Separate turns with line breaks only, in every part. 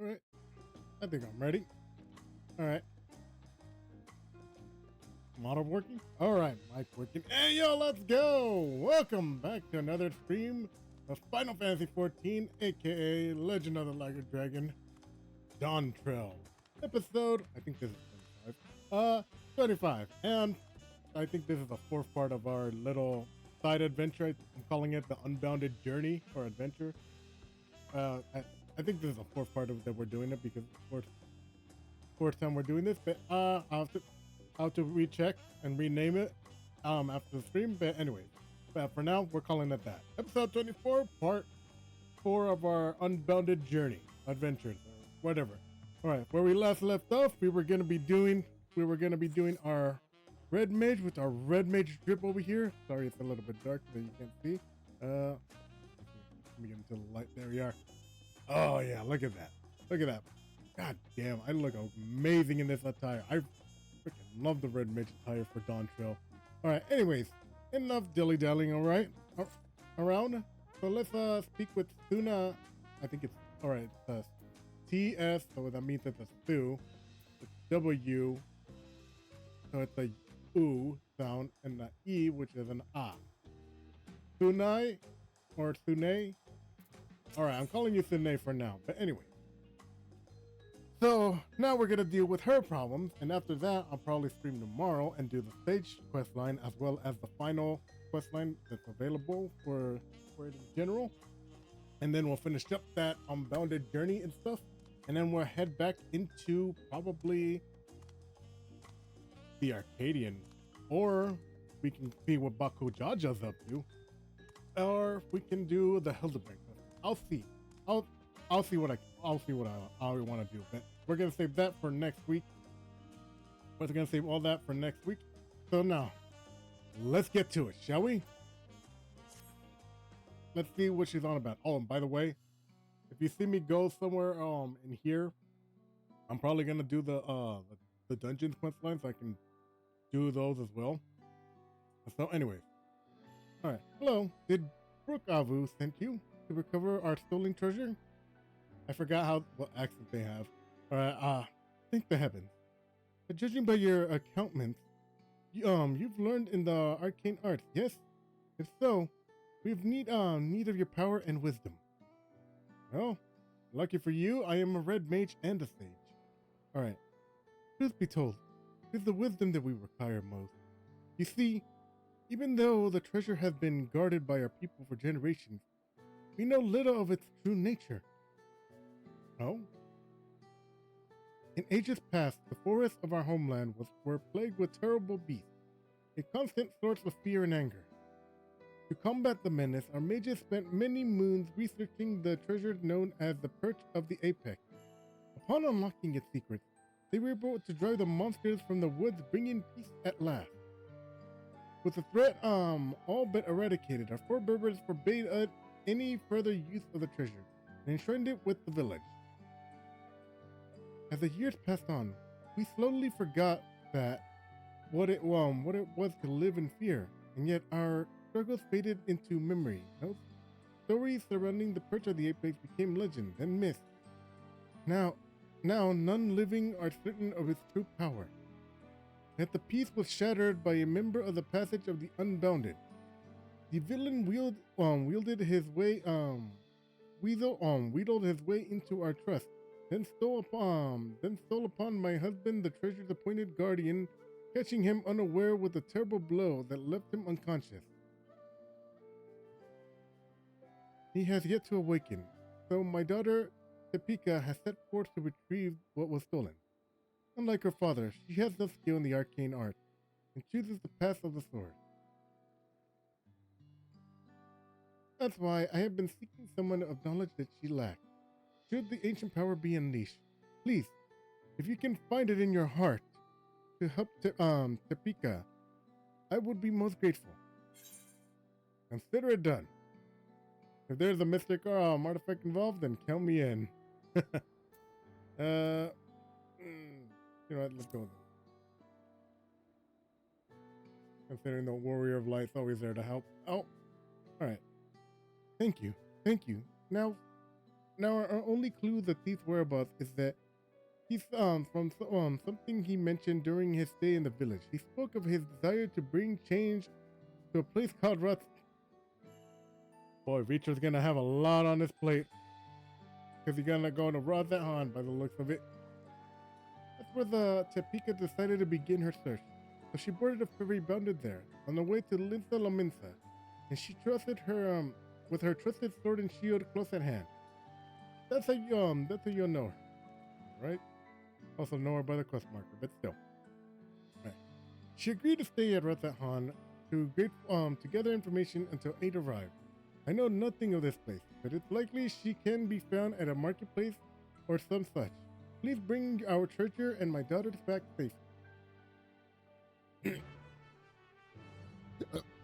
All right. I think I'm ready. All right. Model working? All right, mic working. Hey, yo, let's go. Welcome back to another stream of Final Fantasy 14, aka Legend of the Lager Dragon, Dawntrail. Episode, I think this is 25. And I think this is the fourth part of our little side adventure. I'm calling it the Unbounded Journey or Adventure. I think this is the fourth part of that we're doing it because it's fourth time we're doing this, but I'll have to recheck and rename it after the stream. But anyway, but for now we're calling it that. Episode 24, part 4 of our Unbounded Journey adventures or whatever. All right, where we last left off, we were gonna be doing our red mage with our red mage drip over here. Sorry, it's a little bit dark that you can't see. Let me get into the light. There we are. Oh yeah, look at that. Look at that. God damn, I look amazing in this attire. I freaking love the red mage attire for Dawntrail. Alright, anyways, enough dilly-dallying, alright? Around. So let's speak with Suna. I think it's alright, it's TS, so that means it's a Su. It's W. So it's a U sound, and the E, which is an A. Sunai or Sune. Alright, I'm calling you Sune for now. But anyway. So now we're gonna deal with her problems, and after that, I'll probably stream tomorrow and do the stage quest line as well as the final quest line that's available for it in general. And then we'll finish up that Unbounded journey and stuff, and then we'll head back into probably the Arcadian, or we can see what Baku Jaja's up to, or we can do the Hildebrand quest. I'll see. I'll see what I want to do, but we're gonna save that for next week. We're gonna save all that for next week. So now, let's get to it, shall we? Let's see what she's on about. Oh, and by the way, if you see me go somewhere in here, I'm probably gonna do the dungeon quest lines. So I can do those as well. So, anyways, all right. Hello, did Brookavu send you to recover our stolen treasure? I forgot what accent they have. Alright, thank the heavens. But judging by your accountments, you've learned in the arcane arts, yes? If so, we've need of your power and wisdom. Well, lucky for you, I am a red mage and a sage. Alright, truth be told, it's the wisdom that we require most. You see, even though the treasure has been guarded by our people for generations, we know little of its true nature. Oh? In ages past, the forests of our homeland were plagued with terrible beasts, a constant source of fear and anger. To combat the menace, our mages spent many moons researching the treasure known as the Perch of the Apex. Upon unlocking its secrets, they were able to drive the monsters from the woods, bringing peace at last. With the threat all but eradicated, our four berbers forbade any further use of the treasure and enshrined it with the village. As the years passed on, we slowly forgot what it was to live in fear, and yet our struggles faded into memory. Stories surrounding the Perch of the Apex became legend, then myth. Now none living are certain of its true power. Yet the peace was shattered by a member of the Passage of the Unbounded. The villain wielded his way wheedled his way into our trust. Then stole upon my husband, the treasure's appointed guardian, catching him unaware with a terrible blow that left him unconscious. He has yet to awaken, so my daughter, Tepika, has set forth to retrieve what was stolen. Unlike her father, she has no skill in the arcane arts, and chooses the path of the sword. That's why I have been seeking someone of knowledge that she lacks. Should the ancient power be unleashed, please, if you can find it in your heart to help Tepika, I would be most grateful. Consider it done. If there's a mystic or artifact involved, then count me in. You know what? Let's go with it. Considering the warrior of light's always there to help. Oh, all right. Thank you. now our only clue the thief's whereabouts is that he's from something he mentioned during his stay in the village. He spoke of his desire to bring change to a place called Rot. Boy, Reacher's gonna have a lot on his plate because he's gonna go to Rothathan by the looks of it. That's where the Tepika decided to begin her search. So she boarded a ferry bounded there on the way to Linsa Laminsa, and she trusted her with her trusted sword and shield close at hand. That's how you'll know her, right? Also know her by the quest marker, but still. Right. She agreed to stay at Rothathan to gather information until 8 arrived. I know nothing of this place, but it's likely she can be found at a marketplace or some such. Please bring our treasure and my daughters back safely.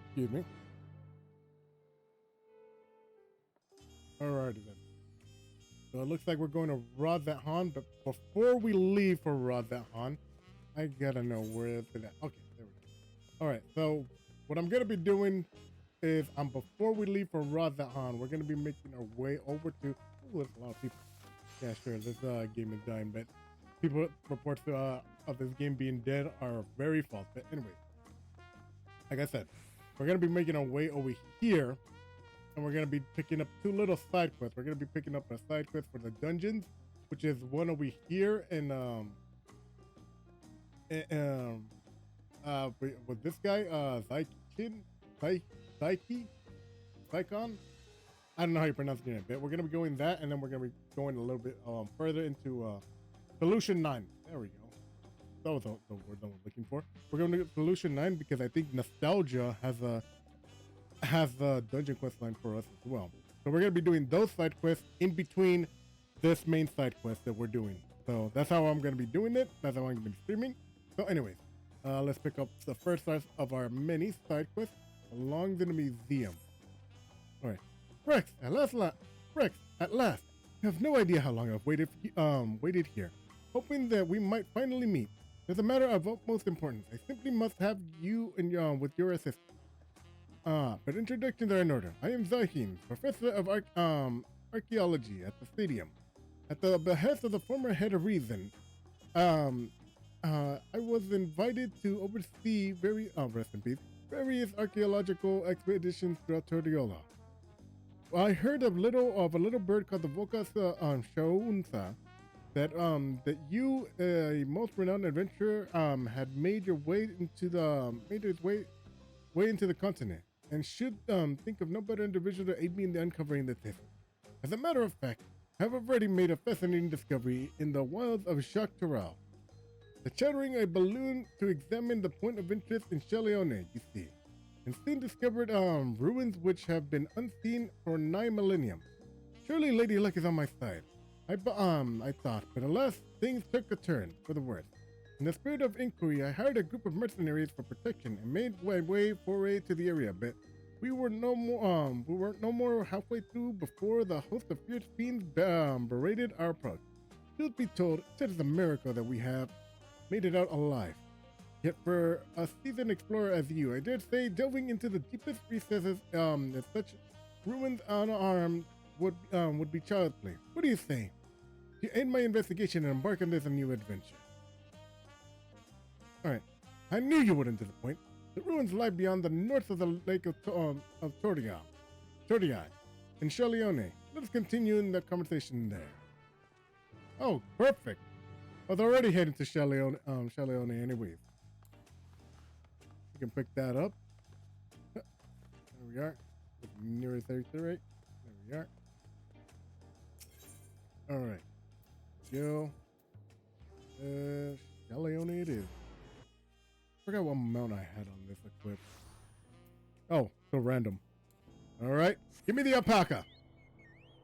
Excuse me. Alrighty then. So it looks like we're going to Rothathan, but before we leave for Rothathan, I gotta know where it's at. Okay, there we go. Alright, so what I'm gonna be doing is before we leave for Rothathan, we're gonna be making our way over to there's a lot of people. Yeah, sure, this game is dying, but people reports of this game being dead are very false. But anyway, like I said, we're gonna be making our way over here, and we're gonna be picking up 2 little side quests. We're gonna be picking up a side quest for the dungeons, which is one over here, and with this guy, Zycon. I don't know how you pronounce it, but we're gonna be going that, and then we're gonna be going a little bit further into Solution 9. There we go. That was the word I was looking for. We're going to get Solution 9 because I think Nostalgia has a dungeon quest line for us as well. So we're gonna be doing those side quests in between this main side quest that we're doing. So that's how I'm gonna be doing it. That's how I'm gonna be streaming. So anyways, let's pick up the first of our many side quests along the museum. All right. Rex, at last. You have no idea how long I've waited here, hoping that we might finally meet. It's a matter of utmost importance. I simply must have you and with your assistance. But introductions are in order. I am Zahim, professor of archaeology at the stadium. At the behest of the former head of Reason, I was invited to oversee rest in peace, various archaeological expeditions throughout Tordiola. I heard of a little bird called the Vokas Shaunsa that you, a most renowned adventurer, had made your way into the continent, and should think of no better individual to aid me in the uncovering the truth. As a matter of fact, I have already made a fascinating discovery in the wilds of Shaktaral. The chartering a balloon to examine the point of interest in Shaleone, you see, and soon discovered ruins which have been unseen for 9 millennium. Surely Lady Luck is on my side. I thought, but alas, things took a turn for the worse. In the spirit of inquiry, I hired a group of mercenaries for protection and made my way foray to the area. But we were no more halfway through before the host of fierce fiends berated our approach. Truth be told, it is a miracle that we have made it out alive. Yet for a seasoned explorer as you, I dare say delving into the deepest recesses of such ruins unarmed would be child's play. What do you say? You aid my investigation and embark on this new adventure. Alright, I knew you wouldn't disappoint. The ruins lie beyond the north of the lake of Tordiai, in Shaleone. Let us continue in the conversation there. Oh, perfect. I was already heading to Shaleone anyways. We can pick that up. There we are. Nearest exit, right? There we are. Alright. Go. Shaleone it is. Forgot what mount I had on this equip. Oh, so random. Alright. Give me the alpaca.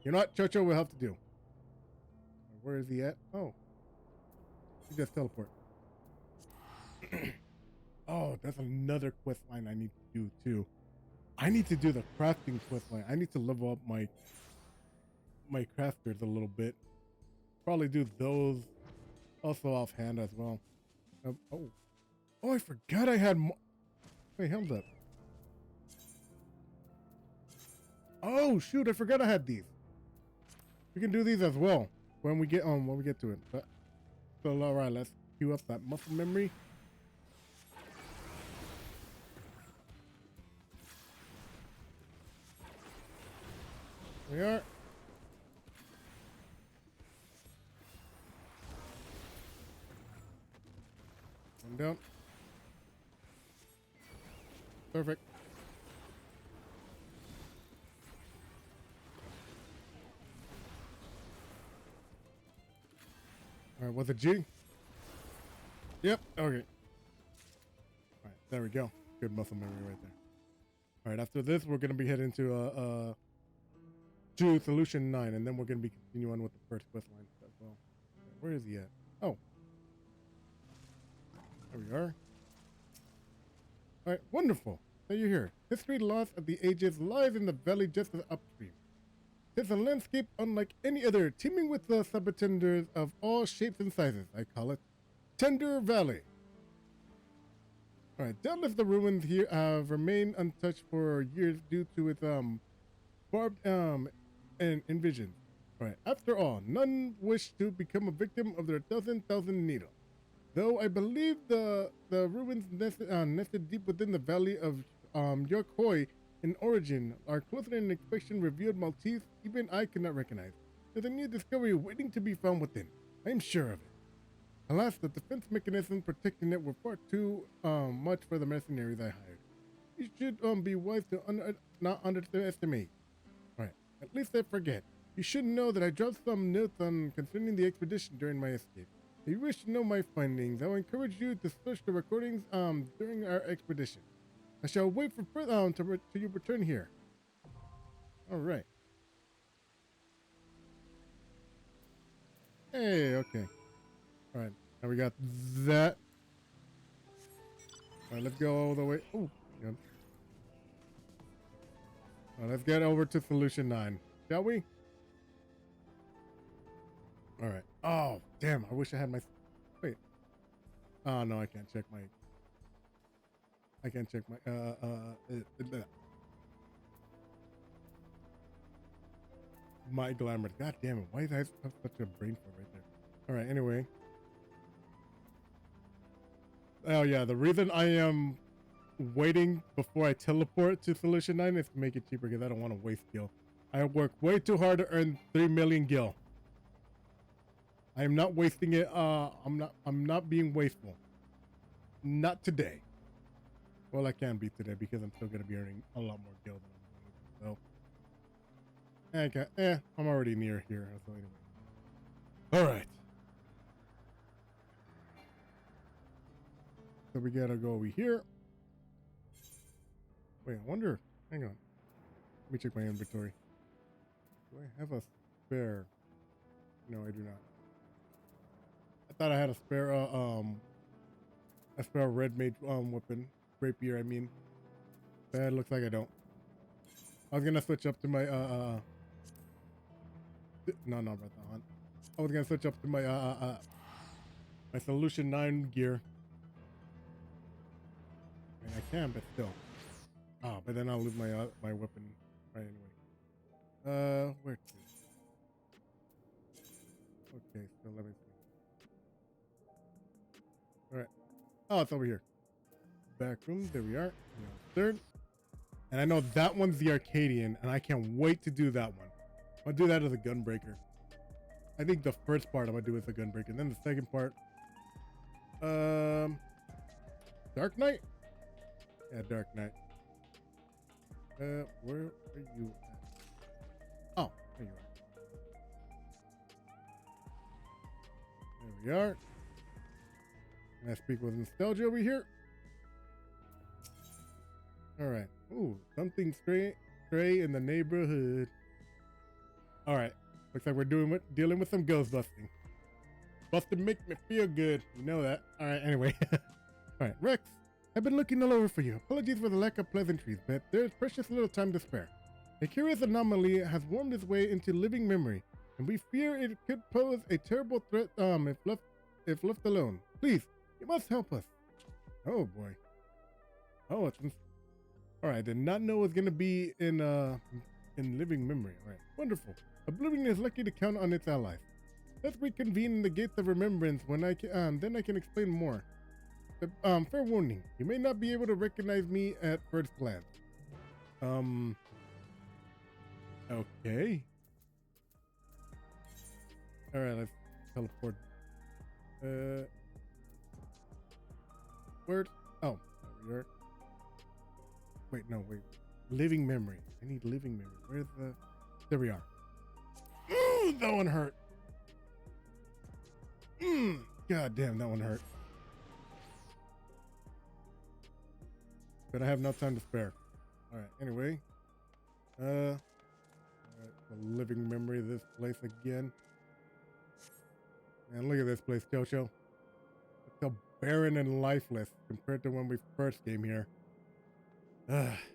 You know what? Chocho will have to do. Where is he at? Oh. He just teleport. Oh, that's another quest line I need to do too. I need to do the crafting quest line. I need to level up my crafters a little bit. Probably do those also offhand as well. Oh, I forgot I had more. Wait, hold up. Oh, shoot, I forgot I had these. We can do these as well when we get to it. But so all right, let's queue up that muscle memory. There we are. One down. Perfect. All right, what's a G? Yep. Okay. All right, there we go. Good muscle memory right there. All right, after this, we're gonna be heading to solution 9, and then we're gonna be continuing with the first quest line as well. Where is he at? Oh, there we are. All right, wonderful. So you're here. History lost at the ages lies in the valley just upstream. It's a landscape unlike any other, teeming with the subtenders of all shapes and sizes. I call it Tender Valley. All right, doubtless the ruins here have remained untouched for years due to its barbed and visions. All right, after all, none wish to become a victim of their thousand needle. Though I believe the ruins nested deep within the valley of Yorkhoy in origin are closer than inspection revealed Maltese even I could not recognize. There's a new discovery waiting to be found within. I am sure of it. Alas, the defense mechanism protecting it were far too much for the mercenaries I hired. You should be wise to not underestimate. All right, at least I forget. You should know that I dropped some notes concerning the expedition during my escape. If you wish to know my findings, I will encourage you to search the recordings during our expedition. I shall wait for further till you return here. All right. Hey, okay. All right, now we got that. All right, let's go all the way. Oh, good. All right, let's get over to solution 9, shall we? All right. Oh, damn! I wish I had my. Wait. Oh no, I can't check my. I can't check my. My glamour. God damn it! Why did I have such a brain fart right there? All right. Anyway. Oh yeah, the reason I am waiting before I teleport to solution 9 is to make it cheaper because I don't want to waste gil. I work way too hard to earn 3 million gil. I am not wasting it. I'm not being wasteful. Not today. Well, I can be today because I'm still gonna be earning a lot more gil than I'm doing. So, I'm already near here. So anyway. All right. So we gotta go over here. Wait, I wonder. Hang on. Let me check my inventory. Do I have a spare? No, I do not. I thought I had a spare red mage weapon. Rapier, I mean. But it looks like I don't. I was gonna switch up to my no, not about the hunt. I was gonna switch up to my my solution 9 gear. And I can, but still. Oh, but then I'll lose my my weapon right anyway. Where to? Okay, so let me see. All right. Oh, it's over here. Back room. There we are. Third. And I know that one's the Arcadian, and I can't wait to do that one. I'll do that as a gunbreaker. I think the first part I'm gonna do is a gunbreaker, and then the second part. Dark Knight? Yeah, Dark Knight. Where are you at? Oh, there you are. There we are. Can I speak with nostalgia over here? All right. Ooh, something stray in the neighborhood. All right. Looks like we're dealing with some ghost busting. Busting make me feel good. You know that. All right. Anyway. All right, Rex. I've been looking all over for you. Apologies for the lack of pleasantries, but there's precious little time to spare. A curious anomaly has wormed its way into living memory, and we fear it could pose a terrible threat if left alone. Please, you must help us. Oh boy. Oh, it's all right. I did not know it was gonna be in in living memory. All right, wonderful. Oblivion is lucky to count on its allies. Let's reconvene in the gates of remembrance when then I can explain more. Fair warning, you may not be able to recognize me at first glance. Okay. All right, let's teleport. Where? Oh, there we are. Wait, no, wait. Living memory. I need living memory. Where's the? There we are. Ooh, that one hurt. God damn, that one hurt. But I have no time to spare. All right. Anyway. All right. The living memory of this place again. Man, look at this place, Jojo. It's so barren and lifeless compared to when we first came here.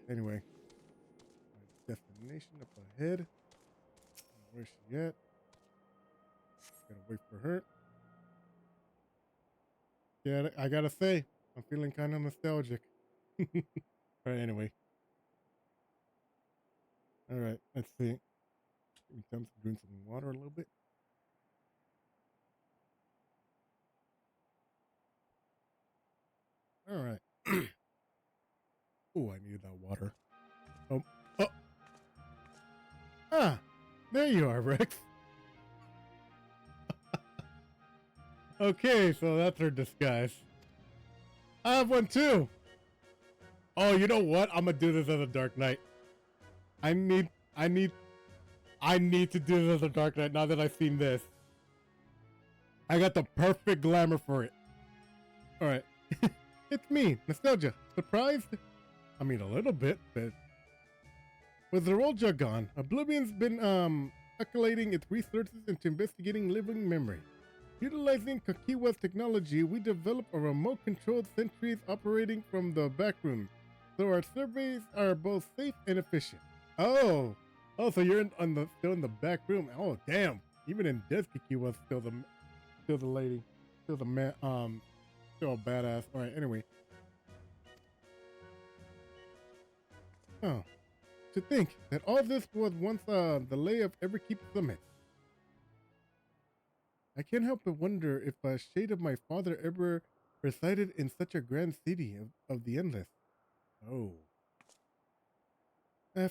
Anyway. Destination up ahead. Where's she at? Gotta wait for her. Yeah, I gotta say, I'm feeling kind of nostalgic. All right, anyway. All right, let's see. Give me time to drink some water a little bit. All right. Oh, I needed that water. Oh. Ah, there you are, Rex. Okay, so that's her disguise. I have one too. Oh, you know what? I'm gonna do this as a Dark Knight. I need to do this as a Dark Knight now that I've seen this. I got the perfect glamour for it. All right. It's me, Nostalgia. Surprised? I mean, a little bit, but with the roll jug gone, Oblivion's been accumulating its resources into investigating living memory. Utilizing Kakiwa's technology, we developed a remote-controlled sentries operating from the back room, so our surveys are both safe and efficient. Oh, so you're still in the back room. Oh, damn! Even in death, Kakiwa's still the lady, still the man, still a badass. All right, anyway. Oh, to think that all this was once the lay of Everkeep Summit. I can't help but wonder if a shade of my father ever resided in such a grand city of the endless. Oh.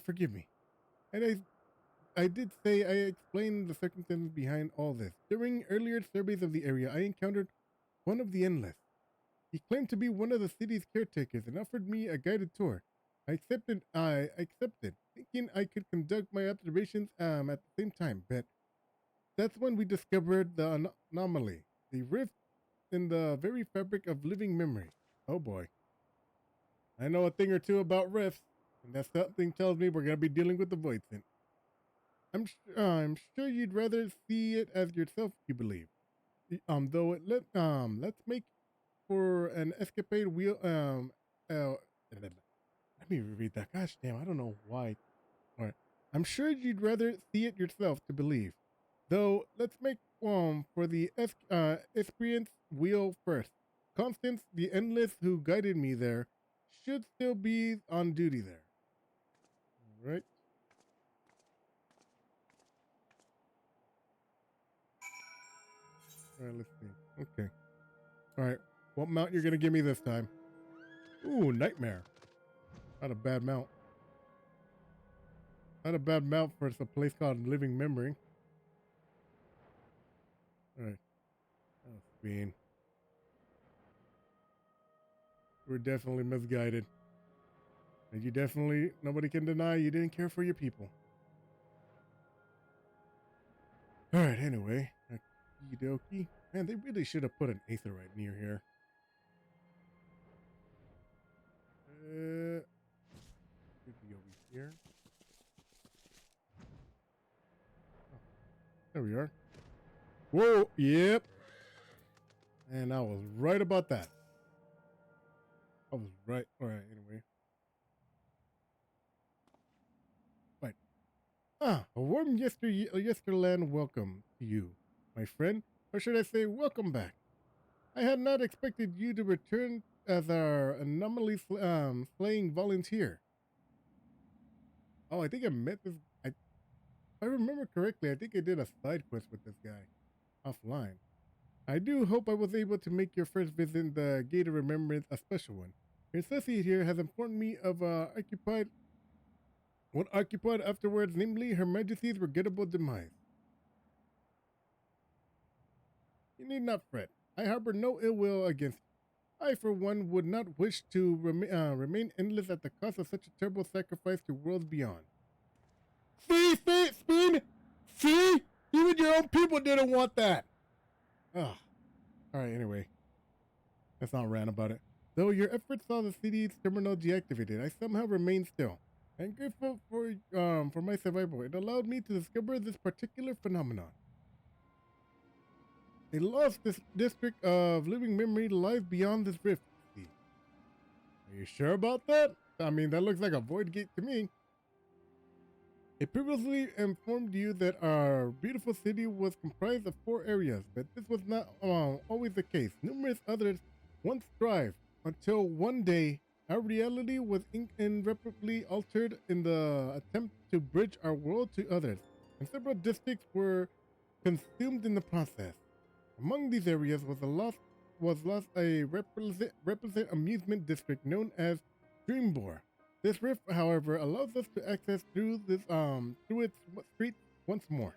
Forgive me. And I did say I explained the circumstances behind all this. During earlier surveys of the area, I encountered one of the endless. He claimed to be one of the city's caretakers and offered me a guided tour. I accepted, thinking I could conduct my observations at the same time, but that's when we discovered the anomaly, the rift in the very fabric of living memory. Oh boy. I know a thing or two about rifts, and that something tells me we're going to be dealing with the Void Synth. I'm sure you'd rather see it as yourself, you believe. Let's make for an escapade let me reread that. Gosh damn, I don't know why. All right. I'm sure you'd rather see it yourself to believe. Though, let's make for the experience wheel first. Constance, the endless who guided me there, should still be on duty there. All right. All right, let's see. Okay. All right. What mount you're going to give me this time? Ooh, Nightmare. Not a bad mount. Not a bad mount for a place called Living Memory. All right. Oh, Bean. We're definitely misguided. And nobody can deny you didn't care for your people. All right, anyway. Okie dokie. Man, they really should have put an aetherite near here. Could be over here. Oh, there we are. Whoa, yep. And I was right about that. I was right. All right, anyway. Right. A warm yesterland welcome to you, my friend. Or should I say, welcome back. I had not expected you to return as our anomaly slaying volunteer. Oh, I think If I remember correctly, I think I did a side quest with this guy offline. I do hope I was able to make your first visit in the Gate of Remembrance a special one. Your associate here has informed me of what occupied afterwards, namely Her Majesty's regrettable demise. You need not fret. I harbor no ill will against you. I, for one, would not wish to remain endless at the cost of such a terrible sacrifice to worlds beyond. See, Spoon? See? Even your own people didn't want that. Ugh. Alright, anyway. Let's not rant about it. Though your efforts saw the city's terminal deactivated, I somehow remain still. I'm grateful for my survival. It allowed me to discover this particular phenomenon. A lost district of living memory lies beyond this rift. See. Are you sure about that? I mean, that looks like a void gate to me. I previously informed you that our beautiful city was comprised of 4 areas, but this was not always the case. Numerous others once thrived, until one day our reality was irreparably altered in the attempt to bridge our world to others, and several districts were consumed in the process. Among these areas was lost a represent amusement district known as Dreambore. This rift, however, allows us to access through its streets once more.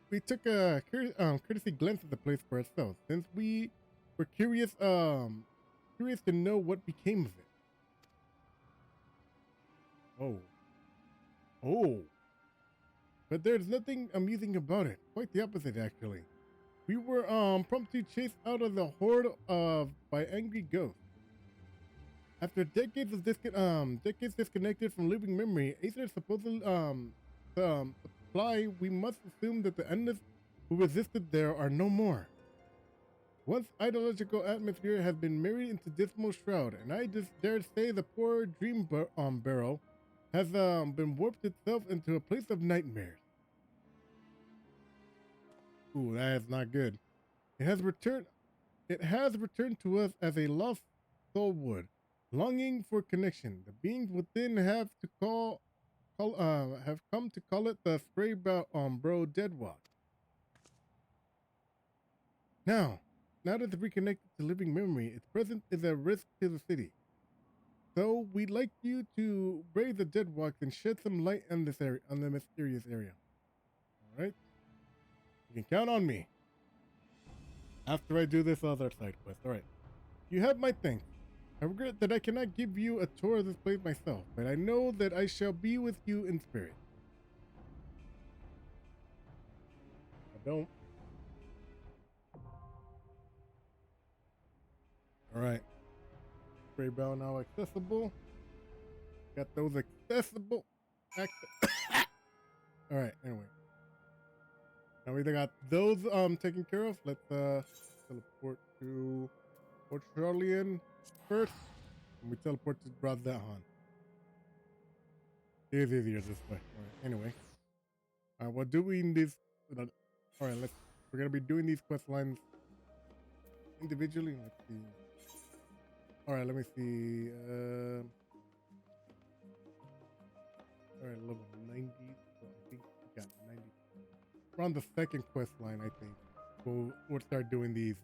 We took a courtesy glance at the place for ourselves, since we were curious to know what became of it. Oh. But there's nothing amusing about it. Quite the opposite, actually. We were promptly chased out of the horde by angry ghosts. After decades disconnected from living memory, Aether's supposedly supply, we must assume that the endless who resisted there are no more. Once ideological atmosphere has been married into dismal shroud, and I just dare say the poor dream barrel has been warped itself into a place of nightmares. Ooh, that is not good. It has returned to us as a lost soul would, longing for connection. The beings within have come to call it the Spray Bro Deadwalk. Now that it's reconnected to living memory, its presence is a risk to the city. So we'd like you to brave the Deadwalks and shed some light on this area, on the mysterious area. All right, you can count on me. After I do this other side quest, all right. You have my thanks. I regret that I cannot give you a tour of this place myself, but I know that I shall be with you in spirit. I don't. All right. Spray bell now accessible. Got those accessible. All right. Anyway, now we got those taken care of. Let's teleport to Port Charlian first, and we teleport to Bradzahan. It is easier this way. All right. Anyway, we're doing this. All right. We're gonna be doing these quest lines individually. Let's see. All right, let me see. All right, level 90. So I think we got 90. We're on the second quest line, I think. We'll start doing these.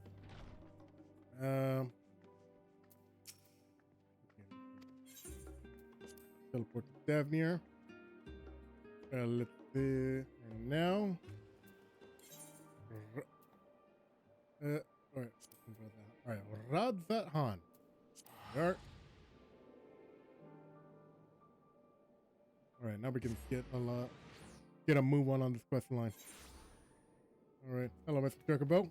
Okay. Teleport to Davnir. Let's see. And now. All right. All right. Radzathan. All right, now we can get a move on this quest line. All right, hello, Mr. Turkabo.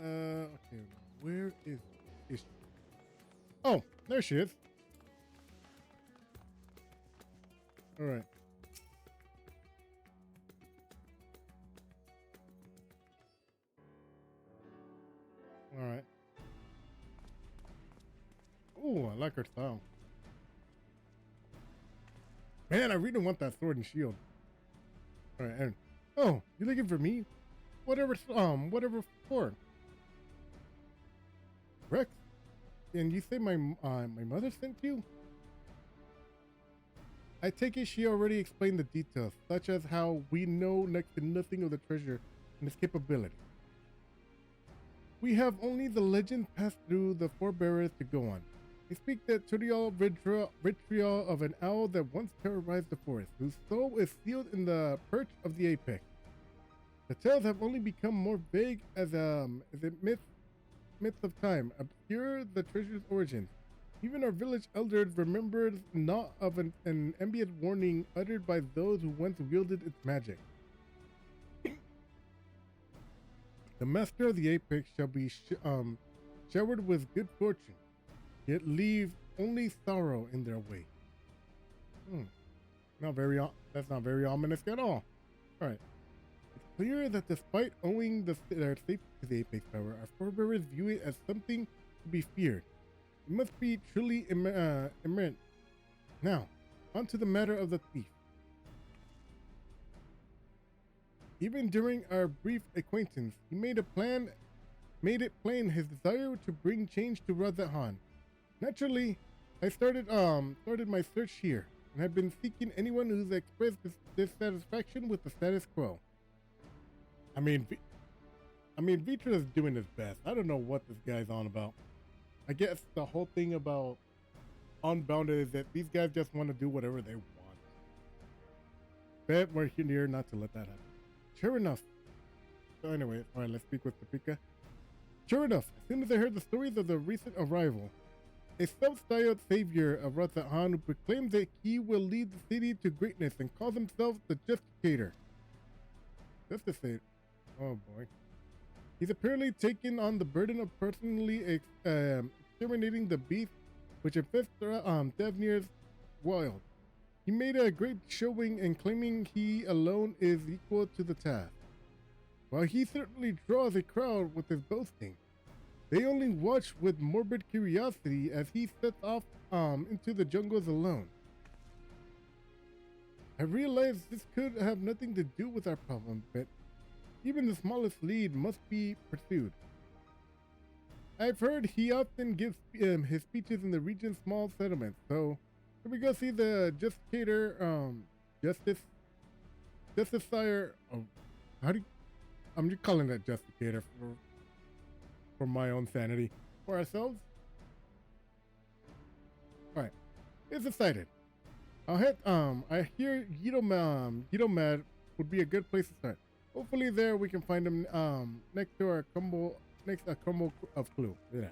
Okay, where is she? Oh, there she is. All right. All right. Ooh, I like her style. Man, I really want that sword and shield. All right, and oh, you looking for me? Whatever for. Rex, and you say my mother sent you? I take it she already explained the details, such as how we know next to nothing of the treasure and its capability. We have only the legend passed through the forebearers to go on. They speak that vitriol of an owl that once terrorized the forest, whose soul is sealed in the perch of the apex. The tales have only become more vague as it myths of time obscure the treasure's origins. Even our village elders remembered not of an ambient warning uttered by those who once wielded its magic. The master of the apex shall be showered with good fortune, yet leave only sorrow in their wake. That's not very ominous at all. All right. It's clear that despite owing their safety to the apex power, our forebears view it as something to be feared. It must be truly immense. Now, on to the matter of the thief. Even during our brief acquaintance, he made it plain his desire to bring change to Razathan. Naturally, I started my search here, and have been seeking anyone who's expressed dissatisfaction with the status quo. I mean, Vitra is doing his best. I don't know what this guy's on about. I guess the whole thing about Unbounded is that these guys just want to do whatever they want. Bet we're here not to let that happen. Sure enough. So anyway, all right, let's speak with Topeka. Sure enough, as soon as I heard the stories of the recent arrival, a self-styled savior of Razathan who proclaims that he will lead the city to greatness and calls himself the Justicator. Justicator. Oh boy. He's apparently taken on the burden of personally exterminating the beast which infests Devnir's wild. He made a great showing in claiming he alone is equal to the task. While he certainly draws a crowd with his boasting, they only watch with morbid curiosity as he sets off into the jungles alone. I realize this could have nothing to do with our problem, but even the smallest lead must be pursued. I've heard he often gives his speeches in the region's small settlements, so here we go see the Justicator, Justice Sire. Oh, I'm just calling that Justicator for my own sanity. For ourselves. All right, it's decided. I'll head. I hear Yidomad would be a good place to start. Hopefully, there we can find him. Next to our crumble of clue. Yeah.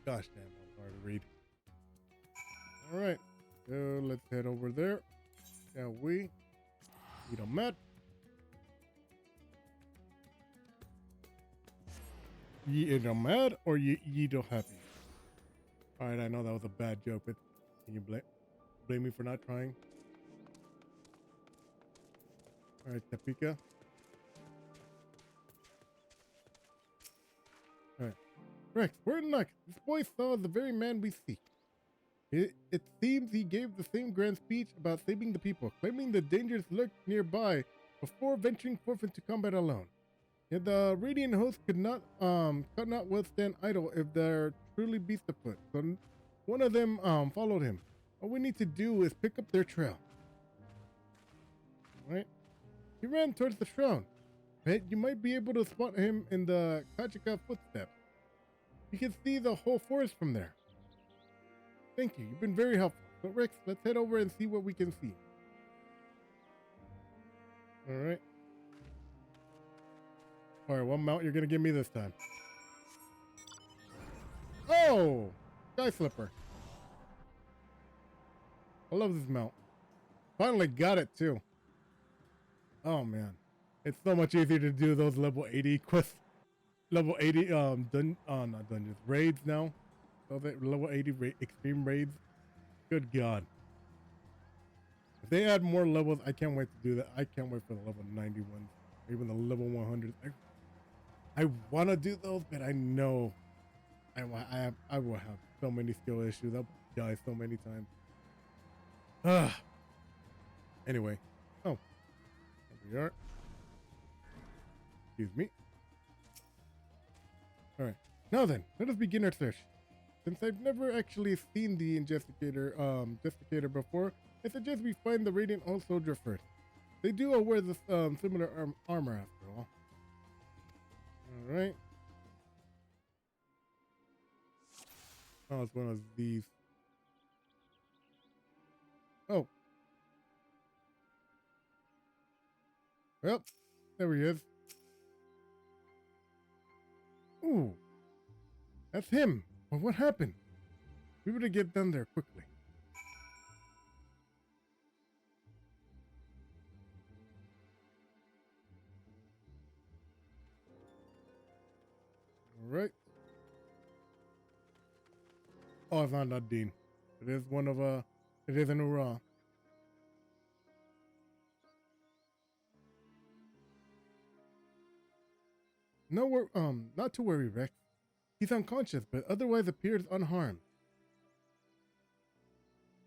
Gosh damn, it's hard to read. All right, so let's head over there. Shall we? Yidomad. Yidomad or Yido Happy? All right, I know that was a bad joke, but can you blame me for not trying? All right, Topeka. All right, Rex, we're in luck. This boy saw the very man we seek. It seems he gave the same grand speech about saving the people, claiming the dangers lurked nearby before venturing forth into combat alone. Yet the radiant host could not withstand idle if there truly beast afoot. So one of them followed him. All we need to do is pick up their trail. All right. He ran towards the throne. But you might be able to spot him in the Kachika footsteps. You can see the whole forest from there. Thank you. You've been very helpful. So Rex, let's head over and see what we can see. All right. All right, what mount you're gonna give me this time? Oh, Sky Slipper. I love this mount. Finally got it too. Oh man, it's so much easier to do those level 80 quests, level 80 not dungeons, raids now. Those level 80 extreme raids. Good God. If they add more levels, I can't wait to do that. I can't wait for the level 91, even the level 100. I want to do those, but I know I will have so many skill issues. I'll die so many times. Anyway. Oh. There we are. Excuse me. All right. Now then, let us begin our search. Since I've never actually seen the Gesticator before, I suggest we find the Radiant Old Soldier first. They do all wear this similar armor after all. Alright. Oh, it's one of these. Oh. Well, there he is. Ooh. That's him. Well, what happened? We better get down there quickly. Alright. Oh, it's not Nadine. It is one of it is an Ura. No, not to worry, Rex. He's unconscious, but otherwise appears unharmed.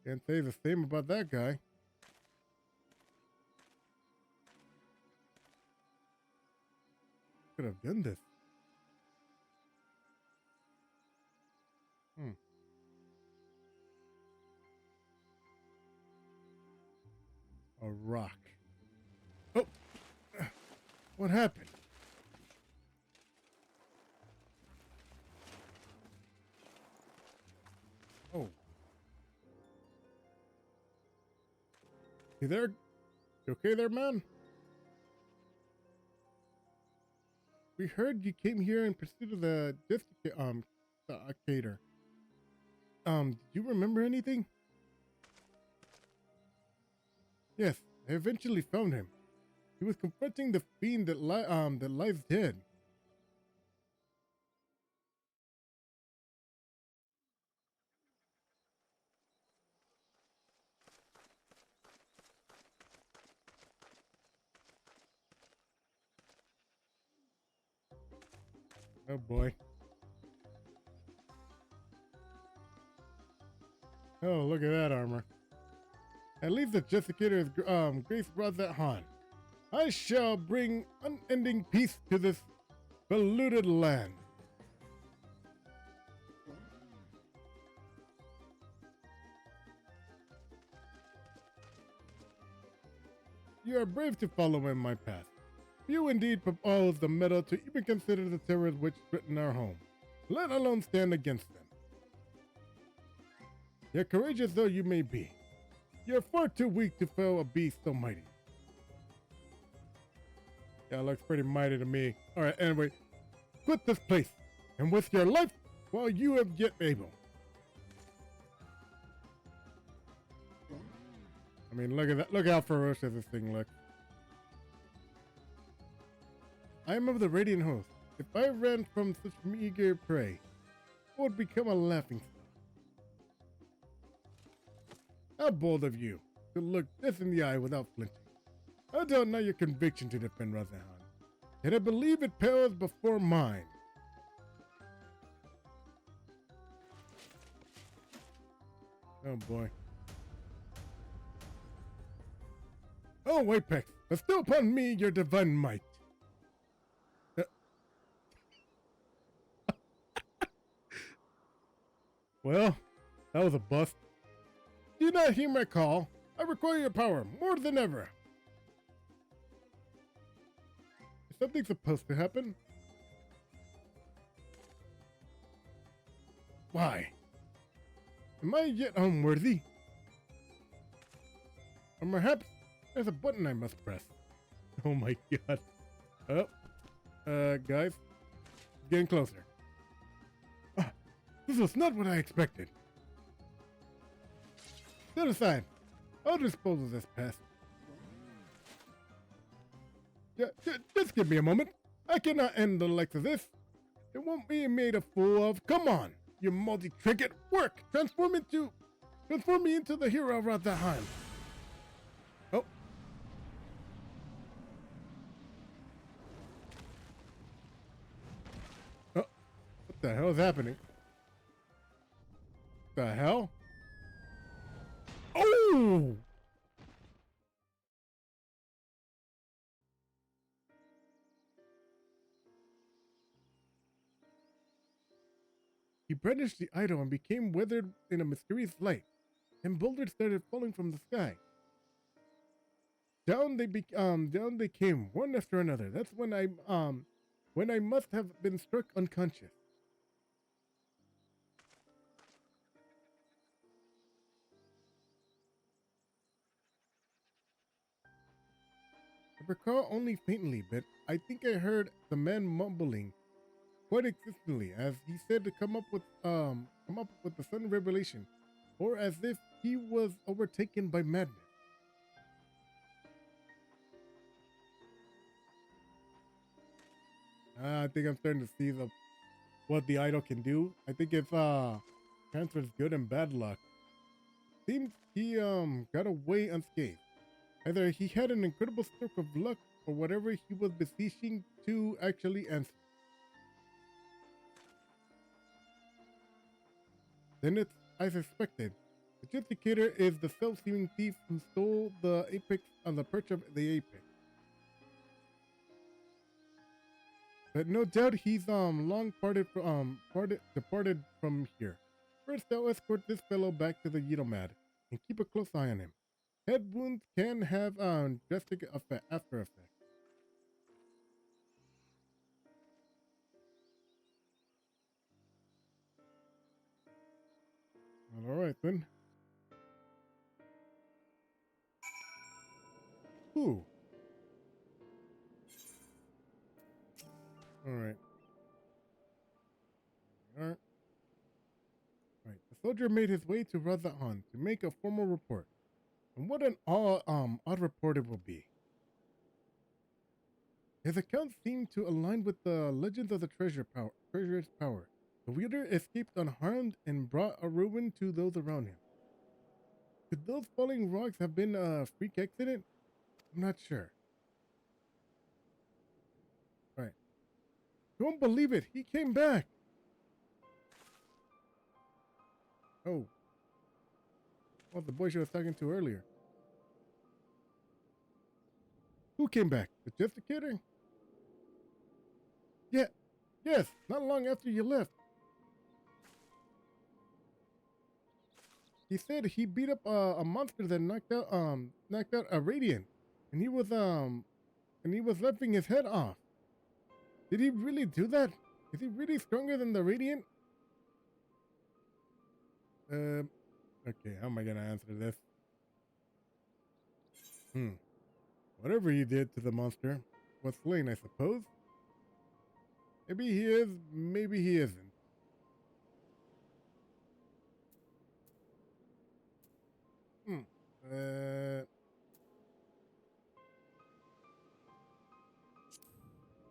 Can't say the same about that guy. Could have done this. A rock. Oh! What happened? Oh. You there? You okay there, man? We heard you came here in pursuit of the Cater. Do you remember anything? Yes, I eventually found him. He was confronting the fiend that lies dead. Oh boy. Oh, look at that armor. At least the Justicator is Grace Rosette Han. I shall bring unending peace to this polluted land. You are brave to follow in my path. You indeed propose the metal to even consider the terrors which threaten our home, let alone stand against them. Yet courageous though you may be, you're far too weak to fell a beast so mighty. Yeah, it looks pretty mighty to me. Alright, anyway, quit this place, and with your life while you have yet able. I mean, look at that. Look how ferocious this thing looks. I am of the Radiant Host. If I ran from such meager prey, I would become a laughingstock. How bold of you to look death in the eye without flinching. I don't know your conviction to defend Razahan, yet I believe it pales before mine. Oh boy. Oh, Apex, bestow upon me your divine might. Well, that was a bust. Do you not hear my call? I require your power more than ever. Is something supposed to happen? Why? Am I yet unworthy? Or perhaps there's a button I must press. Oh my god. Oh, guys, getting closer. Ah, this was not what I expected. Set aside. I'll dispose of this pest. Just give me a moment. I cannot end the likes of this. It won't be made a fool of. Come on, you multi-trinket. Work. Transform me into the hero of Ratahan. Oh. Oh. What the hell is happening? The hell? Oh! He brandished the idol and became weathered in a mysterious light, and boulders started falling from the sky. Down they came, one after another. That's when I must have been struck unconscious. I recall only faintly, but I think I heard the man mumbling quite existently as he said to come up with the sudden revelation, or as if he was overtaken by madness. I think I'm starting to see the what the idol can do. I think it's transfers good and bad luck. Seems he got away unscathed. Either he had an incredible stroke of luck or whatever he was beseeching to actually answer. Then it's I suspected. The Justicator is the self-seeming thief who stole the apex on the perch of the apex. But no doubt he's long departed from here. First I'll escort this fellow back to the Yidomad and keep a close eye on him. Head wounds can have drastic after effects. All right then. Ooh. All right. All right. Right. The soldier made his way to Raza'an to make a formal report. And what an odd report it will be. His accounts seem to align with the legends of the treasure's power. The wielder escaped unharmed and brought a ruin to those around him. Could those falling rocks have been a freak accident? I'm not sure. Right. You won't believe it. He came back. Oh. Well, the boy she was talking to earlier. Who came back? The Justicator? Yeah. Yes. Not long after you left. He said he beat up a monster that knocked out a Radiant, and he was laughing his head off. Did he really do that? Is he really stronger than the Radiant? Okay, how am I gonna answer this? Whatever he did to the monster was slain, I suppose. Maybe he is, maybe he isn't.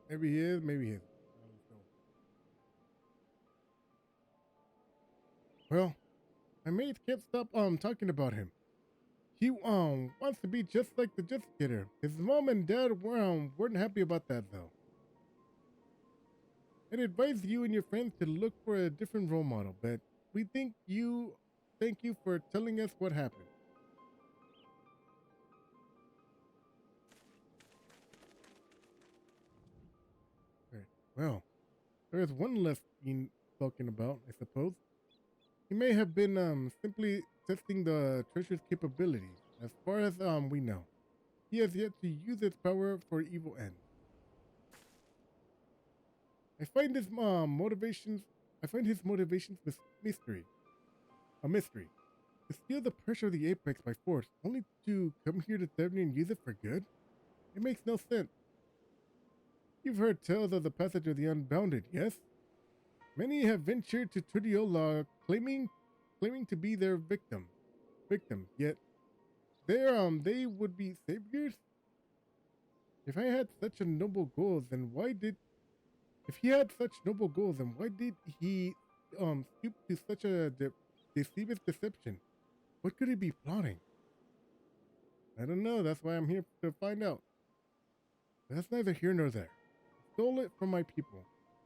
Maybe he is, maybe he isn't. Well, my mates can't stop talking about him. He wants to be just like the Justicator. His mom and dad weren't happy about that though. I'd advise you and your friends to look for a different role model, but we thank you for telling us what happened. Right. Well, there is one less being spoken about, I suppose. He may have been simply testing the treasure's capabilities. As far as we know, he has yet to use its power for evil ends. I find his motivations a mystery. To steal the pressure of the apex by force, only to come here to Thevney and use it for good? It makes no sense. You've heard tales of the passage of the Unbounded, yes? Many have ventured to Tudiola claiming to be their victims, yet they would be saviors? If I had such a noble goals, then why did if he had such noble goals, then why did he stoop to such a deceive deception? What could he be plotting? I don't know, that's why I'm here to find out. But that's neither here nor there. I stole it from my people,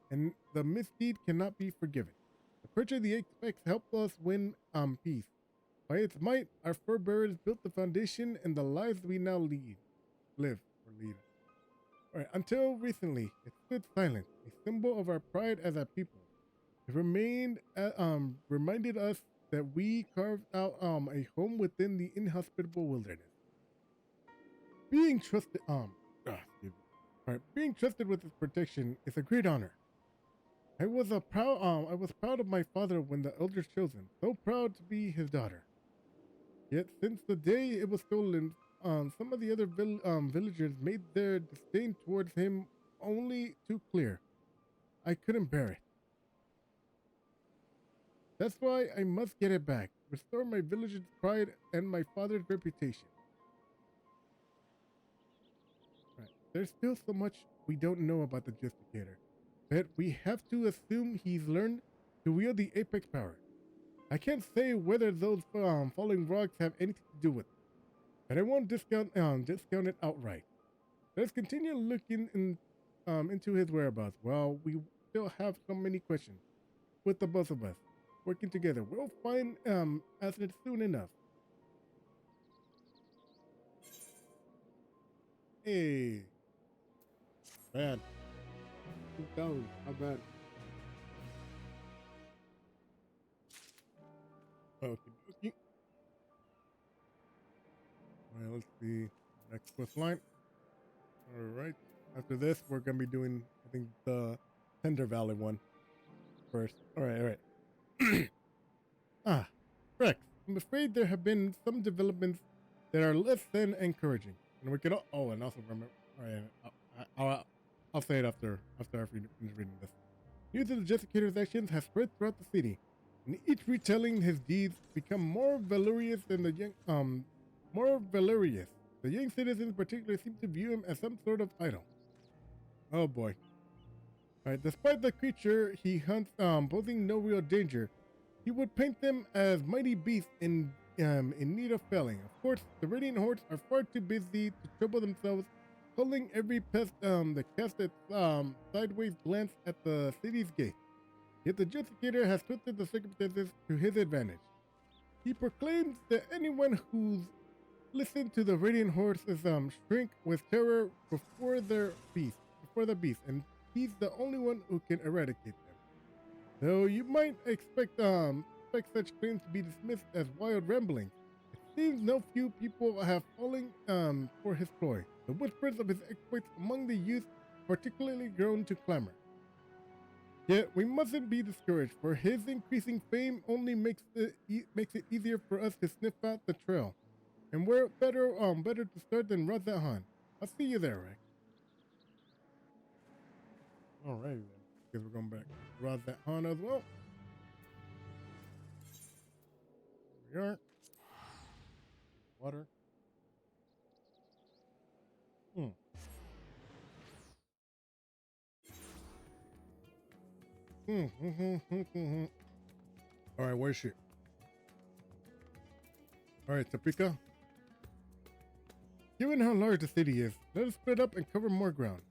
and the misdeed cannot be forgiven. The purchase of the apex helped us win peace. By its might, our fur bearers built the foundation and the lives we now live. All right, until recently, it stood silent, a symbol of our pride as a people. It reminded us that we carved out a home within the inhospitable wilderness. Being trusted excuse me. All right, being trusted with its protection is a great honor. I was proud of my father when the elders chose him. So proud to be his daughter. Yet since the day it was stolen, some of the other villagers made their disdain towards him only too clear. I couldn't bear it. That's why I must get it back, restore my village's pride and my father's reputation. Right. There's still so much we don't know about the Justicator, but we have to assume he's learned to wield the apex power. I can't say whether those falling rocks have anything to do with it, but I won't discount it outright. Let's continue looking into his whereabouts. Well, we still have so many questions with the both of us working together. We'll find answers soon enough. Hey, bad. 2,000. How bad? Okay, okay. All right, let's see. Next quest line. All right. After this, we're gonna be doing, I think, the Tender Valley one first. All right, all right. Rex, I'm afraid there have been some developments that are less than encouraging. And we could, and also remember, all right, I'll say it after I finish reading this. News of the Justicator's actions has spread throughout the city, and each retelling his deeds become more valorous than the young, more valorous. The young citizens particularly seem to view him as some sort of idol. Oh boy. Right, despite the creature he hunts posing no real danger, he would paint them as mighty beasts in need of felling. Of course, the Radiant Hordes are far too busy to trouble themselves, pulling every pest that casts a sideways glance at the city's gate. Yet the Justicator has twisted the circumstances to his advantage. He proclaims that anyone who's listened to the Radiant Hordes is shrink with terror before the beast, and he's the only one who can eradicate them. Though you might expect such claims to be dismissed as wild rambling, it seems no few people have fallen for his ploy. The whispers of his exploits among the youth particularly grown to clamor. Yet we mustn't be discouraged, for his increasing fame only makes it easier for us to sniff out the trail. And we're better to start than Razathan. I'll see you there, Rex. Alrighty then. Guess we're going back to Razathan as well. Here we are. Water. Alright, where's she? Alright, Topeka. Given how large the city is, let us split up and cover more ground.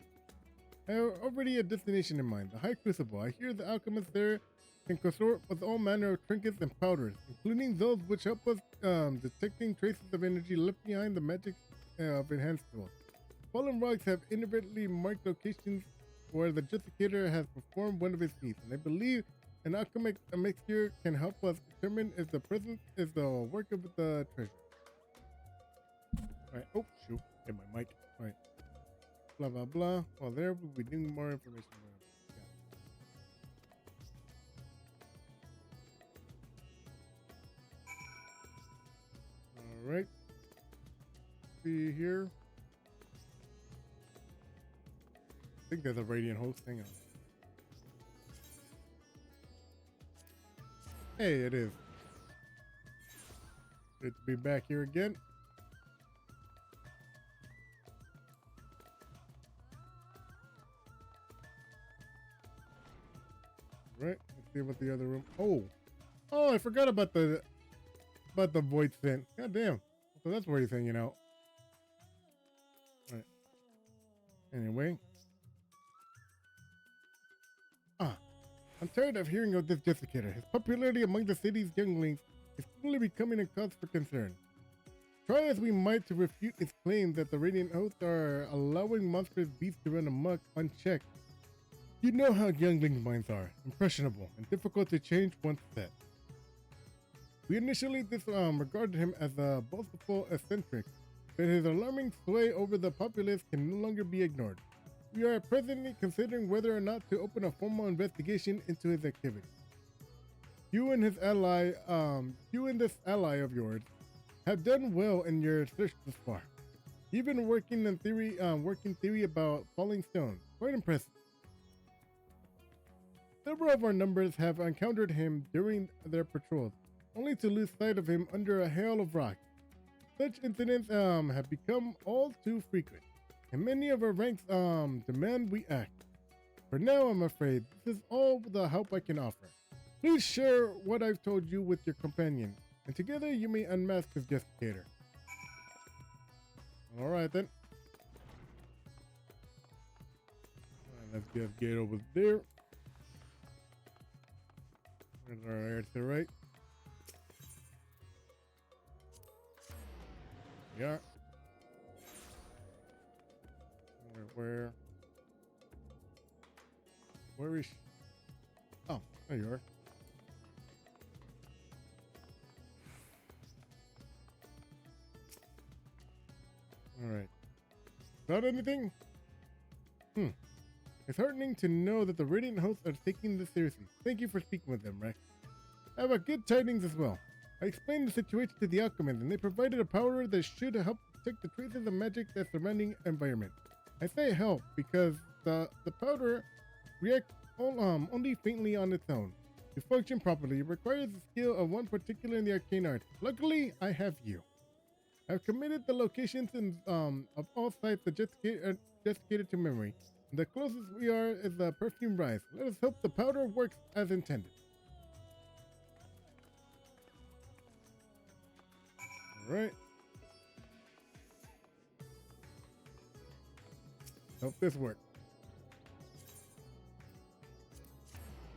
I have already a destination in mind, the High Crucible. I hear the alchemists there can consort with all manner of trinkets and powders, including those which help us detecting traces of energy left behind the magic of enhanced tools. Fallen rocks have inadvertently marked locations where the Justicator has performed one of his feats, and I believe an alchemic mixture can help us determine if the presence is the work of the treasure. Alright, oh shoot, hit my mic. Alright. Blah blah blah. Well, there we'll be doing more information. Alright. See here. I think there's a Radiant host. Hang on. Hey, it is. Good to be back here again. Right. Let's see what the other room. Oh, I forgot about the void scent. God damn. So that's where he's hanging out. All right. Anyway. I'm tired of hearing of this Justicator. His popularity among the city's younglings is quickly becoming a cause for concern. Try as we might to refute his claim that the Radiant Hosts are allowing monstrous beasts to run amok unchecked. You know how younglings' minds are, impressionable and difficult to change once set. We initially regarded him as a boastful eccentric, but his alarming sway over the populace can no longer be ignored. We are presently considering whether or not to open a formal investigation into his activities. You and this ally of yours have done well in your search thus far. You've been working theory about falling stones. Quite impressive. Several of our numbers have encountered him during their patrols, only to lose sight of him under a hail of rocks. Such incidents have become all too frequent, and many of our ranks demand we act. For now, I'm afraid this is all the help I can offer. Please share what I've told you with your companion, and together you may unmask this justificator. Alright then. Alright, let's just get over there. Where's our air to the right? Yeah. Where is she? Oh, there you are. Alright. Got anything? It's heartening to know that the Radiant hosts are taking this seriously. Thank you for speaking with them, Rex. I have a good tidings as well. I explained the situation to the alchemists, and they provided a powder that should help detect the traces of magic that's surrounding environment. I say help because the powder reacts only faintly on its own. To function properly, it requires the skill of one particular in the arcane art. Luckily, I have you. I've committed the locations of all sites justificated to memory. The closest we are is the perfume rise. Let us hope the powder works as intended. Alright. Hope this works.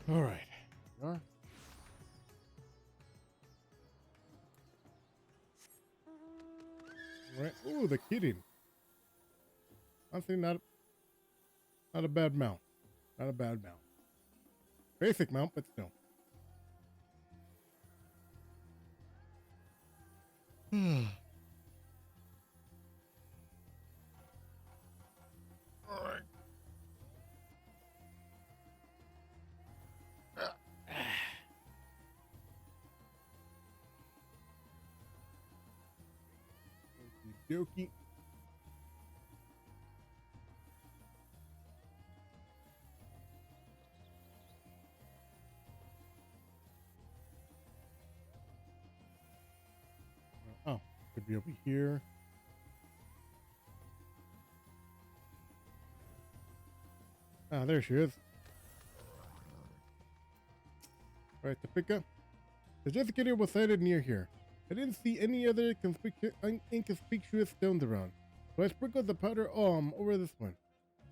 Alright. Alright. Ooh, the kidding. Honestly, not a bad mount. Not a bad mount. Basic mount, but still. Alright. Okie dokie. Oh, could be over here. Ah, there she is. Right, to pick up. The Jessicator was sighted near here. I didn't see any other inconspicuous stones around, so I sprinkled the powder over this one.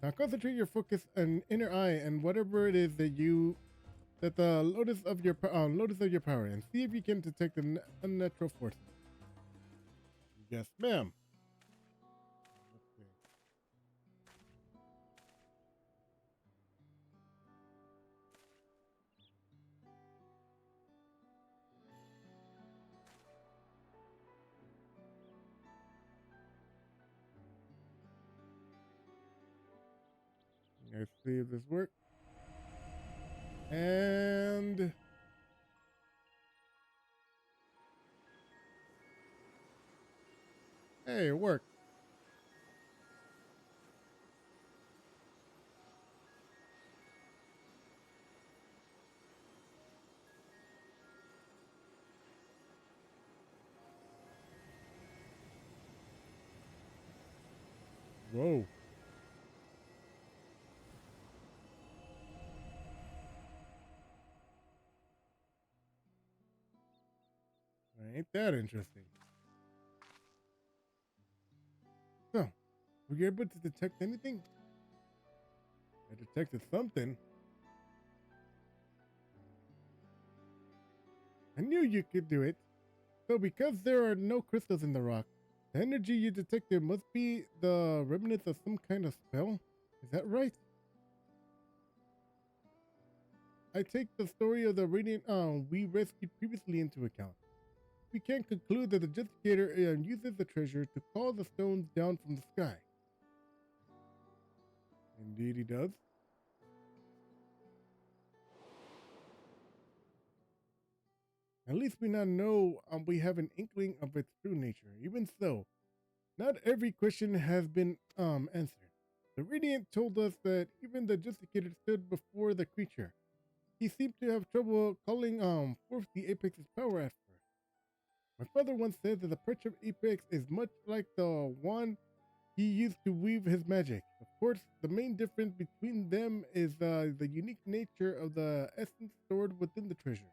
Now concentrate your focus on inner eye and whatever it is that the lotus of your power, and see if you can detect an unnatural forces. Yes, ma'am. Let's see if this works. And hey, it worked. Whoa. Ain't that interesting? So, were you able to detect anything? I detected something. I knew you could do it. So because there are no crystals in the rock, the energy you detected must be the remnants of some kind of spell? Is that right? I take the story of the radiant we rescued previously into account. We can conclude that the Justicator uses the treasure to call the stones down from the sky. Indeed, he does. At least we now know we have an inkling of its true nature. Even so, not every question has been answered. The Radiant told us that even the Justicator stood before the creature. He seemed to have trouble calling forth the Apex's power at first. My father once said that the perch of Apex is much like the one he used to weave his magic. Of course, the main difference between them is the unique nature of the essence stored within the treasure.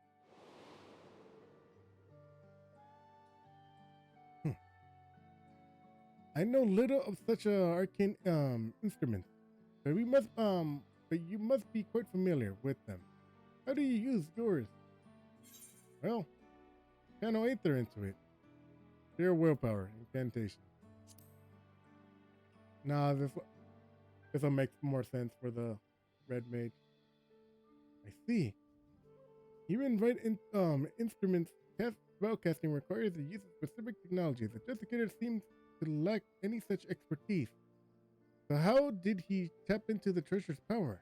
I know little of such arcane instruments, but but you must be quite familiar with them. How do you use yours? Well, channel Aether into it. Pure willpower, incantation. Nah, this'll make more sense for the red mage. I see. Even instruments spellcasting requires the use of specific technology. The Justicator seems to lack any such expertise. So how did he tap into the treasure's power?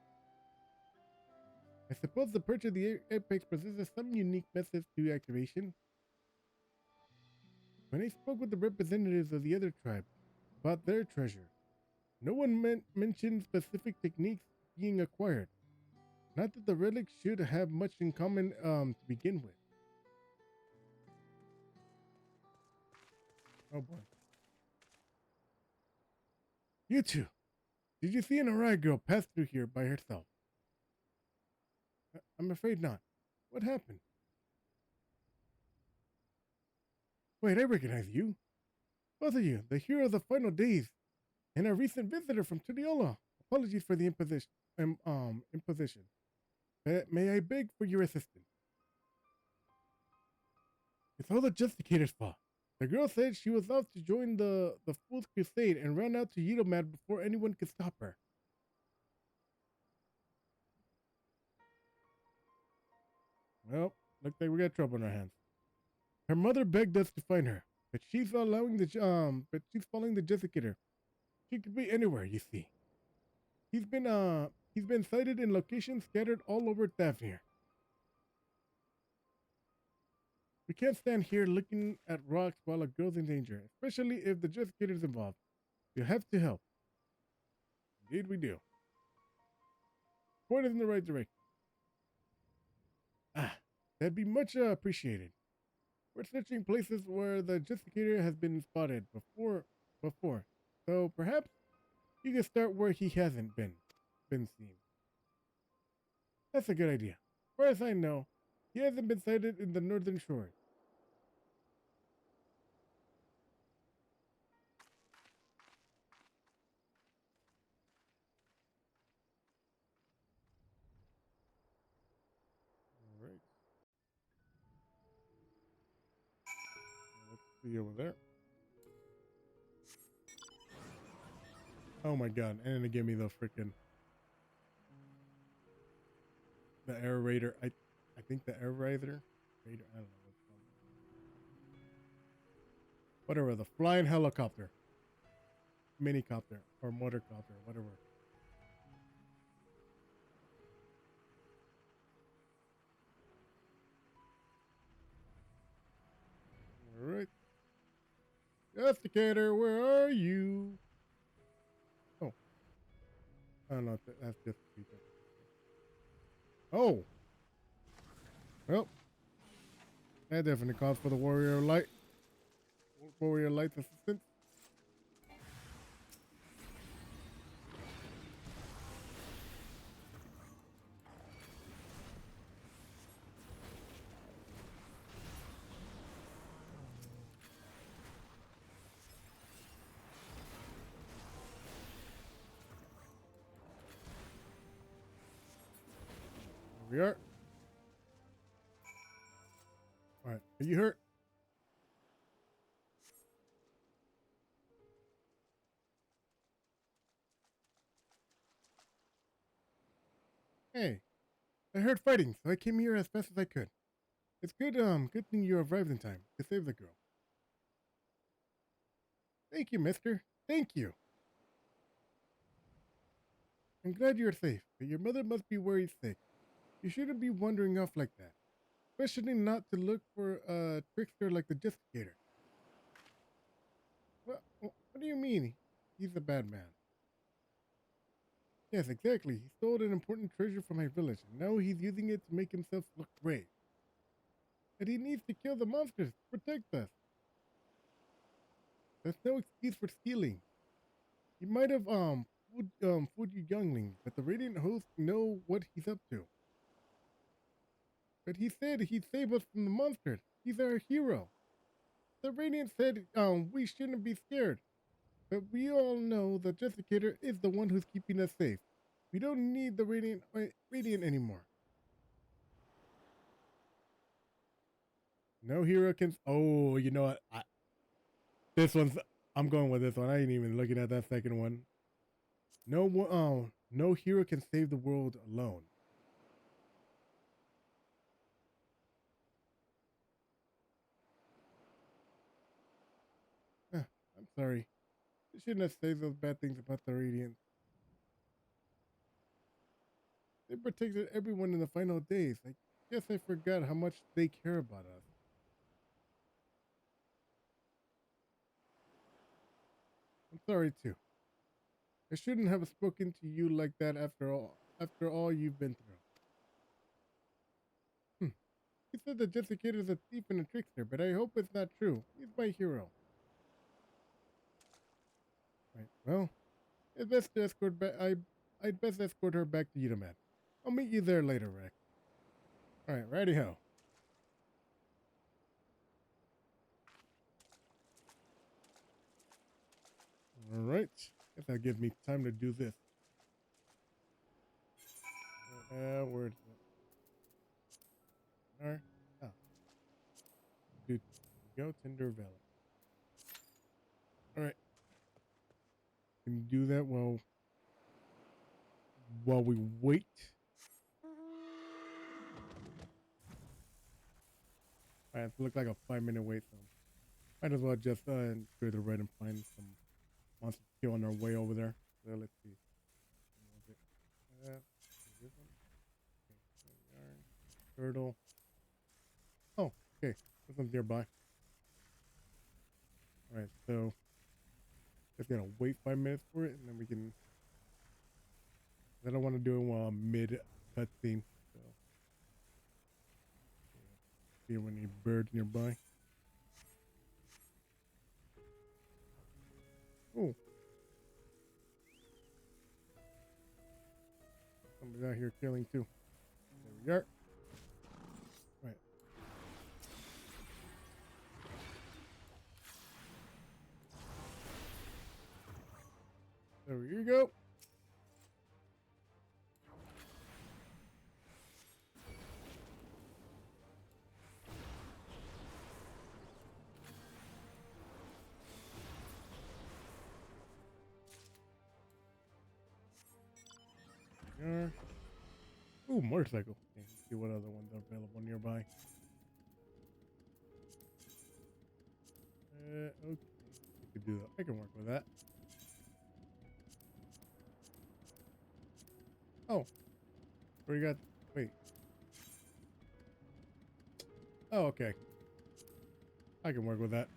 I suppose the perch of the Apex possesses some unique methods to activation. When I spoke with the representatives of the other tribe about their treasure, no one mentioned specific techniques being acquired. Not that the relics should have much in common to begin with. Oh boy. You two, did you see an Arai girl pass through here by herself? I'm afraid not. What happened? Wait, I recognize you. Both of you, the hero of the final days, and a recent visitor from Tudiola. Apologies for the imposition. May I beg for your assistance? It's all the Justicator's fault. The girl said she was off to join the Fool's Crusade and ran out to Yidomad before anyone could stop her. Well, looks like we got trouble on our hands. Her mother begged us to find her, but she's following the Justicator. She could be anywhere, you see. He's been sighted in locations scattered all over Thavnir. We can't stand here looking at rocks while a girl's in danger, especially if the Justicator's involved. You have to help. Indeed we do. Point us in the right direction. That'd be much appreciated. We're searching places where the Justicator has been spotted before. So perhaps you can start where he hasn't been seen. That's a good idea. As far as I know, he hasn't been sighted in the northern shores. All right. Let's see over there. Oh my god, and then it gave me the freaking the aerator. I think the aerator. I don't know what's called. Whatever, the flying helicopter. Minicopter or motorcopter, whatever. Alright. Justicator, where are you? Oh. I don't know, that's just people. Oh. Well. That definitely calls for the Warrior Light. Warrior Light's assistant. Here we are. Alright, are you hurt? Hey, I heard fighting, so I came here as fast as I could. It's good thing you arrived in time to save the girl. Thank you, mister. Thank you. I'm glad you're safe, but your mother must be worried sick. You shouldn't be wandering off like that, especially not to look for a trickster like the Justicator. What do you mean? He's a bad man. Yes, exactly. He stole an important treasure from my village, and now he's using it to make himself look brave. But he needs to kill the monsters to protect us. There's no excuse for stealing. He might have fooled you younglings, but the Radiant host know what he's up to. But he said he'd save us from the monsters. He's our hero. The Radiant said we shouldn't be scared. But we all know the Justicator is the one who's keeping us safe. We don't need the Radiant anymore. No hero can. Oh, you know what? This one's. I'm going with this one. I ain't even looking at that second one. No hero can save the world alone. I'm sorry. I shouldn't have said those bad things about the Radiant. They protected everyone in the final days. I guess I forgot how much they care about us. I'm sorry too. I shouldn't have spoken to you like that after all you've been through. He said that Justicator is a thief and a trickster, but I hope it's not true. He's my hero. Right. Well, it's best to escort back. I'd best escort her back to Udaman. I'll meet you there later, Rex. All right, righty ho. All right. Guess that gives me time to do this. Where's it? Ah, dude, go Tinder Valley. All right. Can you do that while we wait? All right, it looks like a 5-minute wait, so might as well just go to the red and find some monster to kill on our way over there. So let's see. This one? Okay, there we are. Turtle. Oh, okay. This one's nearby. All right, so just gonna wait 5 minutes for it, and then we can. I don't want to do it while I'm mid cutscene. So, see if any birds nearby. Oh, somebody's out here killing too. There we are. Right. There you go. Ooh, motorcycle. Okay, let's see what other ones are available nearby. Okay. I could do that. I can work with that. Oh, where you got? Wait. Oh, okay. I can work with that.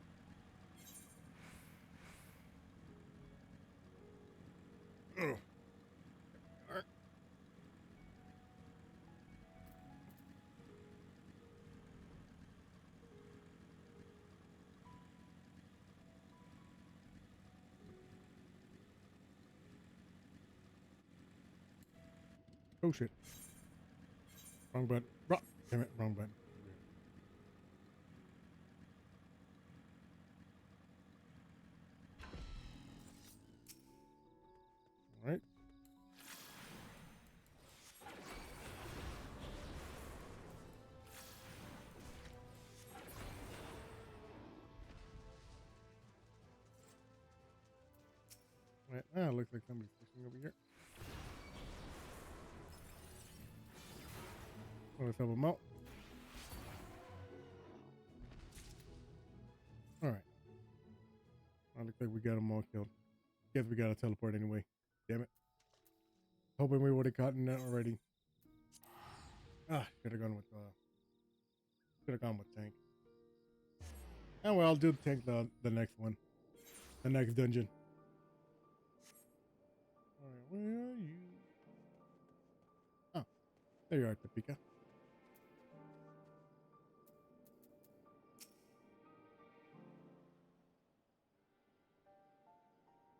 Ugh. Oh shit. Wrong button. Damn it, wrong button. All right. All right. Ah, looks like somebody's fishing over here. Let's help him out. All right. Looks like we got them all killed. Guess we gotta teleport anyway. Damn it. Hoping we would have gotten that already. Should have gone with tank. And well, I'll do tank the next one. The next dungeon. Alright, where are you? Oh, there you are, Topeka.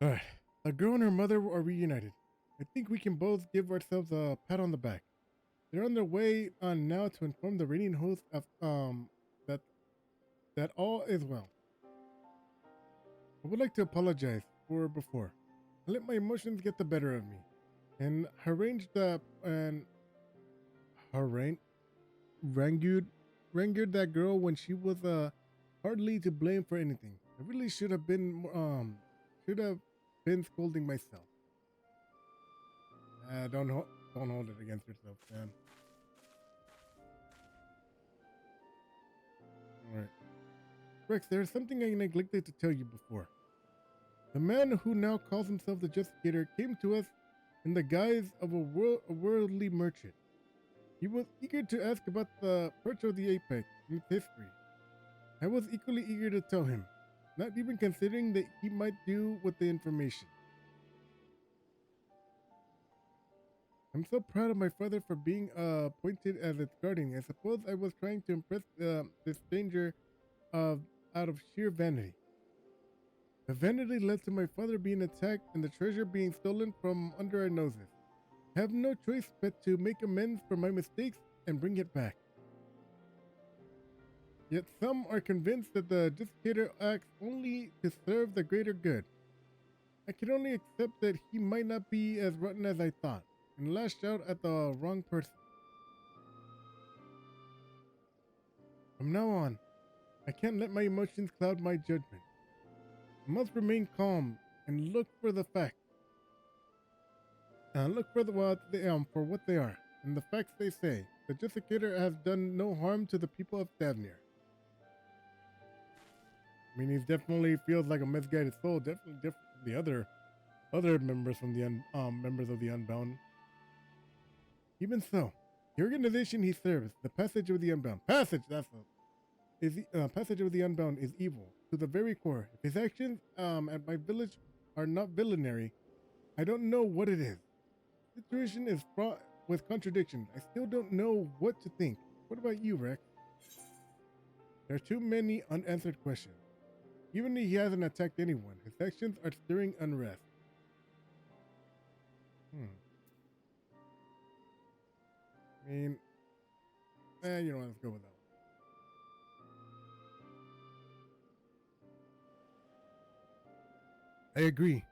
Alright. The girl and her mother are reunited. I think we can both give ourselves a pat on the back. They're on their way on now to inform the reigning host of that all is well. I would like to apologize for before. I let my emotions get the better of me, and rangered that girl when she was hardly to blame for anything. I really should have been scolding myself. Don't hold it against yourself, Sam. All right. Rex, there's something I neglected to tell you before. The man who now calls himself the Justicator came to us in the guise of a worldly merchant. He was eager to ask about the perch of the apex and its history. I was equally eager to tell him, not even considering that he might do with the information. I'm so proud of my father for being appointed as its guardian. I suppose I was trying to impress this stranger out of sheer vanity. The vanity led to my father being attacked and the treasure being stolen from under our noses. I have no choice but to make amends for my mistakes and bring it back. Yet some are convinced that the Justicator acts only to serve the greater good. I can only accept that he might not be as rotten as I thought, and lashed out at the wrong person. From now on, I can't let my emotions cloud my judgment. I must remain calm and look for the facts. Look for for what they are, and the facts they say. The Justicator has done no harm to the people of Stavnir. I mean, he definitely feels like a misguided soul. Definitely different from the other members from the members of the Unbound. Even so, the organization he serves, the Passage of the Unbound. Passage of the Unbound is evil to the very core. If his actions at my village are not villainary, I don't know what it is. The situation is fraught with contradictions. I still don't know what to think. What about you, Rex? There are too many unanswered questions. Even if he hasn't attacked anyone, his actions are stirring unrest. I mean, you know what, let's go with that one. I agree.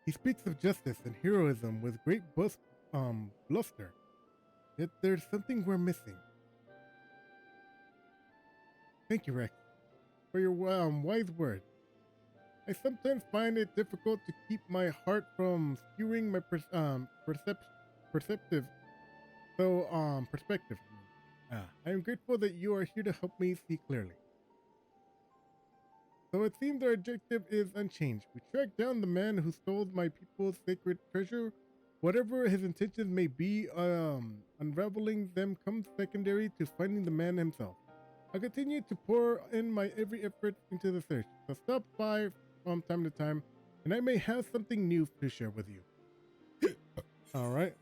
He speaks of justice and heroism with great bluster. Yet there's something we're missing. Thank you, Rex, for your wise words. I sometimes find it difficult to keep my heart from skewing my perspective. I am grateful that you are here to help me see clearly. So it seems our objective is unchanged. We track down the man who stole my people's sacred treasure. Whatever his intentions may be, unraveling them comes secondary to finding the man himself. I'll continue to pour in my every effort into the search, so stop by from time to time, and I may have something new to share with you. All right.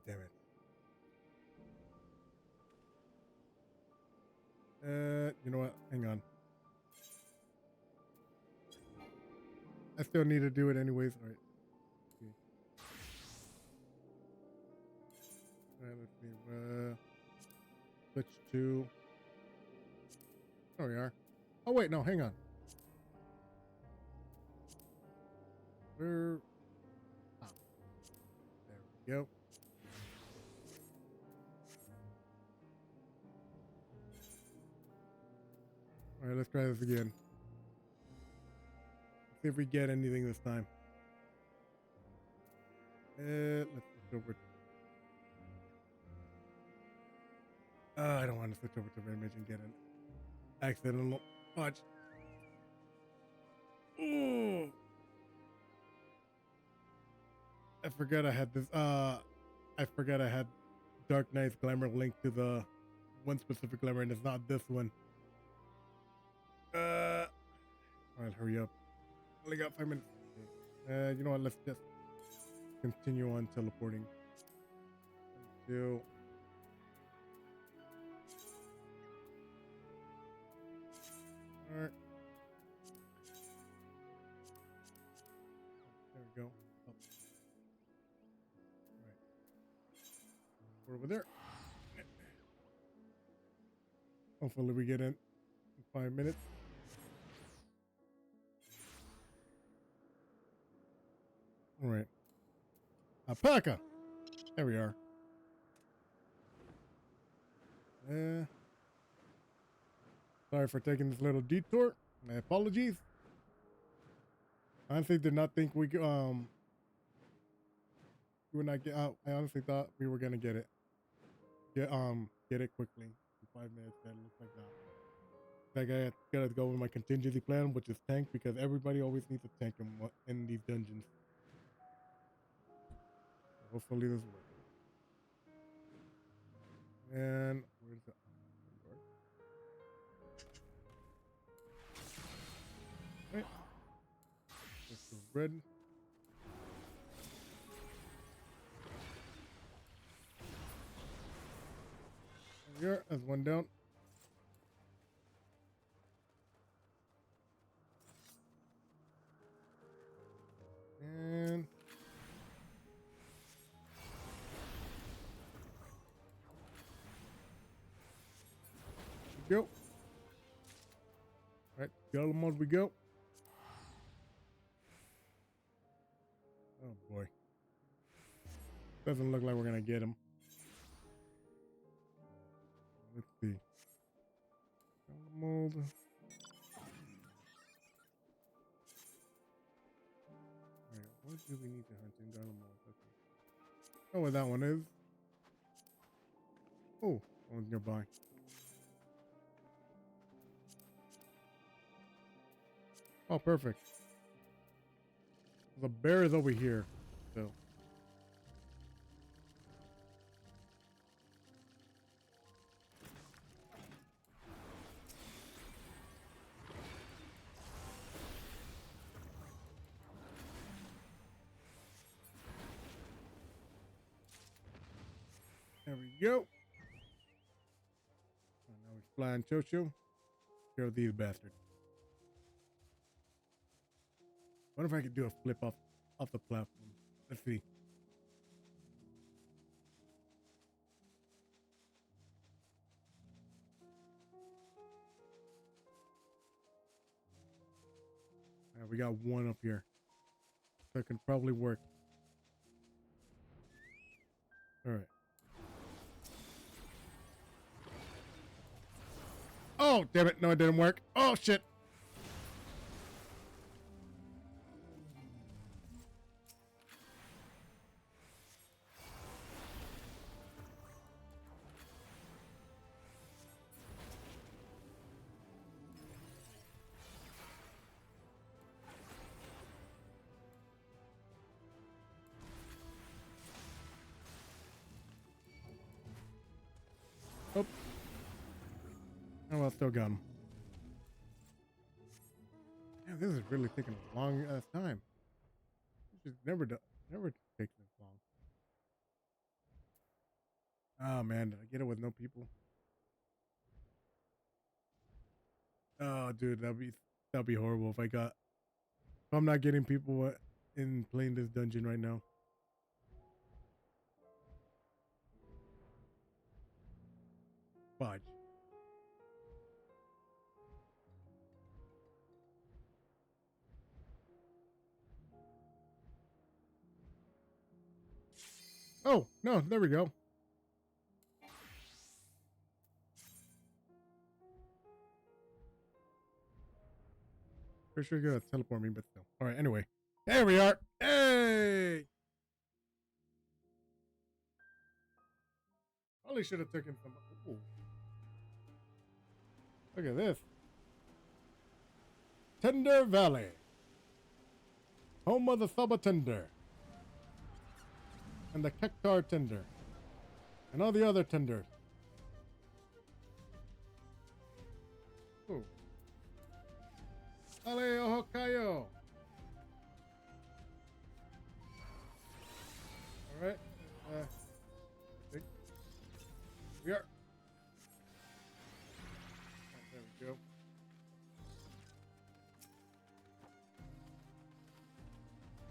Damn it. You know what? Hang on. I still need to do it anyways. All right. Okay. All right, let's see. Switch to. There we are. Oh, wait, no, hang on. Where? Ah, there we go. All right, let's try this again. See if we get anything this time. Let's switch over. I don't want to switch over to image and get an accidental punch. Ooh. I forgot I had this. I forgot I had Dark Knight's glamour linked to the one specific glamour, and it's not this one. All right, hurry up. Only got 5 minutes. You know what? Let's just continue on teleporting until. All right. There we go. Oh. All right. We're over there. Hopefully we get in 5 minutes. All right. Alpaca. There we are. Sorry for taking this little detour. My apologies. I honestly did not think we would not get out. I honestly thought we were gonna get it. Get it quickly. In 5 minutes. That looks like that. Like I gotta go with my contingency plan, which is tank, because everybody always needs a tank in these dungeons. Hopefully this works. And where's the right? This is red. There we are. That's one down. And go. Right, go mode we go. Oh boy. Doesn't look like we're gonna get him. Let's see. Mode. Alright, what do we need to hunt in Garden mode? Okay. Oh, where that one is. Oh, one's nearby. Oh, perfect. The bear is over here, so. There we go. And now we're flying Chocho. Kill these bastards. What if I could do a flip off the platform? Let's see. We got one up here. So it can probably work. All right. Oh, damn it. No, it didn't work. Oh, shit. Oh. Oh, well, still got him. Man, this is really taking a long time. This just never takes this long. Oh man, did I get it with no people? Oh, dude, that'd be horrible if I'm not getting people in playing this dungeon right now. Fudge. Oh, no, there we go. Pretty sure you're gonna teleport me, but still. All right. Anyway, there we are. Hey. Probably should have taken some. Ooh. Look at this. Tender Valley. Home of the Saba Tender. And the Kektar Tender. And all the other tenders. Ooh. Ale Ohokayo. Alright. Here. There we go.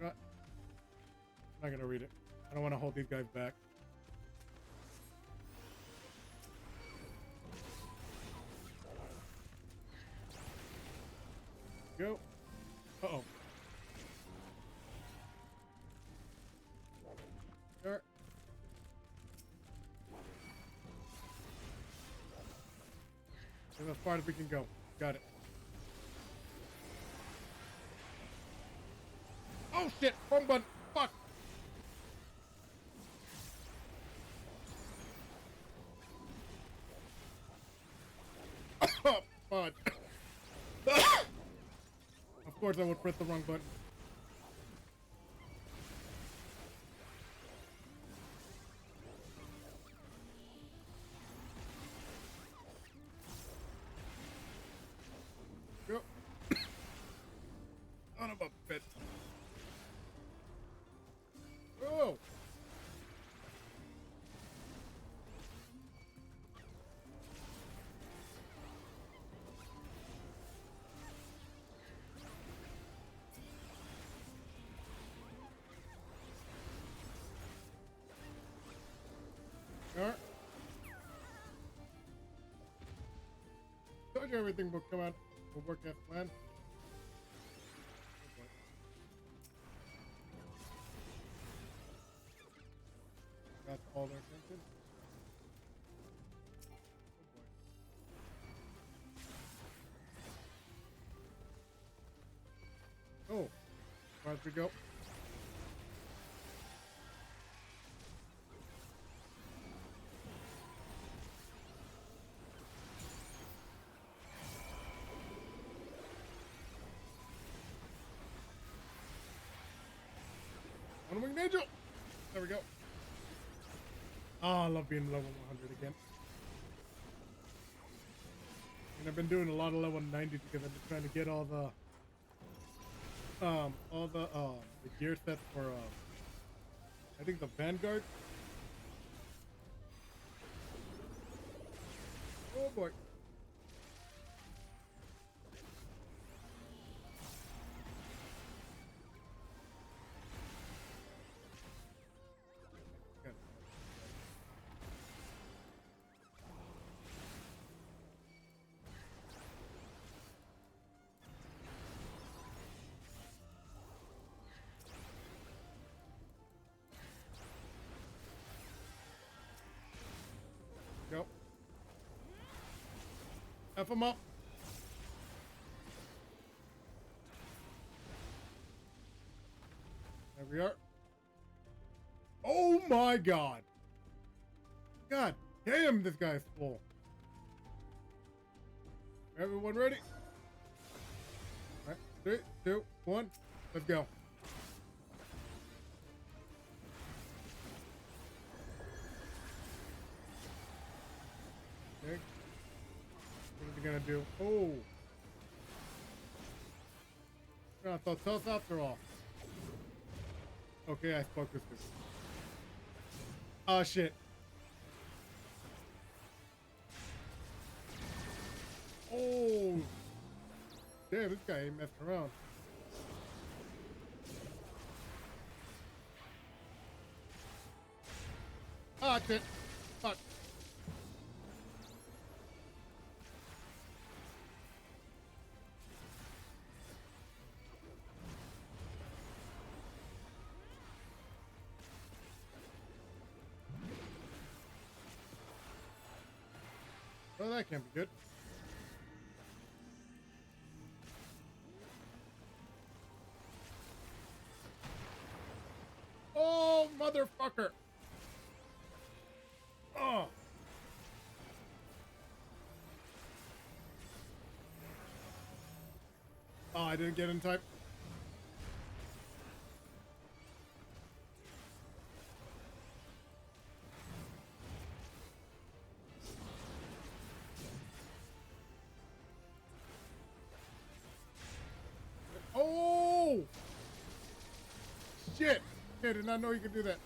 I'm not gonna read it. I don't want to hold these guys back. Go. Uh-oh. There. That's as far as we can go. Got it. Oh shit! Wrong button. Fuck. Oh, fudge. Of course I would press the wrong button. Go. Son of a bitch. Oh. Alright. Told you everything will come out. Will work as planned. That's all their attention. Oh boy. Oh. As far as we go. One wing angel. There we go. Oh, I love being level 100 again. And I've been doing a lot of level 90s because I've been trying to get all the gear sets for I think the Vanguard. Oh boy. Go. F him up. There we are. Oh my god. God damn, this guy's full. Everyone ready? All right, 3, 2, 1, let's go. Okay. What is he gonna do? Oh. I thought toss after all. Okay, I spoke with this. Oh shit. Oh. Damn, this guy ain't messing around. Ah, shit. Fuck. Well, that can't be good. Motherfucker. Oh. Oh, I didn't get in time. Oh! Shit! I did not know you could do that.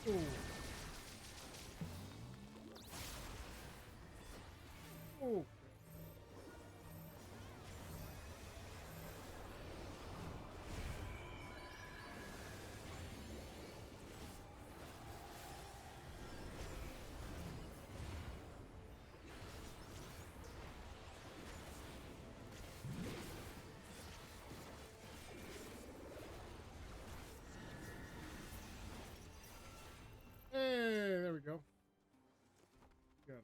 Ooh. Ooh. Hey, there we go. Got him.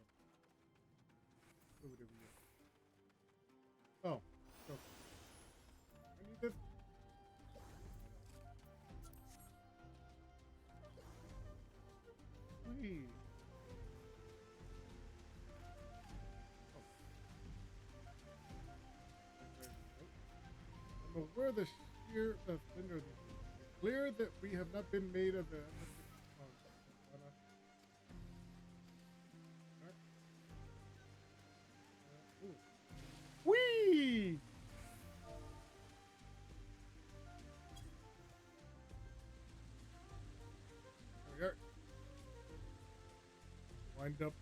Over there we go. Oh, okay. I need this. Whee. Oh. I don't know where the sheer slender of these. Clear that we have not been made of the. Whee! There we are. Wind up.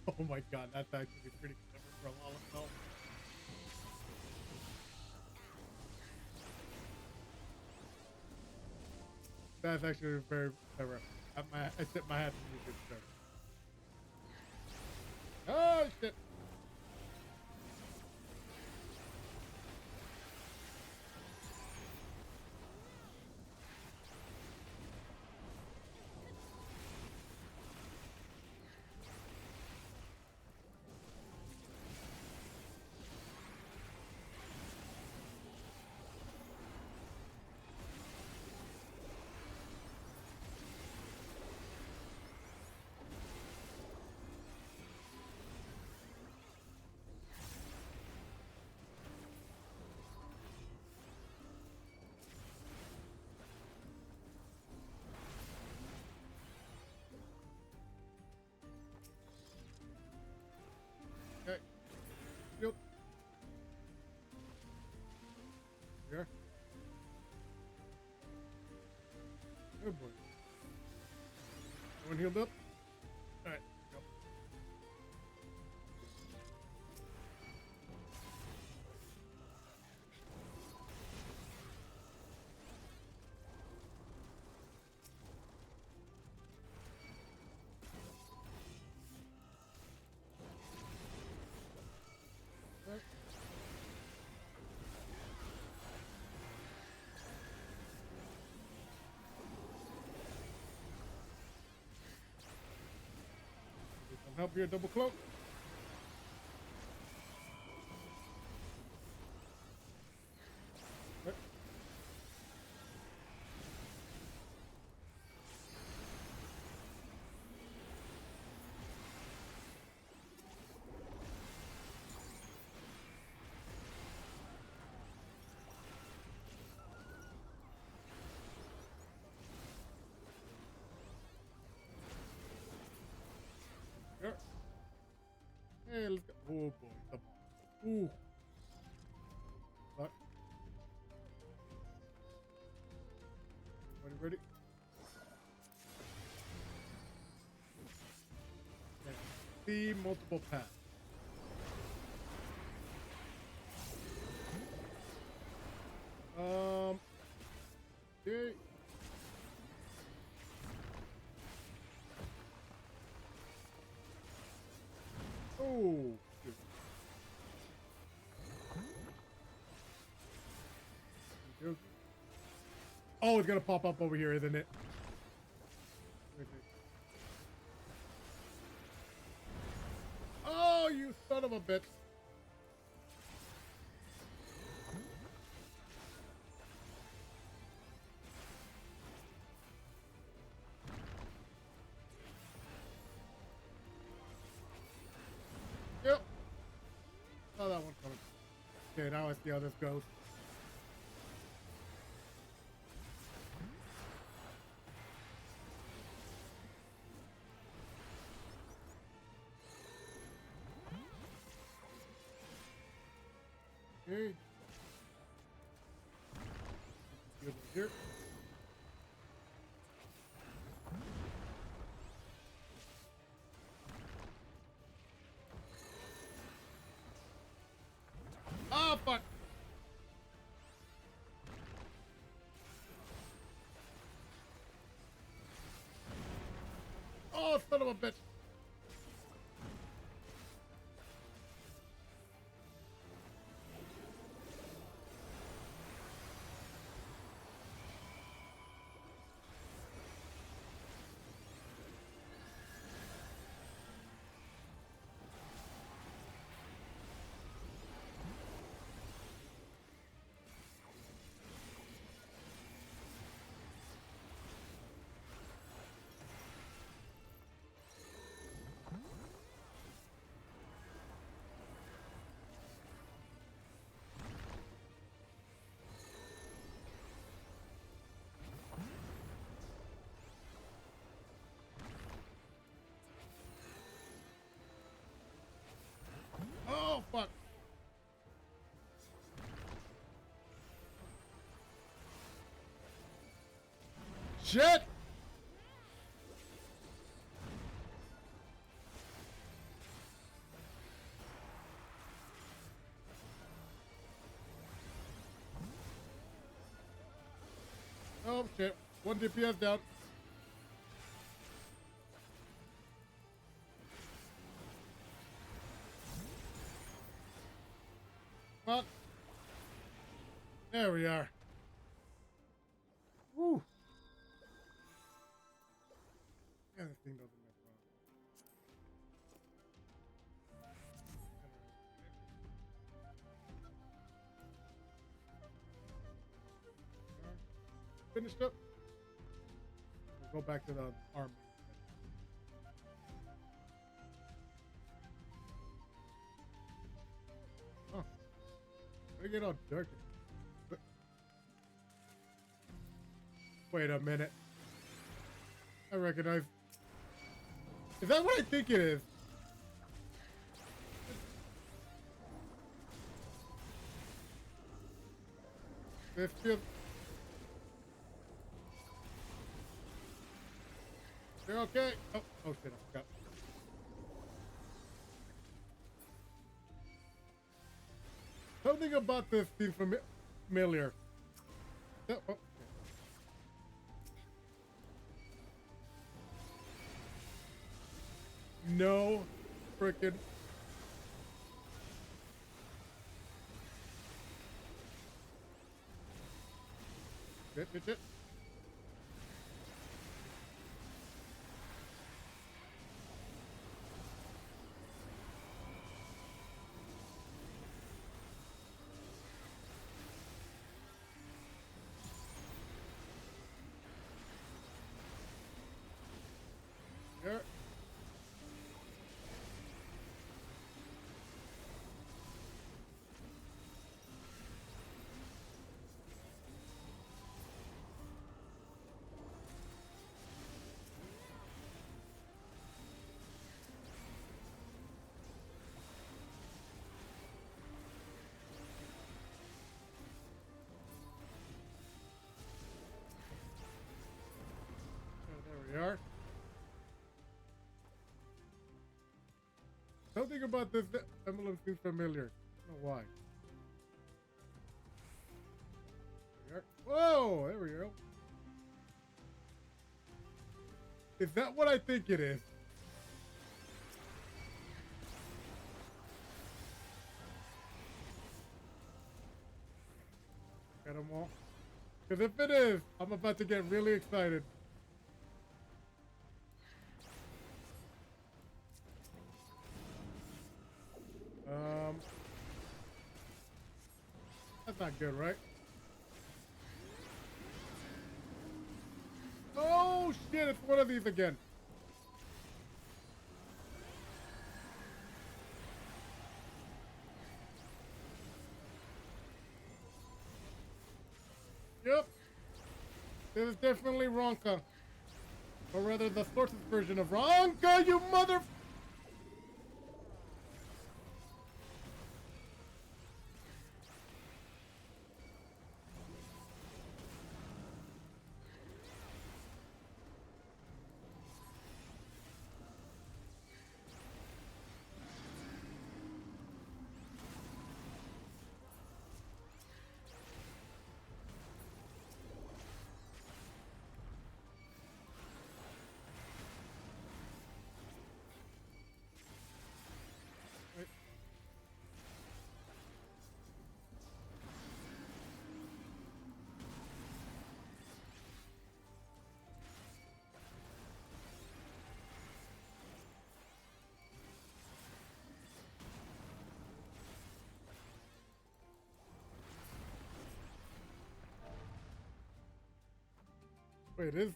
Oh my god, that's actually pretty clever for a lot of help. That's actually very clever. I tip my hat to you, good sir. Oh shit! Okay. Yep. Here. Oh boy. Everyone healed up? Alright, go. Alright. Get some help here, double cloak. Right. Here. Hey, let's go. Oh boy, the boss. Ooh. Right. Everybody ready? Okay. See multiple paths. Okay. Oh, it's gonna pop up over here, isn't it? Okay. Oh, you son of a bitch. Yep. Oh, that one coming. Okay, now I see how this goes. Okay. Good right here. Oh, fuck. Oh, son of a bitch. Oh, fuck. Shit. Oh, shit. One DPS down. Fuck. There we are. Woo. Yeah, this thing doesn't mess around. Finished up. We'll go back to the army. Huh. I get all dark. Wait a minute. I recognize. Is that what I think it is? This feels. You're okay. Oh, oh shit! I forgot. Something about this seems familiar. Oh, oh. No frickin'. Shit. There. There we are. Something about this emblem seems familiar. I don't know why. There we are. Whoa! There we go. Is that what I think it is? Got them all. Because if it is, I'm about to get really excited. That's not good, right? Oh shit, it's one of these again. Yep. This is definitely Ronka. Or rather, the source's version of Ronka, you mother... Wait, it is...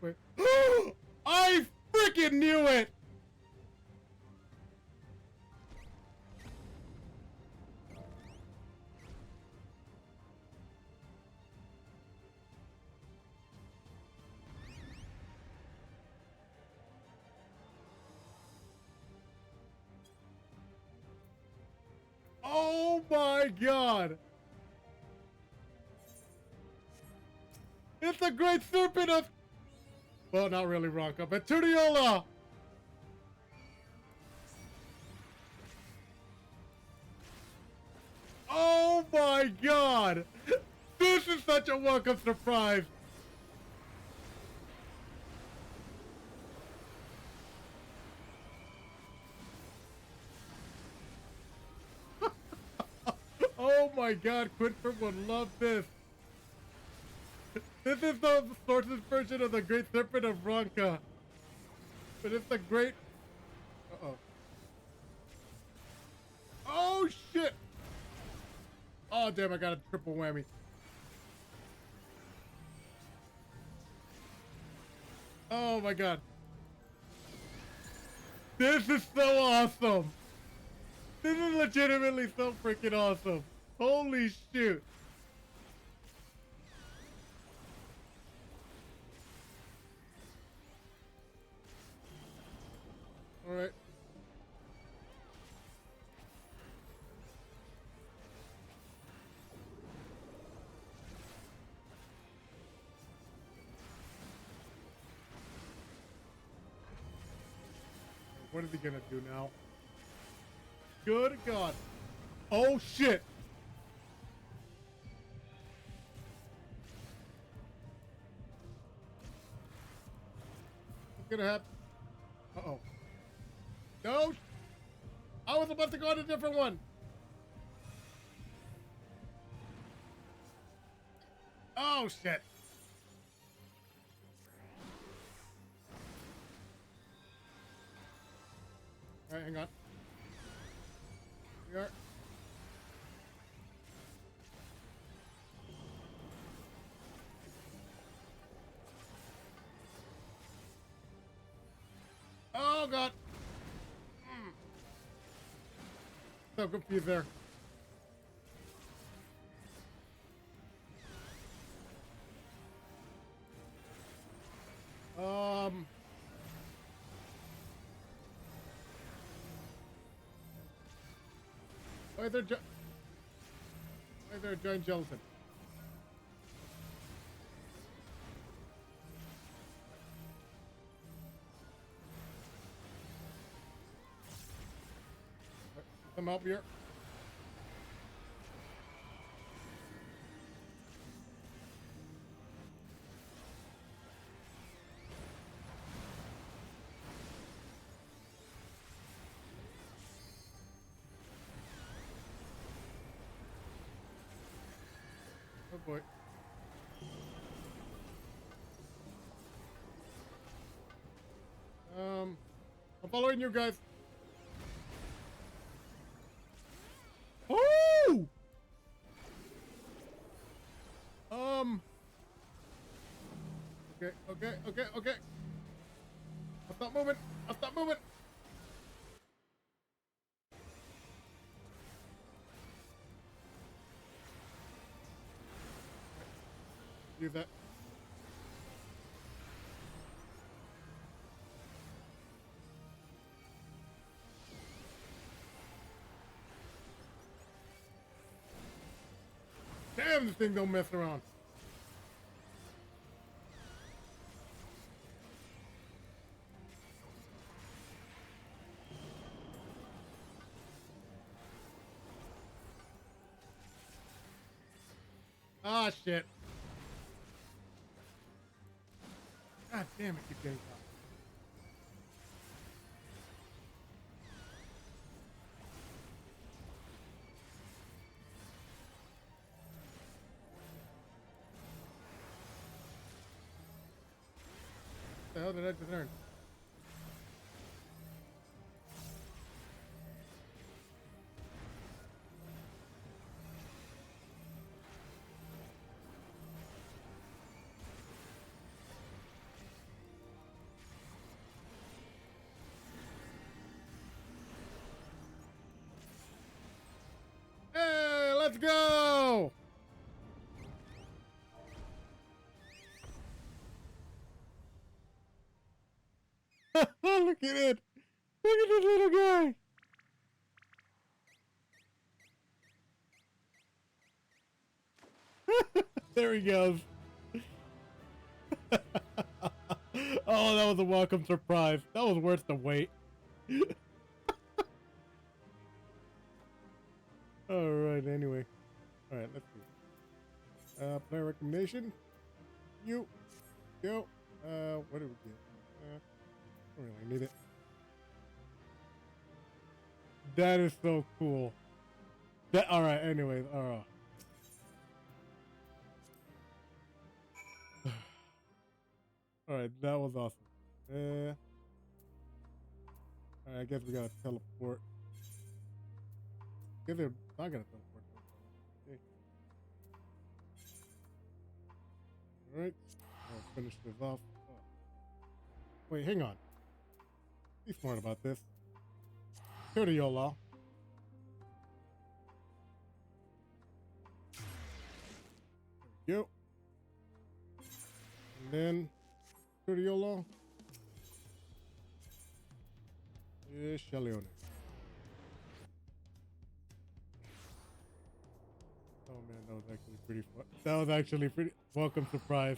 Wait. I freaking knew it! Oh my god! It's the great serpent of... Well, not really Ronka, but Tudiola! Oh my god! This is such a welcome surprise! Oh my god, Quinford would love this! This is the source's version of the Great Serpent of Ronka. But it's the great... Uh-oh. Oh shit! Oh damn, I got a triple whammy. Oh my god. This is so awesome! This is legitimately so freaking awesome! Holy shoot! Alright. What is he gonna do now? Good God. Oh shit! What's gonna happen? Uh-oh. No! I was about to go on a different one! Oh shit! Alright, hang on. We are... Oh god! So confused there. Why is there a giant gelatin? Some help here. boy. I'm following you guys. Oh! Okay. I'll stop moving. Use that. Damn, this thing don't mess around. Ah, shit. God damn it, keep getting caught. What the hell did I just learn? Hey, let's go! Look at it! Look at this little guy! There he goes. Oh, that was a welcome surprise. That was worth the wait. Alright, anyway. Alright, let's see. Player recommendation. You. Go. What do we get? Don't really need it. That is so cool. That, alright, anyways. Alright, that was awesome. Alright, I guess we gotta teleport. I guess they're not gonna teleport. Okay. Alright, I'll finish this off. Oh. Wait, hang on. Be smart about this. Go to YOLO. There we go. And then go to YOLO. Shaleone. Oh man, that was actually pretty fun. That was actually pretty welcome surprise.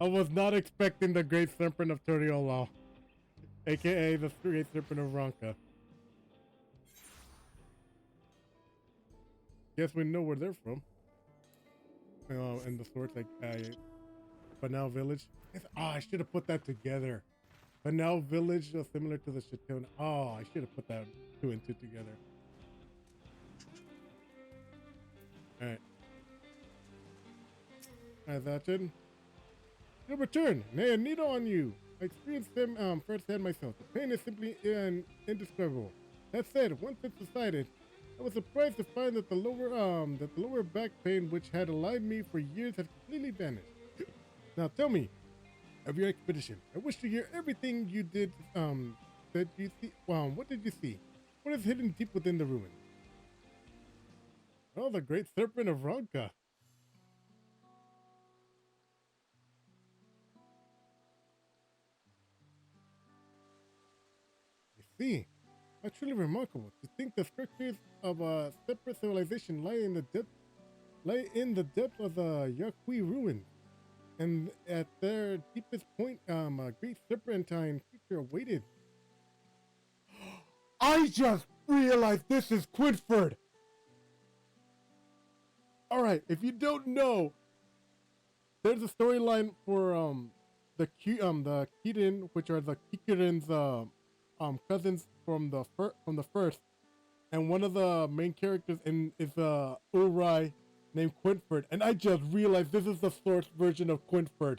I was not expecting the Great Serpent of Toriolo, aka the Great Serpent of Ronka. Guess we know where they're from. And the swords like Banal Village. I should have put that together. Banal Village, similar to the Chateau. Oh, I should have put that 2 and 2 together. All right. That's it. Your return. Man, need on you. I experienced them firsthand myself. The pain is simply indescribable. That said, once it's decided, I was surprised to find that the lower back pain, which had aligned me for years, had completely vanished. Now tell me, of your expedition, I wish to hear everything you did. That you see. What did you see? What is hidden deep within the ruins? Oh, the Great Serpent of Ronka. I see. How truly remarkable to think the structures of a separate civilization lie in the depth of the Yakui ruins, and at their deepest point, a great serpentine creature awaited. I just realized this is Quinford. All right, if you don't know, there's a storyline for the Kirin, which are the Kikirin's cousins from the first, and one of the main characters is Urai named Quinford, and I just realized this is the source version of Quinford.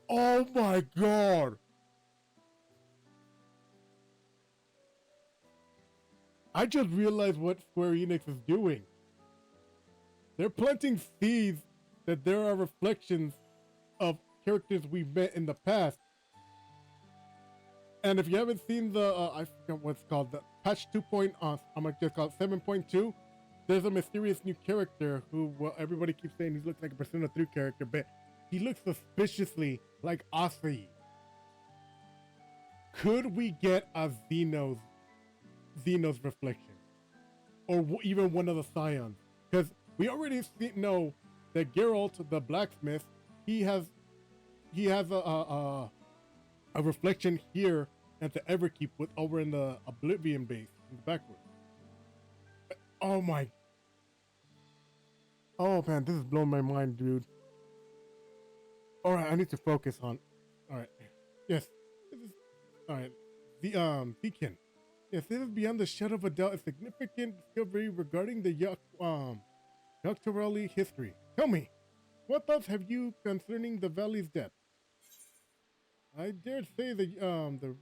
Oh my god! I just realized what Square Enix is doing. They're planting seeds that there are reflections of characters we've met in the past. And if you haven't seen the, I forget what's called, the patch 2. I'm gonna just call it 7.2. There's a mysterious new character who, well, everybody keeps saying he looks like a Persona 3 character, but he looks suspiciously like Asa. Could we get a Xeno's reflection? Or even one of the Scions? Because we already know that Geralt, the blacksmith, he has a reflection here at the Everkeep with over in the Oblivion base in the backwards. Oh my. Oh man, this is blowing my mind, dude. Alright, I need to focus on. Alright. Yes. This is alright. The Beacon. Yes, this is beyond the shadow of a doubt a significant discovery regarding the Dawntrail history. Tell me, what thoughts have you concerning the valley's depth? I dare say the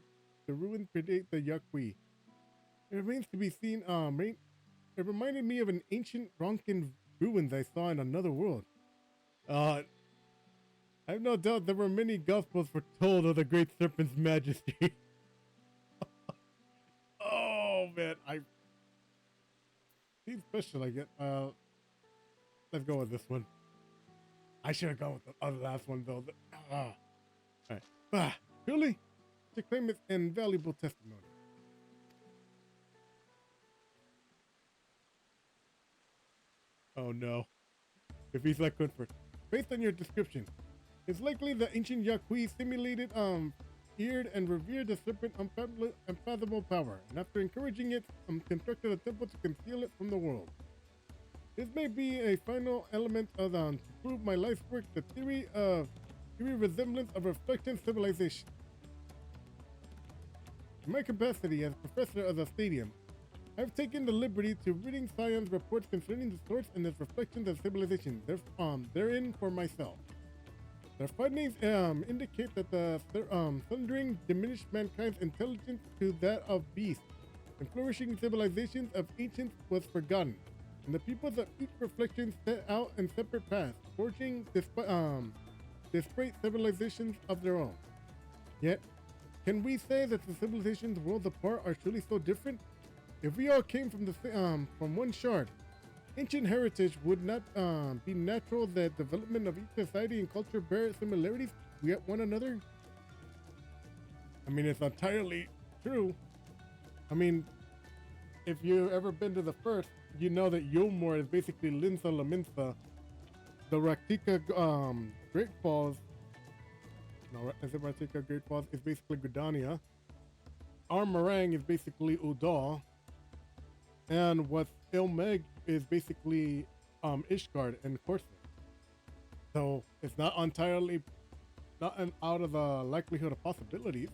ruins predate the Yakui. It remains to be seen. It reminded me of an ancient Ronkin ruins I saw in another world. I have no doubt there were many gospels foretold of the great serpent's majesty. Oh man, I see special I get. Let's go with this one. I should have gone with the other last one though. All right. Truly, to claim its invaluable testimony. Oh no. If he's like Quinford. Based on your description, it's likely the ancient Yakui simulated, feared and revered the serpent unfathomable power, and after encouraging it, constructed a temple to conceal it from the world. This may be a final element of to prove my life's work, the theory resemblance of reflection civilization. In my capacity as professor of the stadium, I've taken the liberty to reading Scion's reports concerning the source and its reflections of civilization therein for myself. Their findings indicate that the thundering diminished mankind's intelligence to that of beasts, and flourishing civilizations of ancients was forgotten, and the peoples of each reflection set out in separate paths, forging disparate civilizations of their own. Yet, can we say that the civilizations worlds apart are truly so different? If we all came from one shard, ancient heritage would not be natural that development of each society and culture bear similarities with one another? I mean, it's entirely true. I mean, if you've ever been to the first, you know that Yulmore is basically Linsa Laminsa. The Raktika Great Falls, no, is it Raktika Great Falls? Is basically Gridania. Armarang is basically Udal. And what's Ilmeg is basically Ishgard and Corsair. So it's not entirely out of the likelihood of possibilities.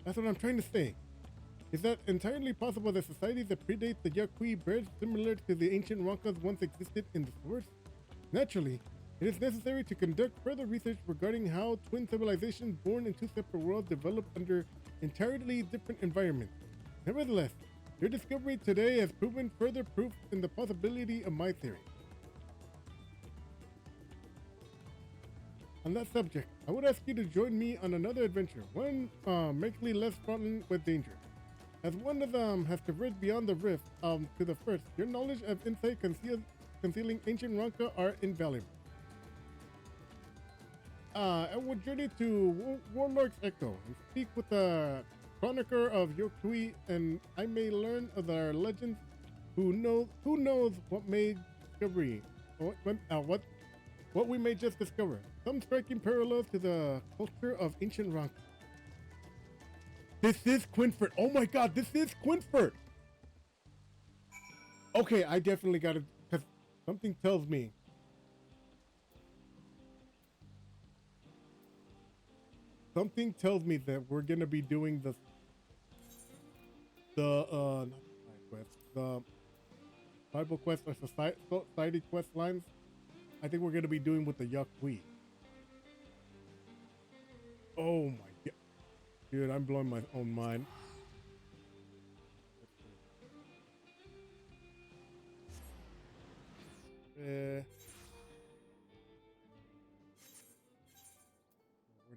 That's what I'm trying to say. Is that entirely possible that societies that predate the Yakui bears similar to the ancient Ronkas once existed in the source? Naturally, it is necessary to conduct further research regarding how twin civilizations born in two separate worlds develop under entirely different environments. Nevertheless, your discovery today has proven further proof in the possibility of my theory. On that subject, I would ask you to join me on another adventure, one mentally less fraught with danger. As one of them has traversed beyond the rift to the first, your knowledge of insight concealing ancient Ronka are invaluable. I will journey to Warlord's Echo and speak with the chronicler of Yokui, and I may learn of their legends. Who knows what may discovery, what we may just discover. Some striking parallels to the culture of ancient Ronka. This is Quinford. Oh my God, this is Quinford. Okay, I definitely got to, because something tells me. Something tells me that we're gonna be doing not the side quest, Bible quest or society quest lines, I think we're going to be doing with the Yakui. Oh my god. Dude, I'm blowing my own mind. Where's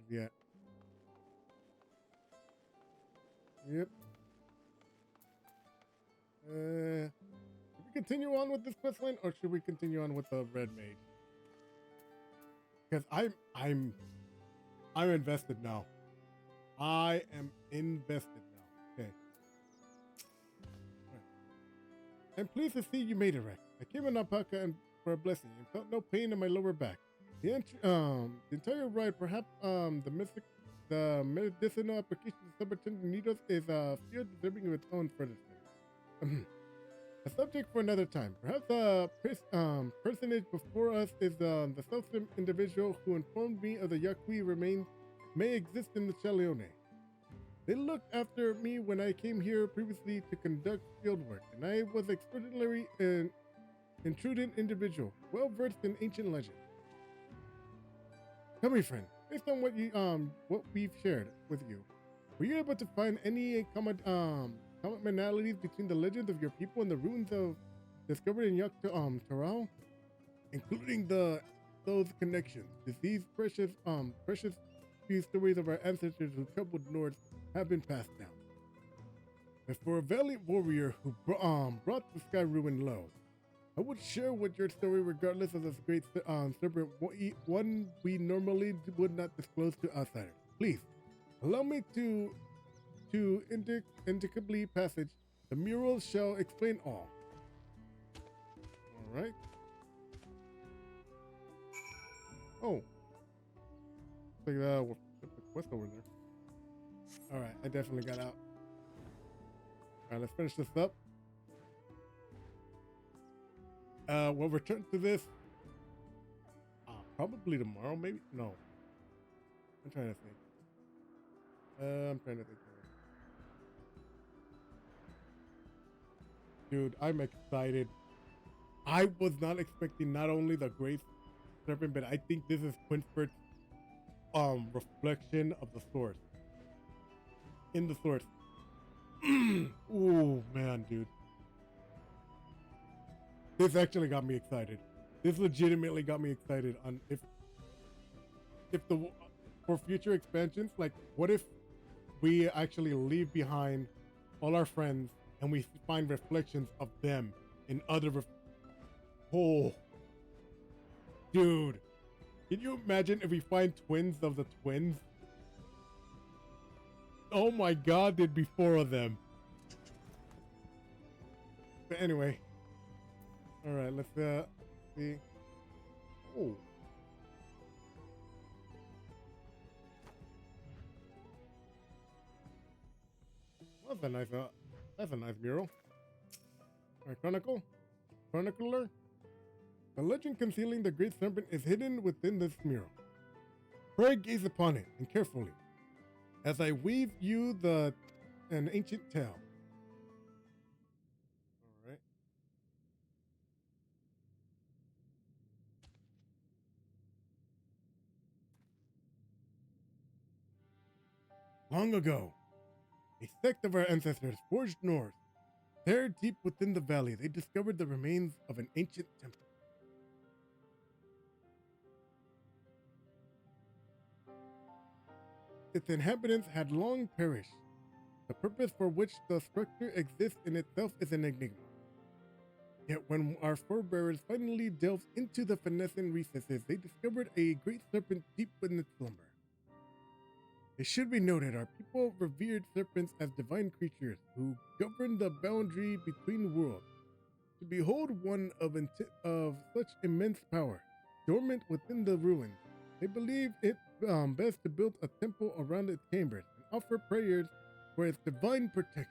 he at? Yep. Should we continue on with this quest line, or should we continue on with the red mage? Because I'm invested now. I am invested now. Okay. Right. I'm pleased to see you made it right. I came in alpaca and for a blessing and felt no pain in my lower back. The entire ride, perhaps the medicinal application of superintendent needles is a field deserving of its own further study. A subject for another time. Perhaps the personage before us is the self-same individual who informed me of the Yakui remains may exist in the Chalione. They looked after me when I came here previously to conduct field work, and I was extraordinarily an intrudent individual, well versed in ancient legend. Tell me, friend, based on what we've shared with you, were you able to find any commonalities between the legends of your people and the ruins of discovered in Dawntrail, including those connections? These precious few stories of our ancestors who troubled North have been passed down. But for a valiant warrior who brought the sky ruin low, I would share with your story regardless of this great serpent, one we normally would not disclose to outsiders. Please, allow me to indicably passage. The mural shall explain all. All right. Oh. Take that quest over there. All right, I definitely got out. All right, let's finish this up. We'll return to this probably tomorrow, maybe. No, I'm trying to think. Dude, I'm excited. I was not expecting not only the Great Serpent, but I think this is Quinford's reflection of the source. In the source. Oh man, dude. This actually got me excited. This legitimately got me excited on if for future expansions, like what if we actually leave behind all our friends and we find reflections of them in other oh dude, can you imagine if we find twins of the twins? Oh my god, there'd be 4 of them. But anyway, all right, let's see. Oh, that's a nice mural. All right, chronicler. The legend concealing the Great Serpent is hidden within this mural. Pray gaze upon it and carefully, as I weave you an ancient tale. All right. Long ago, a sect of our ancestors forged north. There, deep within the valley, they discovered the remains of an ancient temple. Its inhabitants had long perished. The purpose for which the structure exists in itself is an enigma. Yet when our forebears finally delved into the finessing recesses, they discovered a great serpent deep within its slumber. It should be noted, our people revered serpents as divine creatures who govern the boundary between worlds. To behold one of such immense power, dormant within the ruins, they believed it best to build a temple around its chambers and offer prayers for its divine protection.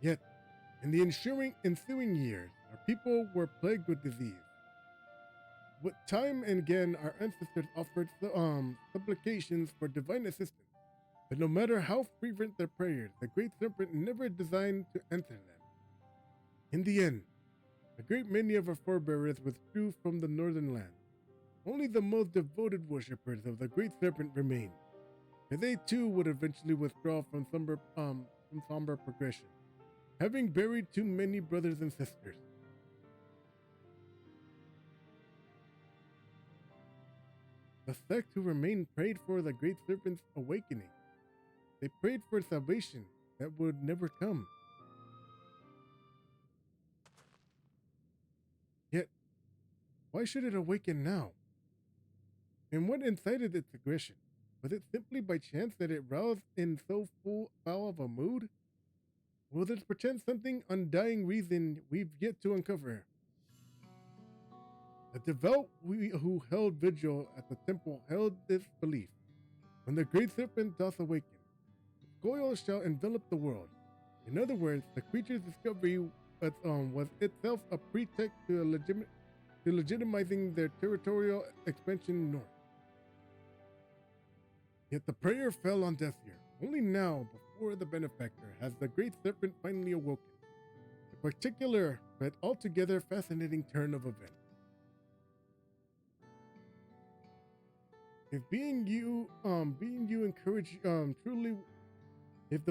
Yet, in the ensuing years, our people were plagued with disease. With time and again, our ancestors offered supplications for divine assistance, But no matter how fervent their prayers, the Great Serpent never designed to answer them. In the end, a great many of our forebears withdrew from the northern land. Only the most devoted worshippers of the Great Serpent remained, and they too would eventually withdraw from somber progression, having buried too many brothers and sisters. The sect who remained prayed for the Great Serpent's awakening. They prayed for salvation that would never come. Yet, why should it awaken now? And what incited its aggression? Was it simply by chance that it roused in so full foul of a mood? Or was it perchance something undying reason we've yet to uncover? The devout who held vigil at the temple held this belief: when the Great Serpent doth awaken, its coil shall envelop the world. In other words, the creature's discovery was itself a pretext to legitimizing their territorial expansion north. Yet the prayer fell on deaf ear. Only now, before the benefactor, has the Great Serpent finally awoken. A particular but altogether fascinating turn of events. If the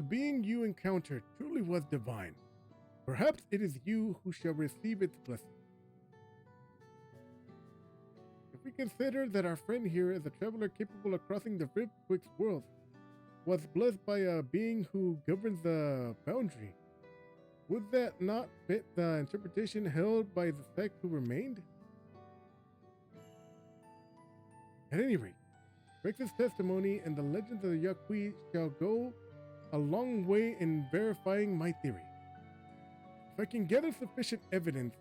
being you encountered truly was divine, perhaps it is you who shall receive its blessing. If we consider that our friend here is a traveler capable of crossing the rift twixt worlds, was blessed by a being who governs the boundary, would that not fit the interpretation held by the sect who remained? At any rate, Rex's testimony and the legends of the Yaqui shall go a long way in verifying my theory. If I can gather sufficient evidence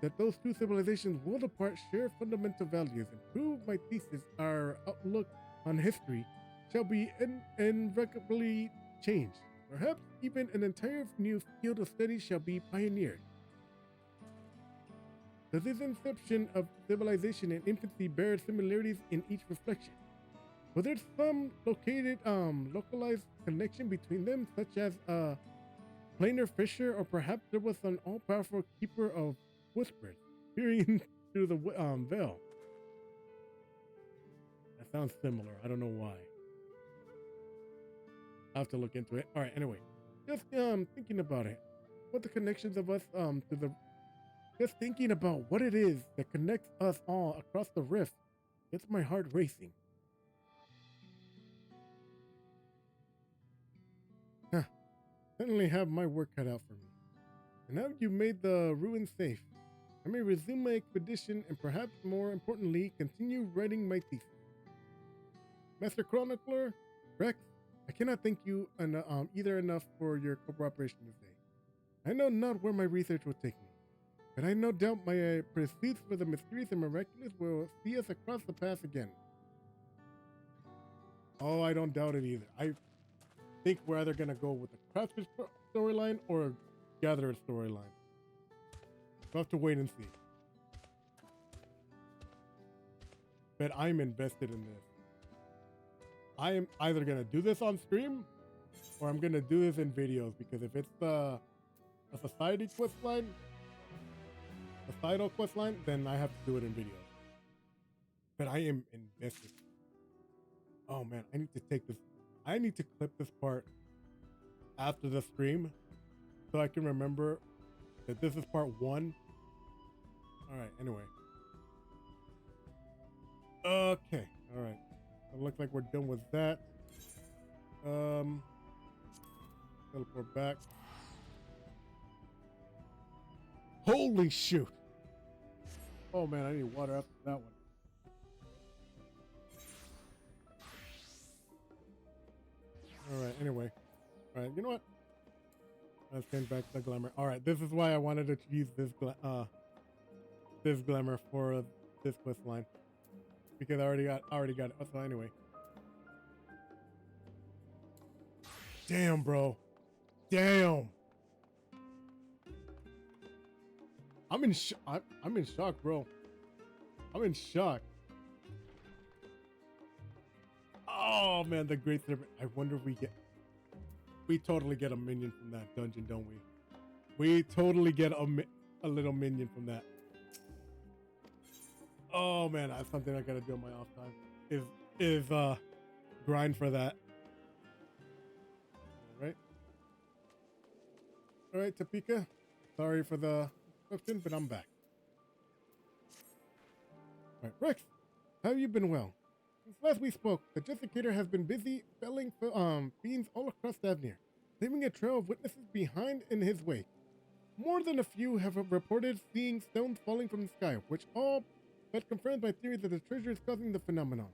that those two civilizations world apart share fundamental values and prove my thesis, our outlook on history shall be irrevocably changed. Perhaps even an entire new field of study shall be pioneered. Does this inception of civilization and infancy bear similarities in each reflection? Was there some localized connection between them, such as a planar fissure, or perhaps there was an all-powerful keeper of whispers peering through the veil? That sounds similar. I don't know why. I'll have to look into it. All right. Anyway, just thinking about it, what the connections of us just thinking about what it is that connects us all across the rift gets my heart racing. Certainly have my work cut out for me. And now you've made the ruin safe, I may resume my expedition and perhaps more importantly, continue writing my thesis. Master Chronicler, Rex, I cannot thank you either enough for your cooperation today. I know not where my research will take me, but I no doubt my pursuits for the mysterious and miraculous will see us across the path again. Oh, I don't doubt it either. I think we're either going to go with the Craftsman storyline or Gatherer storyline. We'll have to wait and see. But I'm invested in this. I am either going to do this on stream or I'm going to do this in videos, because if it's a society quest line, a societal quest line, then I have to do it in videos. But I am invested. Oh man, I need to take this. I need to clip this part after the stream so I can remember that this is part 1. All right, anyway. Okay, all right. It looks like we're done with that. Teleport back. Holy shoot. Oh man, I need water after that one. All right, anyway. All right, you know what? Let's change back to the glamour. All right, this is why I wanted to use this glamour for this quest line, because I already got it. So anyway. Damn, bro. Damn. I'm in shock, bro. I'm in shock. Oh man, the Great Serpent. I wonder if we totally get a minion from that dungeon, don't we? We totally get a little minion from that. Oh man, that's something I gotta do on my off time. Is grind for that. All right, Topeka. Sorry for the interruption, but I'm back. All right, Rex, how have you been? Well, since last we spoke, the Justicator has been busy felling fiends all across Davnir, leaving a trail of witnesses behind in his wake. More than a few have reported seeing stones falling from the sky, which all but confirms my theory that the treasure is causing the phenomenon.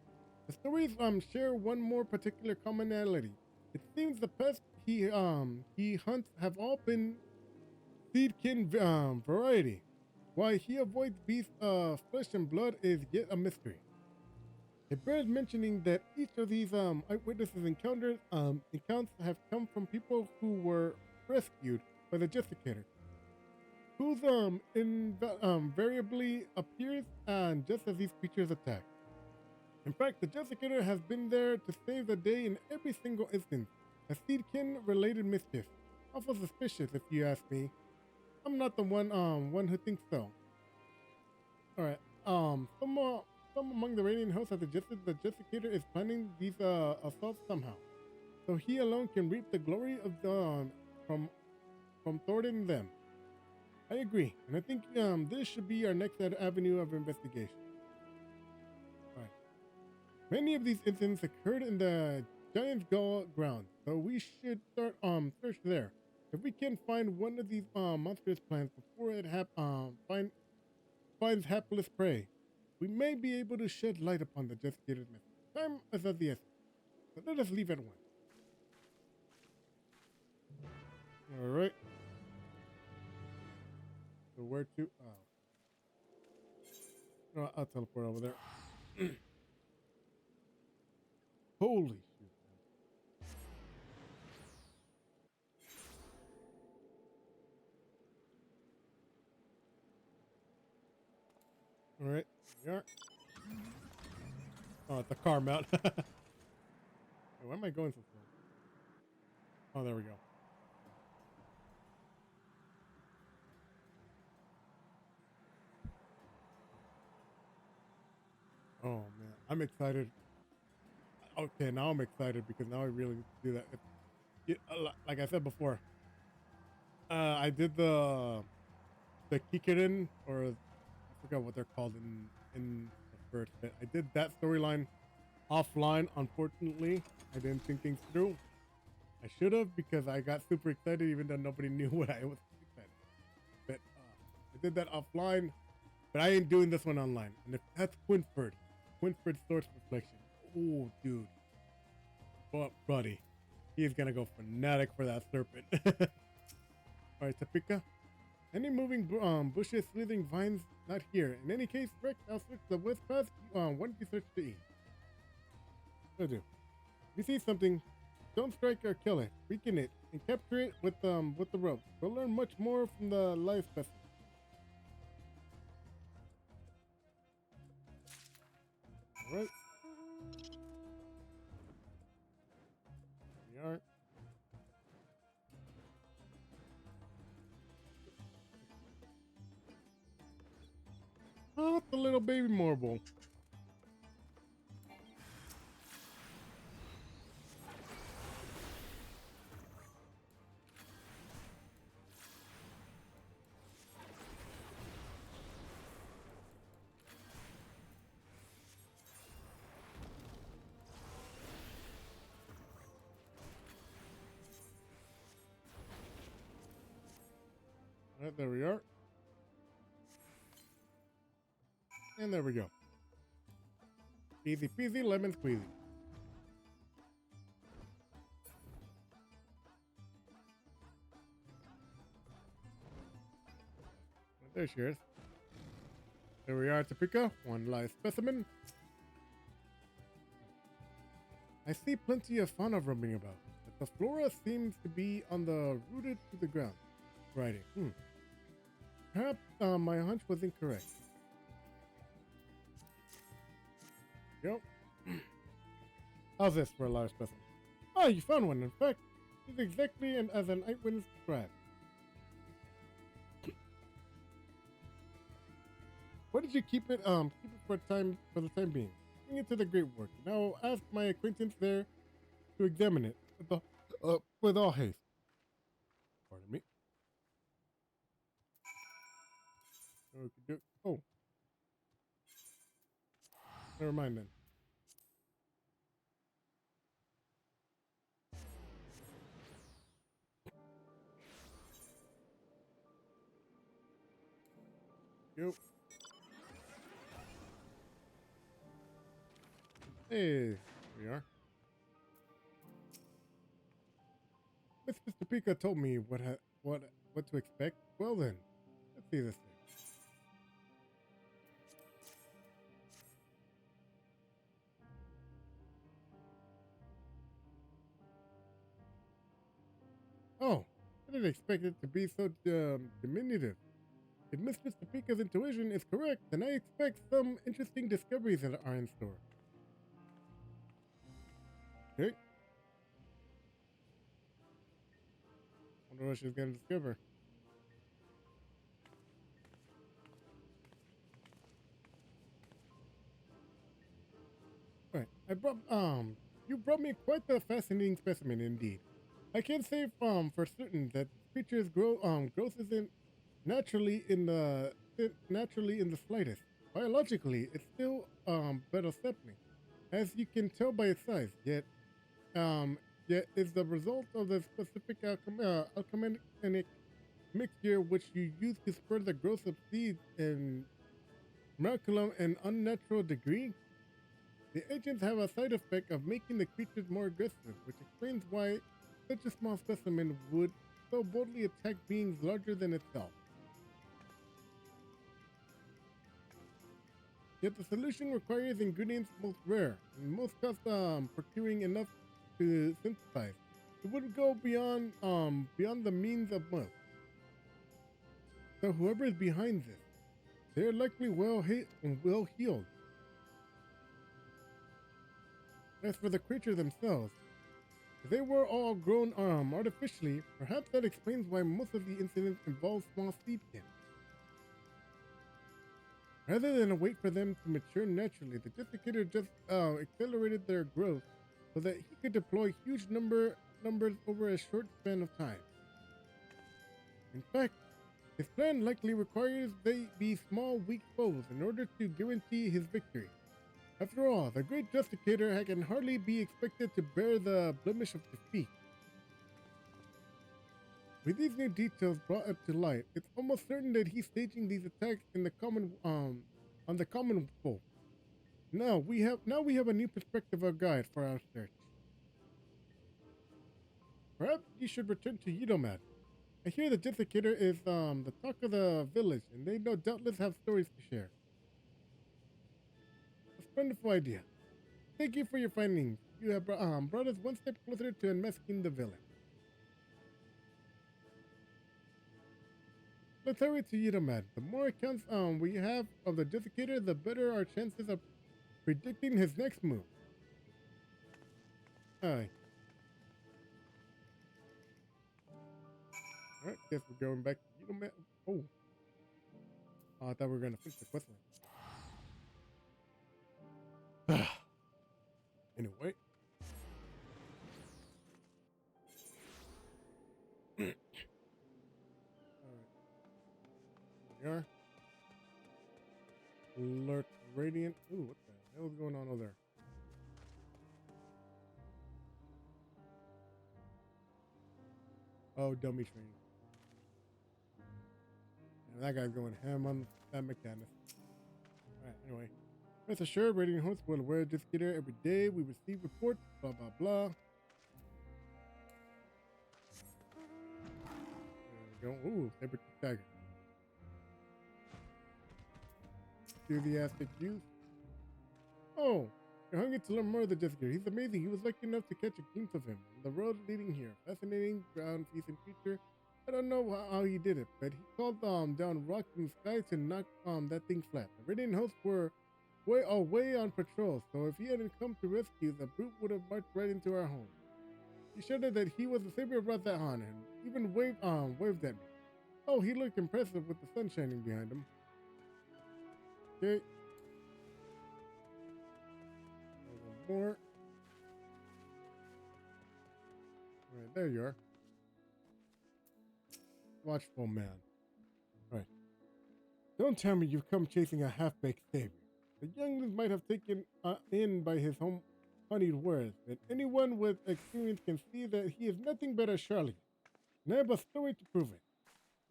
The stories share one more particular commonality. It seems the pests he hunts have all been seedkin variety. Why he avoids beast flesh and blood is yet a mystery. It bears mentioning that each of these eyewitnesses accounts have come from people who were rescued by the Justicator, whose invariably appears just as these creatures attack. In fact, the Justicator has been there to save the day in every single instance. A seedkin-related mischief. Awful suspicious, if you ask me. I'm not the one who thinks so. All right. Some among the Radiant hosts have suggested the Justicator is planning these assaults somehow, so he alone can reap the glory of from thwarting them. I agree, and I think this should be our next avenue of investigation. All right. Many of these incidents occurred in the Giant's Gull ground, so we should start search there. If we can find one of these monstrous plants before it finds hapless prey, we may be able to shed light upon the Justicator's method. Time is of the essence, so let us leave at once. All right. So where to? Oh, I'll teleport over there. Holy shoot! All right, here we are. Oh, it's a car mount. Hey, why am I going so slow? Oh, there we go. Oh man, I'm excited. Okay, now I'm excited because now I really do that. Like I said before, I did the Kikirin, or I forgot what they're called in the first bit. I did that storyline offline. Unfortunately, I didn't think things through. I should have, because I got super excited even though nobody knew what I was excited. But I did that offline, but I ain't doing this one online. And if that's Quinford's Source Reflection. Oh, dude. Oh, buddy. He's gonna go fanatic for that serpent. All right, Topeka. Any moving bushes, slithering vines, not here. In any case, Rick, I'll search the west path. One you search the east. Will do. If you see something, don't strike or kill it. Weaken it and capture it with the rope. We'll learn much more from the live specimen. All right. We are. Oh, the little baby marble. All right, there we are. And there we go. Easy peasy, lemon squeezy. There she is. There we are, Topeka. One live specimen. I see plenty of fauna roaming about, but the flora seems to be rooted to the ground. Writing. Perhaps my hunch was incorrect. Go. How's this for a large specimen? Ah, you found one. In fact, it's exactly as an eyewitness described. Why did you keep it for the time being? Bring it to the great work. Now ask my acquaintance there to examine it with all haste. Pardon me. Oh, never mind then. Yo. Hey, here we are. Miss Mr. Pika told me what to expect. Well then, let's see this thing. Oh, I didn't expect it to be so diminutive. If Miss Mr. Pika's intuition is correct, then I expect some interesting discoveries that are in store. Okay. Wonder what she's gonna discover. Right. You brought me quite a fascinating specimen indeed. I can't say for certain that creature's growth isn't naturally in the slightest. Biologically, it's still but accepting, as you can tell by its size. Yet is the result of the specific alchemic mixture which you use to spur the growth of seeds in miraculum and unnatural degree. The agents have a side effect of making the creatures more aggressive, which explains why such a small specimen would so boldly attack beings larger than itself. Yet the solution requires ingredients most rare and most cost procuring enough to synthesize. It wouldn't go beyond the means of most. So whoever is behind this, they are likely well healed. As for the creatures themselves, if they were all grown artificially, perhaps that explains why most of the incidents involve small seedkin. Rather than wait for them to mature naturally, the Justicator just accelerated their growth so that he could deploy huge numbers over a short span of time. In fact, his plan likely requires they be small, weak foes in order to guarantee his victory. After all, the great Justicator can hardly be expected to bear the blemish of defeat. With these new details brought up to light, it's almost certain that he's staging these attacks in the on the common folk. Now we have a new perspective or guide for our search. Perhaps you should return to Yudomad. I hear the Justicator is the talk of the village, and they doubtless have stories to share. A splendid idea. Thank you for your findings. You have brought us one step closer to unmasking the villain. Let's hurry to Yudomad. The more accounts we have of the Justicator, the better our chances of predicting his next move. Aye. Alright, guess we're going back to Yudomad. Oh. I thought we were gonna finish the quest line. Anyway. Alright. Here we are. Alert Radiant. Ooh, what the hell is going on over there? Oh, dummy training. And that guy's going ham on that mechanic. Alright, anyway. Rest assured, Radiant Hosts will aware of Justicator every day. We receive reports, blah, blah, blah. There we go. Ooh, Saber Tiger. Enthusiastic youth. Oh, you're hungry to learn more of the Justicator. He's amazing. He was lucky enough to catch a glimpse of him. The road leading here. Fascinating, ground-facing creature. I don't know how he did it, but he called down rocks from the sky to knock that thing flat. The Radiant Hosts were away on patrol, so if he hadn't come to rescue, the brute would have marched right into our home. He shouted that he was the savior of Rathahan and even waved at me. Oh, he looked impressive with the sun shining behind him. Okay. One more. Alright, there you are. Watchful man. Right. Don't tell me you've come chasing a half-baked savior. The youngling might have taken in by his honeyed words, but anyone with experience can see that he is nothing but a charlatan. And I have a story to prove it.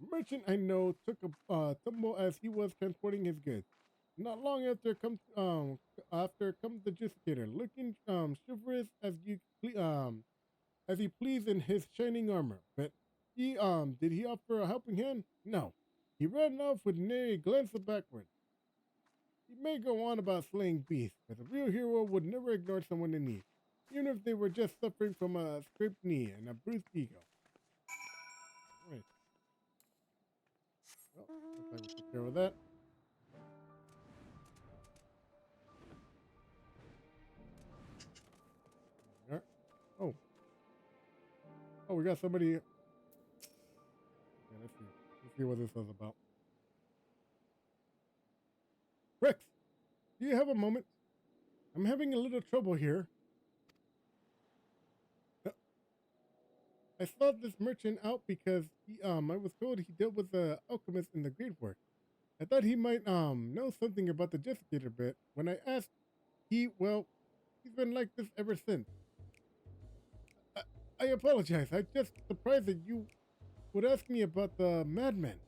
A merchant I know took a tumble as he was transporting his goods. Not long after comes the justicator, looking chivalrous as he pleased in his shining armor. But did he offer a helping hand? No. He ran off with nary a glance backward. He may go on about slaying beasts, but a real hero would never ignore someone in need, even if they were just suffering from a scraped knee and a bruised ego. Right. Well, looks like we took care of that. There. Oh. Oh, we got somebody. Yeah, let's see. Let's see what this is about. Rex, do you have a moment? I'm having a little trouble here. I sought this merchant out because I was told he dealt with the alchemist in the great work. I thought he might know something about the Justicator bit. When I asked, he's been like this ever since. I apologize. I just surprised that you would ask me about the madman.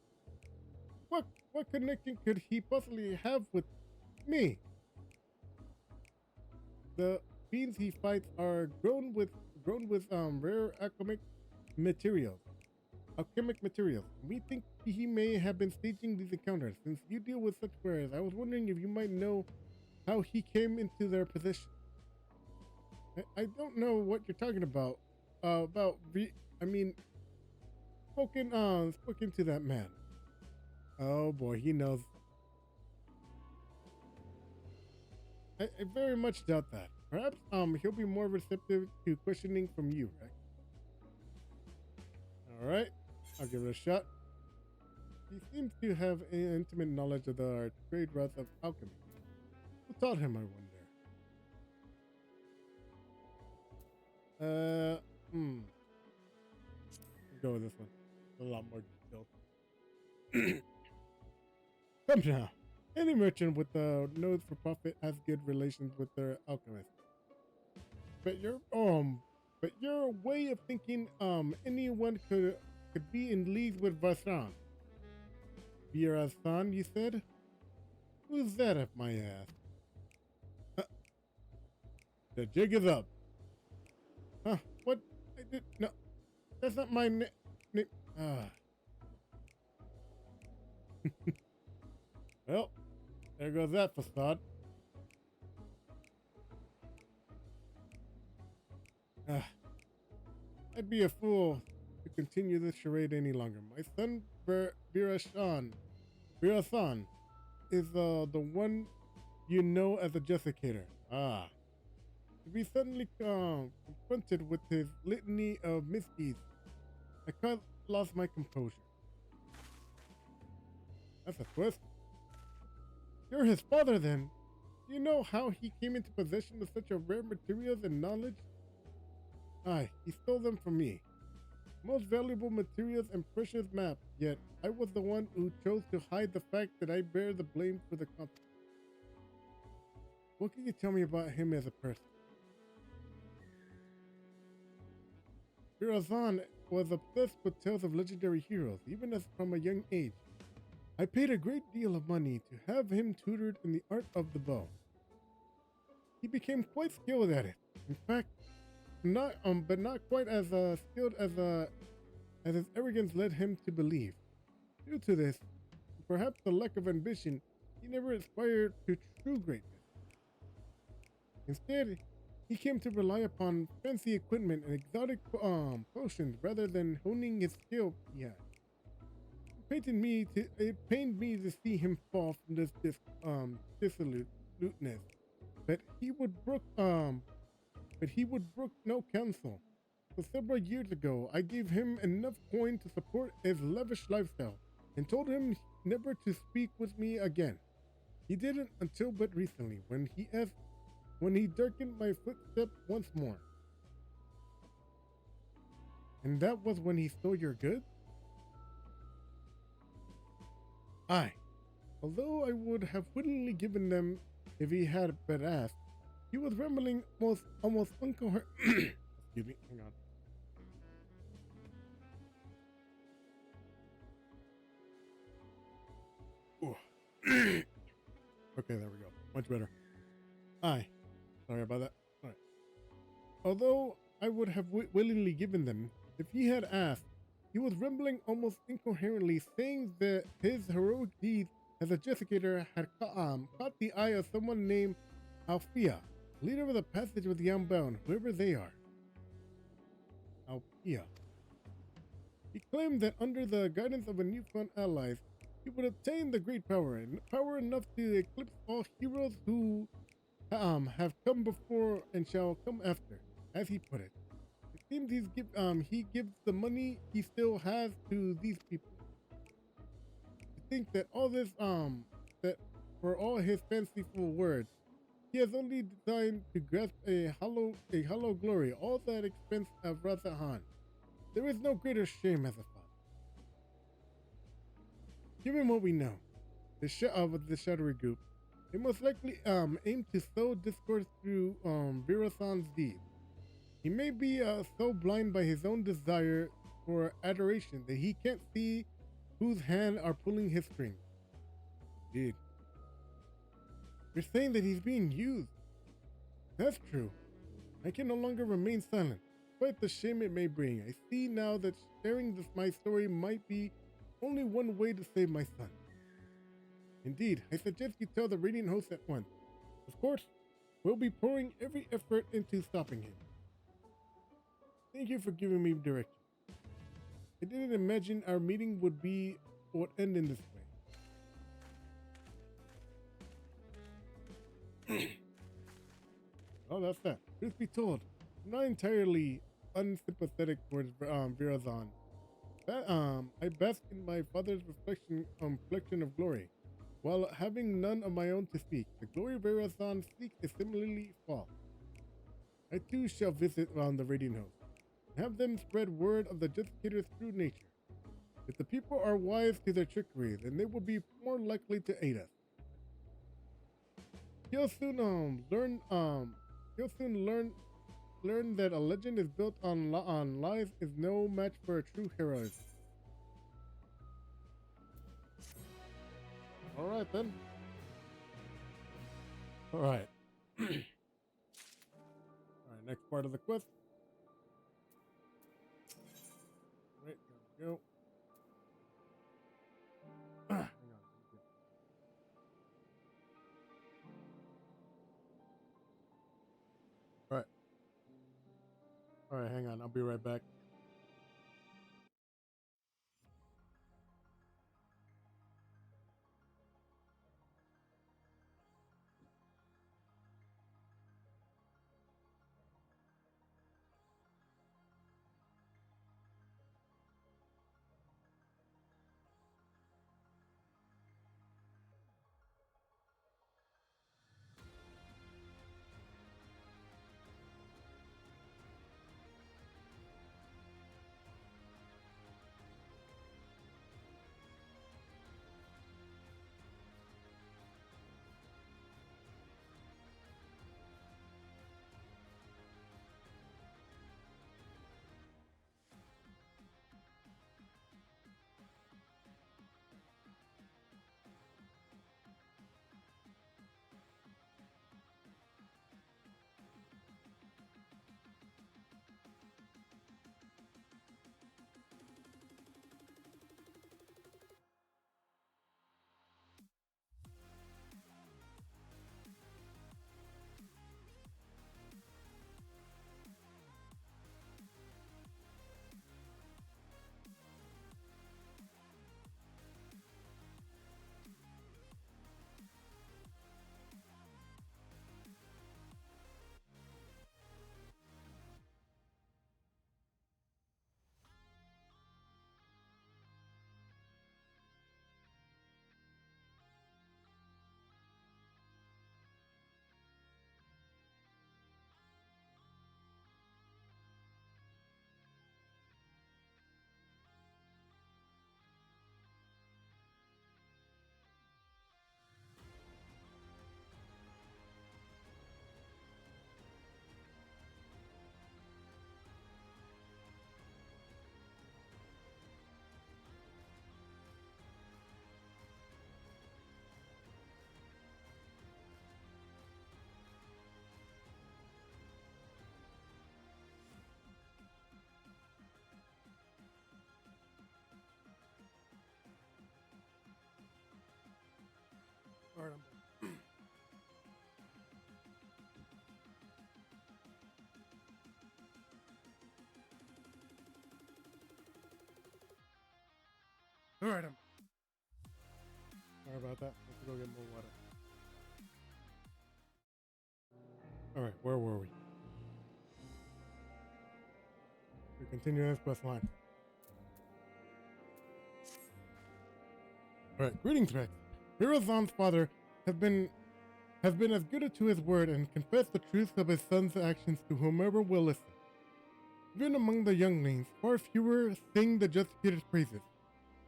What connection could he possibly have with me? The beings he fights are grown with rare alchemic materials. We think he may have been staging these encounters. Since you deal with such wares, I was wondering if you might know how he came into their possession. I don't know what you're talking about. Spoken to that man. Oh boy, he knows. I very much doubt that. Perhaps he'll be more receptive to questioning from you, Rex. Alright, I'll give it a shot. He seems to have an intimate knowledge of the trade routes of alchemy. Who taught him, I wonder? Let's go with this one. A lot more detailed. Come now. Any merchant with a nose for profit has good relations with their alchemist. But your way of thinking, anyone could be in league with Vasan. Virasan, you said? Who's that, if my ass? The jig is up. Huh? What? No, that's not my name. Well, there goes that facade. I'd be a fool to continue this charade any longer. My son, Virasan, is the one you know as a Justicator. To be suddenly confronted with his litany of misdeeds, I quite lost my composure. That's a twist. You're his father, then. Do you know how he came into possession of such a rare materials and knowledge? Aye, he stole them from me. Most valuable materials and precious maps, yet I was the one who chose to hide the fact that I bear the blame for the conflict. What can you tell me about him as a person? Virazan was obsessed with tales of legendary heroes, even as from a young age. I paid a great deal of money to have him tutored in the art of the bow. He became quite skilled at it. In fact, not quite as skilled as his arrogance led him to believe. Due to this, perhaps the lack of ambition, he never aspired to true greatness. Instead, he came to rely upon fancy equipment and exotic potions rather than honing his skill he had. It pained me to see him fall from this dissolute absoluteness, but he would brook no counsel. So several years ago, I gave him enough coin to support his lavish lifestyle and told him never to speak with me again. He didn't until but recently, when he darkened my footstep once more. And that was when he stole your goods? Aye. Although I would have willingly given them if he had but asked, he was rambling almost incoherent. Excuse me, hang on. Ooh. Okay, there we go. Much better. Aye. Sorry about that. All right. Although I would have willingly given them if he had asked, he was rambling almost incoherently, saying that his heroic deeds as a justicator had caught the eye of someone named Alfia, leader of the passage with the Unbound, whoever they are. Alfia. He claimed that under the guidance of a newfound allies, he would obtain the great power, and power enough to eclipse all heroes who have come before and shall come after, as he put it. It seems he gives the money he still has to these people. To think that all this that for all his fanciful words, he has only designed to grasp a hollow glory, all at expense of Razahan. There is no greater shame as a father. Given what we know, of the shadowy group, they most likely aim to sow discord through Virasan's deeds. He may be so blind by his own desire for adoration that he can't see whose hand are pulling his strings. Indeed. You're saying that he's being used. That's true. I can no longer remain silent, despite the shame it may bring. I see now that sharing my story might be only one way to save my son. Indeed, I suggest you tell the Radiant host at once. Of course, we'll be pouring every effort into stopping him. Thank you for giving me direction. I didn't imagine our meeting would end in this way. Oh, that's that. Truth be told, I'm not entirely unsympathetic towards Virazan. I bask in my father's reflection of glory, while having none of my own to speak. The glory Virazan seeks is similarly false. I too shall visit round the Radiant host, and have them spread word of the Justicator's true nature. If the people are wise to their trickery, then they will be more likely to aid us. He'll soon learn that a legend is built on lies is no match for a true heroism. All right then. All right. All right. Next part of the quest. Right, there we go. Hang on. All right. All right, hang on. I'll be right back. All right, sorry about that. Let's go get more water. All right, where were we? We continue this quest line. All right, greetings, Rex. Mirazon's father has been as good to his word and confessed the truth of his son's actions to whomever will listen. Even among the younglings, far fewer sing the Justicator's praises.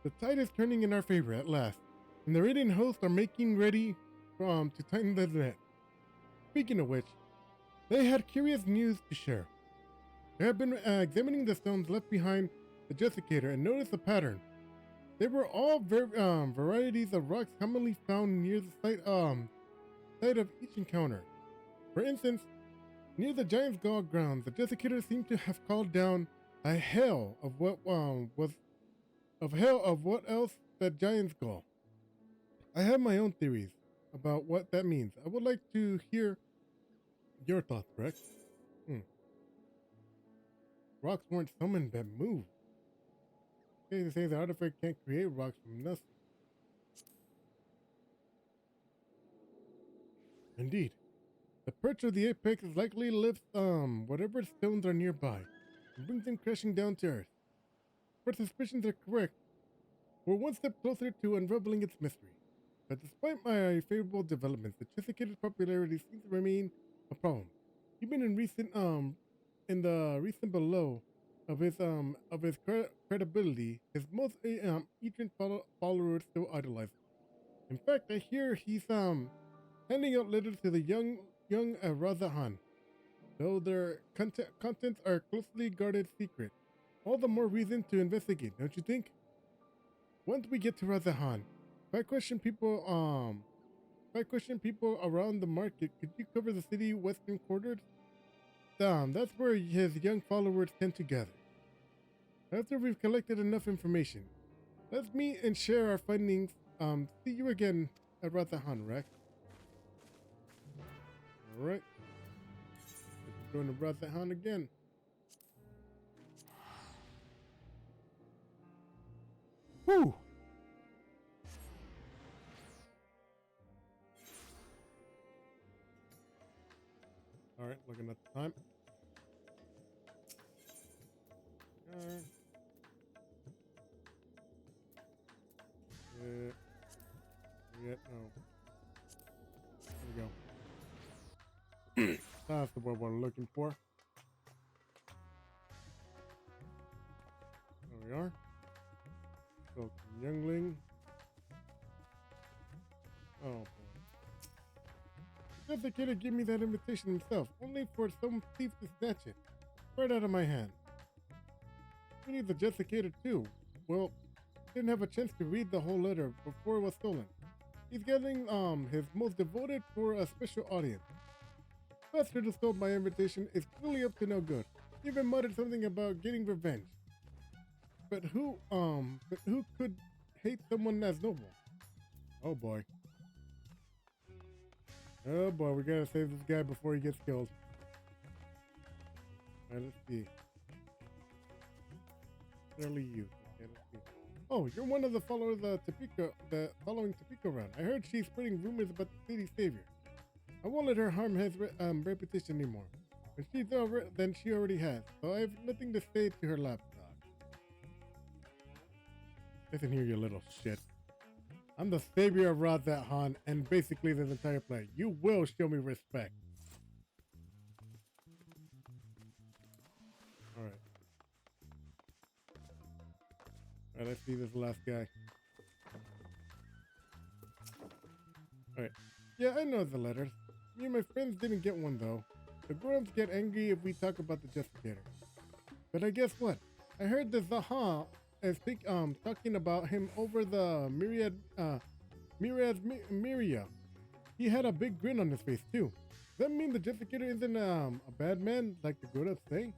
The tide is turning in our favor at last, and the Radiant hosts are making ready to tighten the net. Speaking of which, they had curious news to share. They have been examining the stones left behind the Justicator and noticed a pattern. They were all varieties of rocks commonly found near the site of each encounter. For instance, near the Giant's Gall grounds, the Justicator seemed to have called down a hail of what else that Giant's Gall. I have my own theories about what that means. I would like to hear your thoughts, Rex. Rocks weren't summoned but moved. They say the artifact can't create rocks from nothing. Indeed. The perch of the apex likely lifts whatever stones are nearby and brings them crashing down to earth. If our suspicions are correct, we're one step closer to unraveling its mystery. But despite my favorable developments, the Chesapeake's popularity seems to remain a problem. Even in the recent below of his credibility, his most ancient followers still idolize him. In fact, I hear he's handing out letters to the young Razahan, though their contents are closely guarded secret. All the more reason to investigate, don't you think? Once we get to Razahan, if I question people around the market, could you cover the city western quarters? That's where his young followers tend to gather. After we've collected enough information, let's meet and share our findings. See you again at Razahan, Rex. Alright. Let's go to Razahan again. Whew! Alright, looking at the time. No. There we go. That's the word we're looking for. There we are. So, youngling. Oh boy. The Justicator gave me that invitation himself, only for some thief to snatch it right out of my hand. We need the Justicator too. Well, didn't have a chance to read the whole letter before it was stolen. He's getting his most devoted for a special audience. Bastard who stole my invitation is clearly up to no good. He even muttered something about getting revenge. But who could hate someone as noble? Oh boy. Oh boy, we gotta save this guy before he gets killed. Alright, let's see. Early youth. Okay, let's see. Oh, you're one of the followers of following Topeka around. I heard she's spreading rumors about the city's savior. I won't let her harm his reputation anymore. Than she already has, so I have nothing to say to her lapdog. Listen here, you little shit. I'm the savior of Razahan and basically this entire planet. You will show me respect. Alright. Alright, let's see this last guy. Alright. Yeah, I know the letters. Me and my friends didn't get one though. The grown-ups get angry if we talk about the Justicator. But I guess what? I heard the Zaha is talking about him over the Myria. He had a big grin on his face too. Does that mean the Justicator isn't a bad man like the grown-ups say?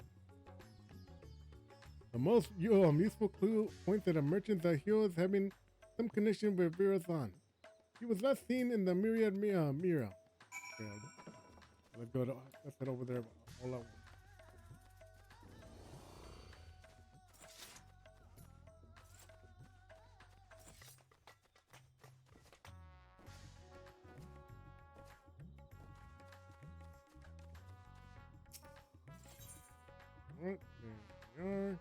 The most useful clue points at a merchant that he was having some connection with Virazan. He was last seen in the Myriad Mira. Okay, let's head over there all at once. are.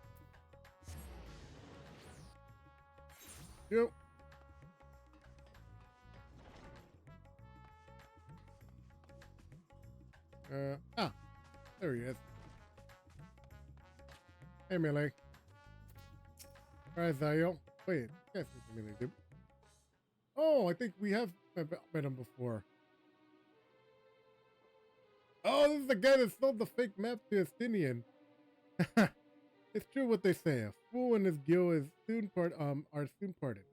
Yep. There he is. Hey, Melee. Alright, Zayo. Wait, yes, it's Melee, dude. Oh, I think we have met him before. Oh, this is the guy that sold the fake map to Estinian. It's true what they say. A fool and his gil is are soon parted.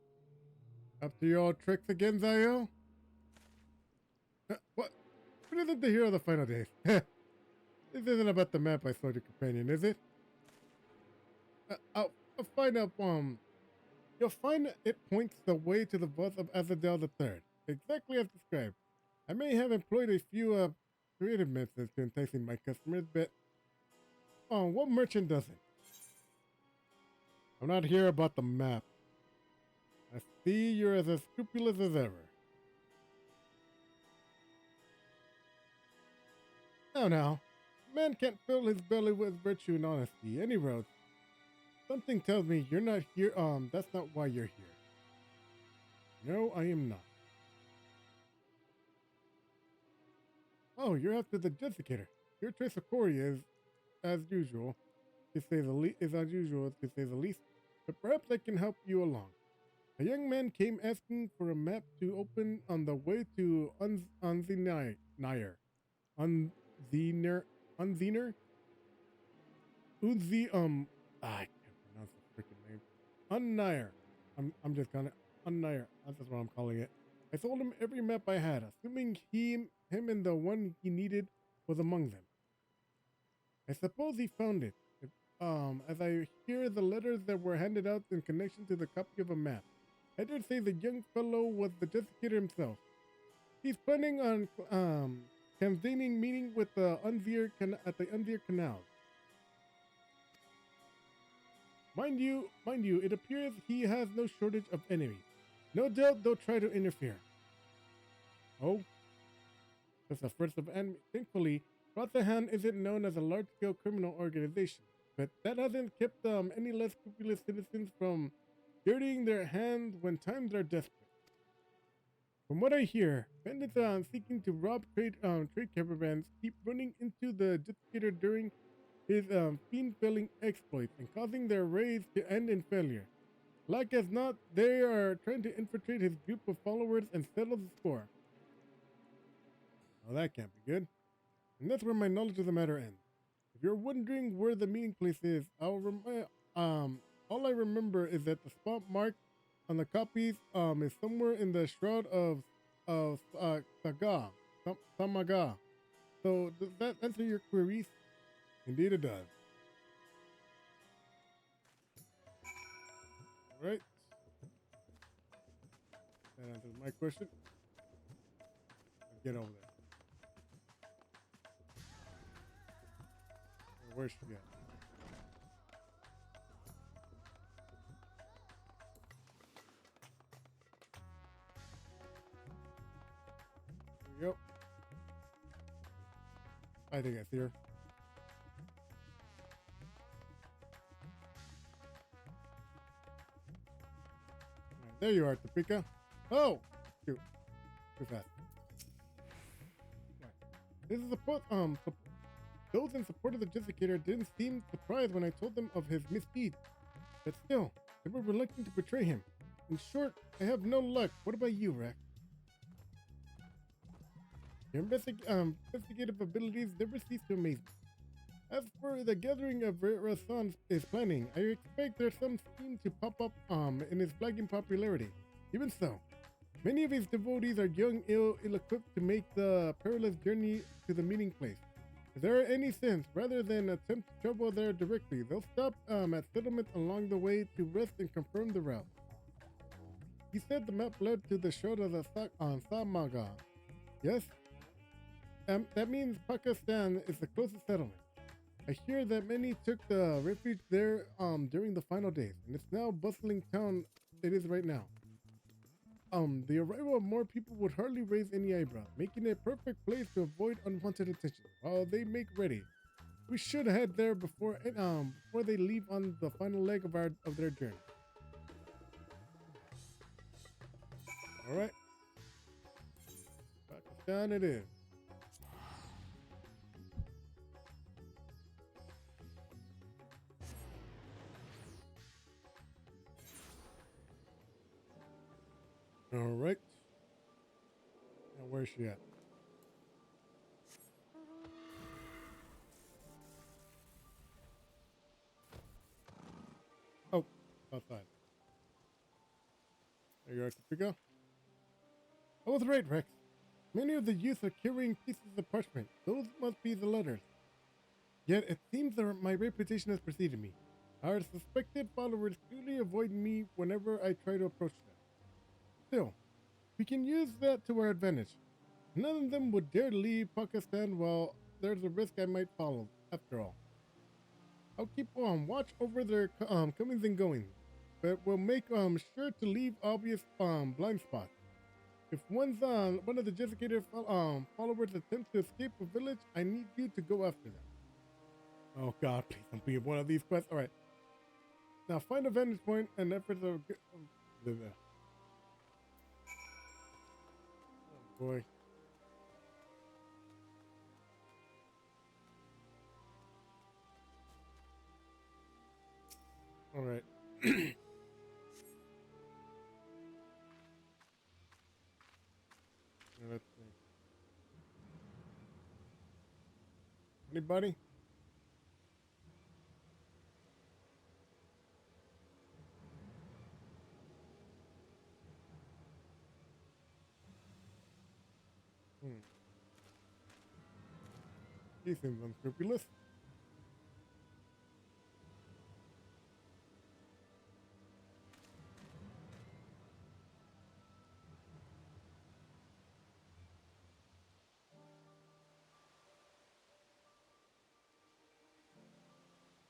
Up to your tricks again, Zayo? What? What is it to hear of the final days? This isn't about the map I sold your companion, is it? I'll find out, you'll find it points the way to the bus of Azadel III, exactly as described. I may have employed a few creative methods to enticing my customers, but what merchant doesn't? I'm not here about the map. I see you're as scrupulous as ever. Now, man can't fill his belly with virtue and honesty. Any road. Something tells me you're not here. That's not why you're here. No, I am not. Oh, you're after the Jessicator. Your choice of Corey is, as usual, to say the least. But perhaps I can help you along. A young man came asking for a map to open on the way to Unziner. Unziner? I can't pronounce the freaking name. Unnire. I'm just gonna Unnire. That's just what I'm calling it. I sold him every map I had, assuming him and the one he needed was among them. I suppose he found it. As I hear the letters that were handed out in connection to the copy of a map, I dare say the young fellow was the Jessicator himself. He's planning on convening meeting with the at the Unzir Canal. Mind you, it appears he has no shortage of enemies. No doubt they'll try to interfere. Oh, that's the first of enemy. Thankfully, Rotherham isn't known as a large-scale criminal organization, but that hasn't kept any less scrupulous citizens from dirtying their hands when times are desperate. From what I hear, bandits seeking to rob trade caravans keep running into the Jessicator during his fiend-felling exploits and causing their raids to end in failure. Like as not, they are trying to infiltrate his group of followers and settle the score. Well, that can't be good. And that's where my knowledge of the matter ends. If you're wondering where the meeting place is, all I remember is that the spot marked on the copies is somewhere in the shroud of Samaga. So does that answer your queries? Indeed it does. All right. That answers my question. Let's get over there. Where's she at? There we go. I think I see her. Right, there you are, Topeka. Oh! Shoot. Too fast. Right. This is those in support of the Jessicator didn't seem surprised when I told them of his misdeeds. But still, they were reluctant to betray him. In short, I have no luck. What about you, Rex? Your investigative abilities never cease to amaze me. As for the gathering of Rassan is planning, I expect there's some scheme to pop up in his flagging popularity. Even so, many of his devotees are young, ill-equipped to make the perilous journey to the meeting place. If there are any sense, rather than attempt to travel there directly, they'll stop at settlements along the way to rest and confirm the route. He said the map led to the shore of the Samaga. Yes? That means Pakistan is the closest settlement. I hear that many took the refuge there during the final days, and it's now a bustling town it is right now. The arrival of more people would hardly raise any eyebrow, making it a perfect place to avoid unwanted attention while they make ready. We should head there before they leave on the final leg of their journey. All right. Pakistan it is. All right. Now where's she at? Oh, outside. There you are, Topeka. I was right, Rex. Many of the youth are carrying pieces of parchment. Those must be the letters. Yet it seems that my reputation has preceded me. Our suspected followers clearly avoid me whenever I try to approach them. Still, we can use that to our advantage. None of them would dare leave Pakistan while there's a risk I might follow, after all. I'll keep watch over their comings and goings, but we'll make sure to leave obvious blind spots. If one of the Jessicated followers attempts to escape a village, I need you to go after them. Oh God, please don't be one of these quests. All right. Now find a vantage point and efforts of. Oh boy. All right. Let's see. Anybody? Hmm. He seems unscrupulous.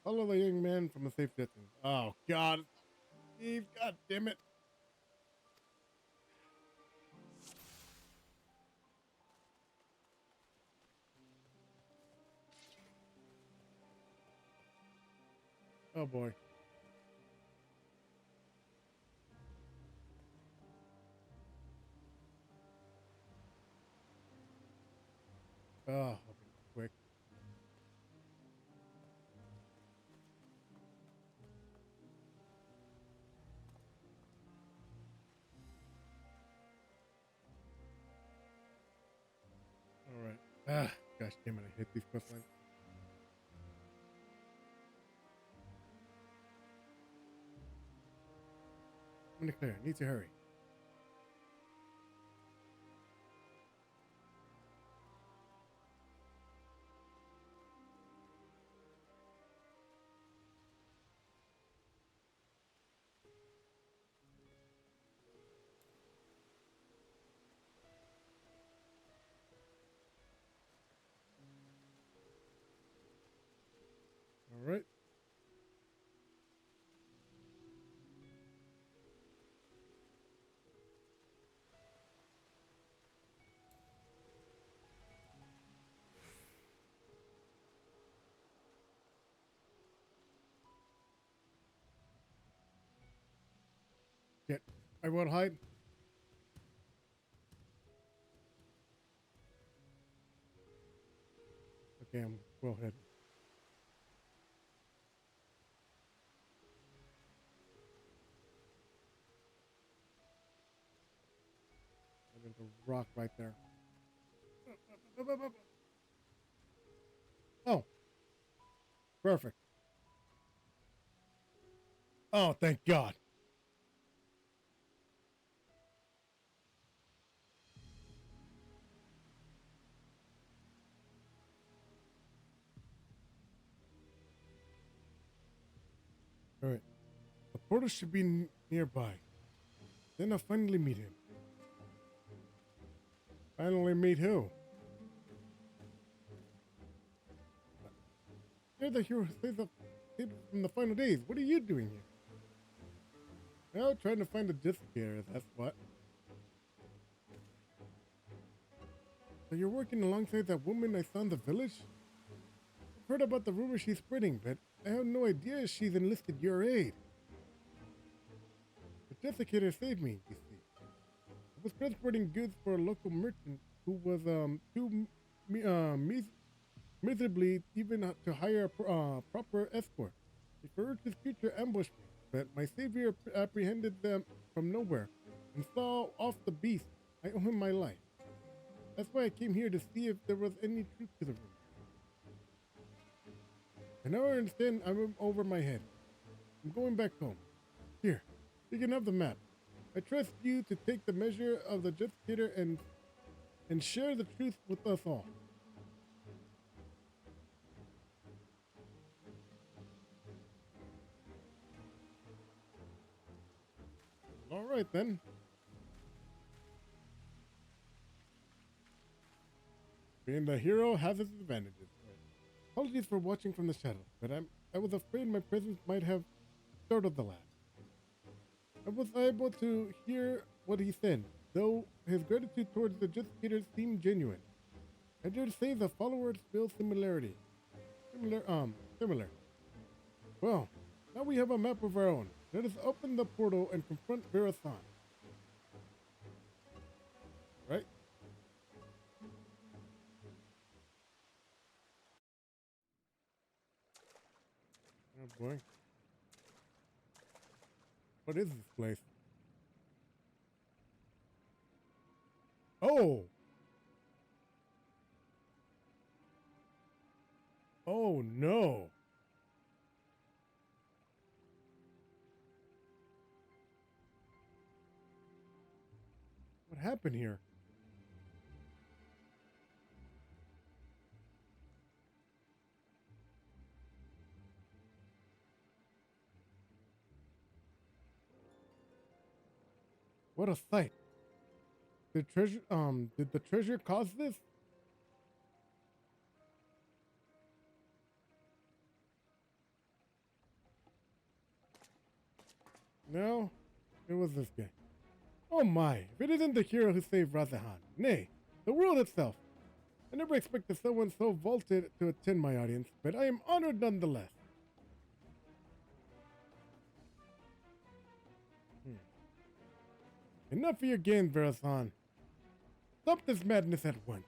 Follow the young man from a safe distance. Oh God. Steve, God damn it. Oh boy. Oh, I'll be quick. All right. Ah, gosh damn it. I hate these quest lines. I'm gonna clear. Need to hurry. All right. Get. I won't hide. Okay, I'm well ahead. There's a rock right there. Oh, perfect. Oh, thank God. All right. The portal should be nearby. Then I'll finally meet him. Finally meet who? You're the hero who saves the people from the final days. What are you doing here? Well, trying to find a disappearer, that's what. So you're working alongside that woman I saw in the village? heard about the rumor she's spreading, but I have no idea she's enlisted your aid. The Jessicator saved me, you see. I was transporting goods for a local merchant who was too miserably even to hire a proper escort. He feared his future ambushed me, but my savior apprehended them from nowhere and saw off the beast. I owe him my life. That's why I came here to see if there was any truth to the rumor. And now I understand I'm over my head. I'm going back home. Here, you can have the map. I trust you to take the measure of the Justicator and share the truth with us all. All right then. Being the hero has its advantages. Apologies for watching from the shadows, but I was afraid my presence might have startled the lad. I was able to hear what he said, though his gratitude towards the Justicator seemed genuine. I dare say the followers feel similar. Well, now we have a map of our own. Let us open the portal and confront Verathon. Right? Oh boy. What is this place? Oh! Oh no! What happened here? What a sight! Did the treasure cause this? No, it was this guy. Oh my, if it isn't the hero who saved Razahan, nay, the world itself. I never expected someone so vaulted to attend my audience, but I am honored nonetheless. Enough of your games, Verathon. Stop this madness at once.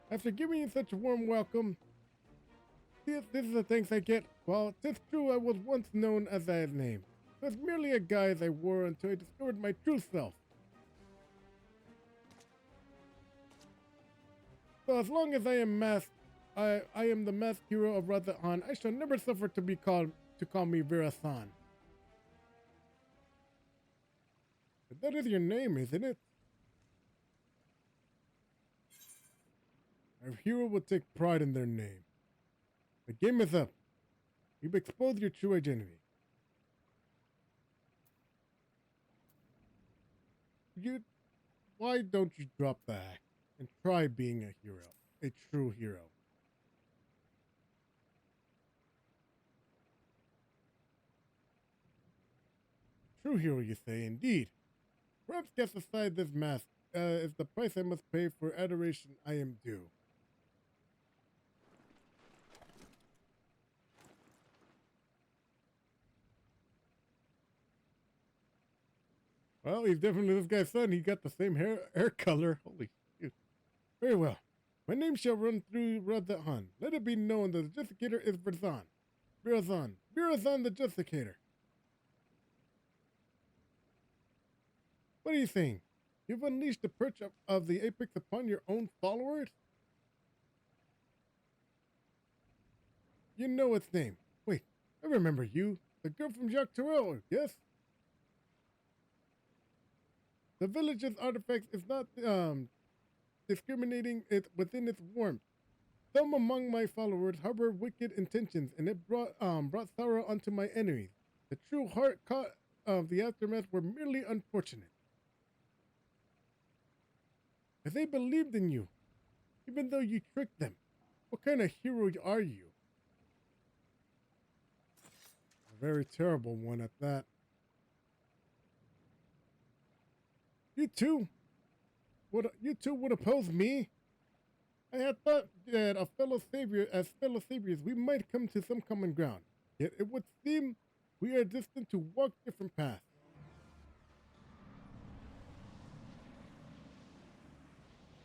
After giving you such a warm welcome, this is the thanks I get. Well, it's true I was once known as that name. It was merely a guise I wore until I discovered my true self. So as long as I am masked, I am the masked hero of Razahan. I shall never suffer to call me Verathon. But that is your name, isn't it? Our hero will take pride in their name. The game is up. You've exposed your true identity. Why don't you drop the act and try being a hero, a true hero? True hero, you say, indeed. Perhaps cast aside this mask is the price I must pay for adoration I am due. Well, he's definitely this guy's son. He got the same hair color. Holy shoot. Very well. My name shall run through Razahan. Let it be known that the Justicator is Verazan. Verazan the Justicator. What are you saying? You've unleashed the perch of the Apex upon your own followers? You know its name. Wait, I remember you. The girl from Dawntrail, yes? The village's artifacts is not discriminating it within its warmth. Some among my followers harbor wicked intentions, and it brought sorrow unto my enemies. The true heart caught of the aftermath were merely unfortunate. As they believed in you, even though you tricked them. What kind of hero are you? A very terrible one at that. You two would oppose me? I had thought that as fellow saviors, we might come to some common ground. Yet it would seem we are destined to walk different paths.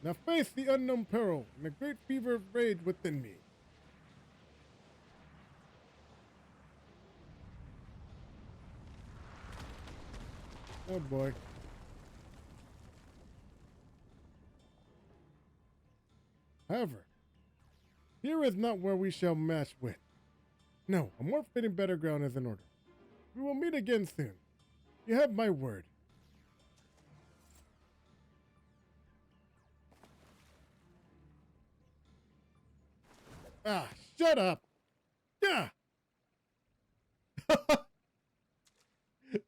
Now face the unknown peril and the great fever of rage within me. Oh boy. However, here is not where we shall match wit. No, a more fitting battleground is in order. We will meet again soon. You have my word. Ah, shut up! Yeah!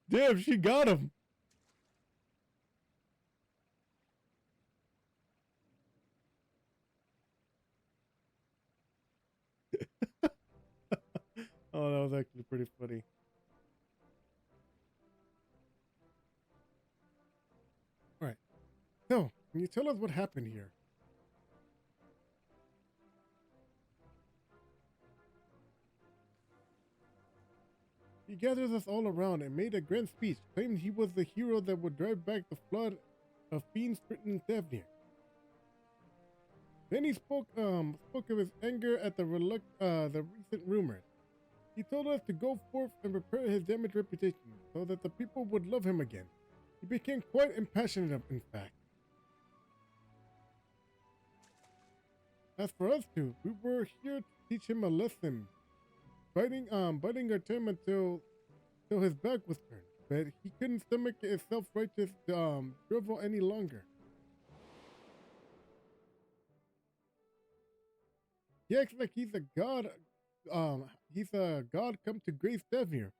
Damn, she got him! Oh, that was actually pretty funny. Alright, so, can you tell us what happened here? He gathers us all around and made a grand speech, claiming he was the hero that would drive back the flood of fiends threatening Thavnir. Then he spoke of his anger at the recent rumors. He told us to go forth and repair his damaged reputation so that the people would love him again. He became quite impassioned, in fact. As for us two, we were here to teach him a lesson, biding our time until his back was turned. But he couldn't stomach his self-righteous drivel any longer. He acts like he's a god. He's a god come to grace Devir.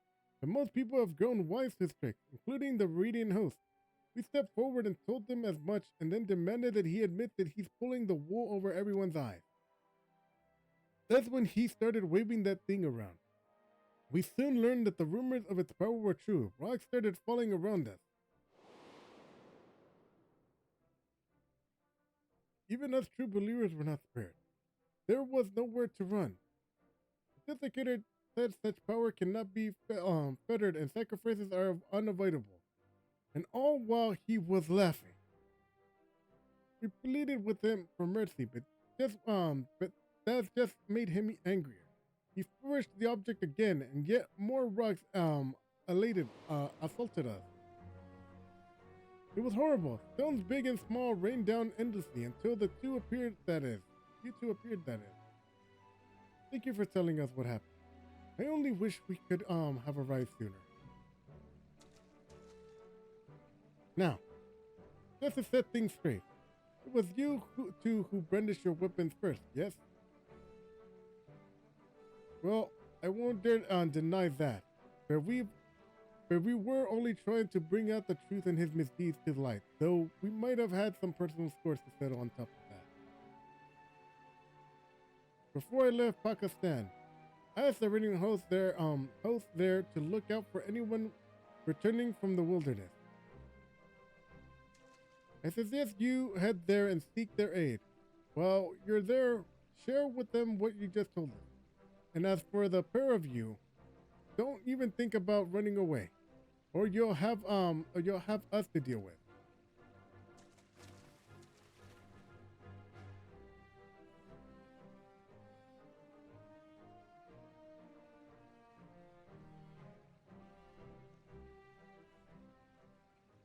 But most people have grown wise to his tricks, including the Radiant host. We stepped forward and told them as much, and then demanded that he admit that he's pulling the wool over everyone's eyes. That's when he started waving that thing around. We soon learned that the rumors of its power were true. Rocks started falling around us. Even us true believers were not spared. There was nowhere to run. The desiccator said such power cannot be fettered and sacrifices are unavoidable. And all while he was laughing. We pleaded with him for mercy, but that just made him angrier. He flourished the object again, and yet more rocks assaulted us. It was horrible. Stones big and small rained down endlessly until the two appeared, that is. You two appeared, that is. Thank you for telling us what happened. I only wish we could have arrived sooner. Now, just to set things straight, it was you two who brandished your weapons first, yes? Well, I won't dare deny that, but we were only trying to bring out the truth and his misdeeds to light, though we might have had some personal scores to settle on top of that. Before I left Pakistan, I asked the reading host there to look out for anyone returning from the wilderness. I suggest you head there and seek their aid. While you're there, share with them what you just told us. And as for the pair of you, don't even think about running away, or you'll have us to deal with.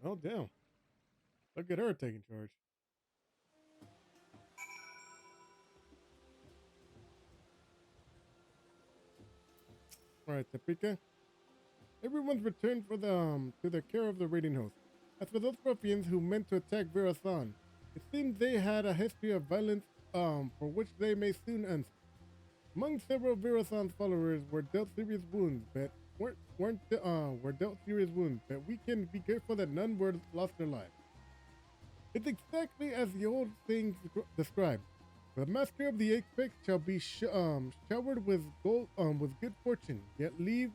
Oh damn! Look at her taking charge. All right, Topeka. Everyone's returned for to the care of the raiding host. As for those ruffians who meant to attack Verasan, it seemed they had a history of violence for which they may soon answer. Among several Verasan's followers were dealt serious wounds, but we can be grateful that none were lost their lives. It's exactly as the old saying described. The master of the apex shall be showered with with good fortune, yet leave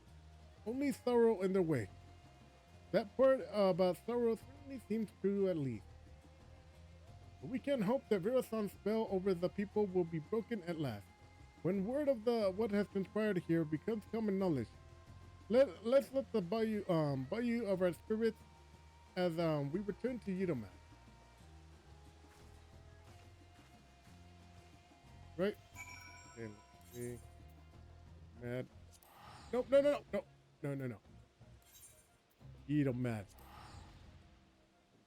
only sorrow in their way. That part about sorrow certainly seems true at least. But we can hope that Virasan's spell over the people will be broken at last. When word of what has transpired here becomes common knowledge, let's let the bayou of our spirits as we return to Yudomat. Right? Okay, let's see. Mad. Nope, no. Yudomat.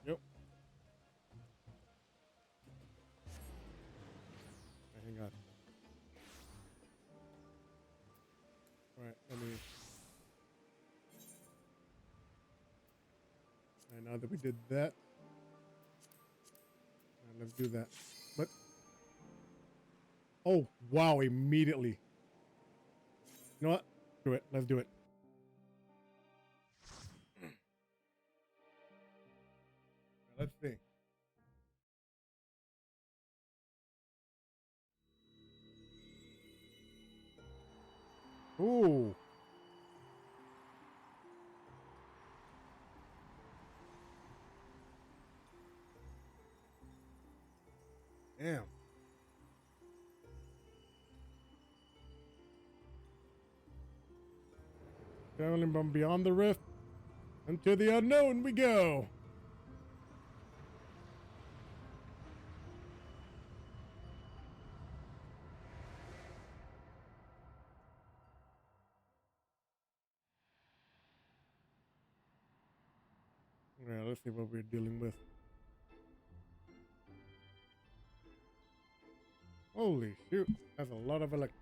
Yep. Hang on. Alright, let me. Alright, now that we did that, let's do that. But oh wow, immediately. You know what? Do it. Let's do it. Let's see. Ooh. Damn. Traveling from beyond the rift into the unknown we go. Yeah, let's see what we're dealing with. Holy shoot, that's a lot of electro.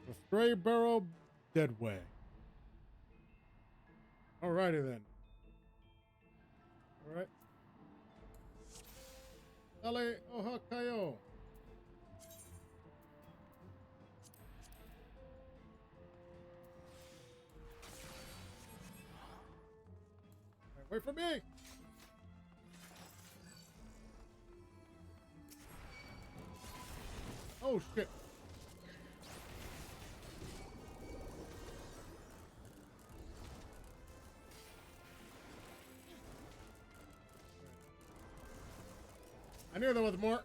The Stray Barrel Deadway. Alrighty then. Alright. Ale Ohakayo. Wait for me! Oh shit. I knew there was more.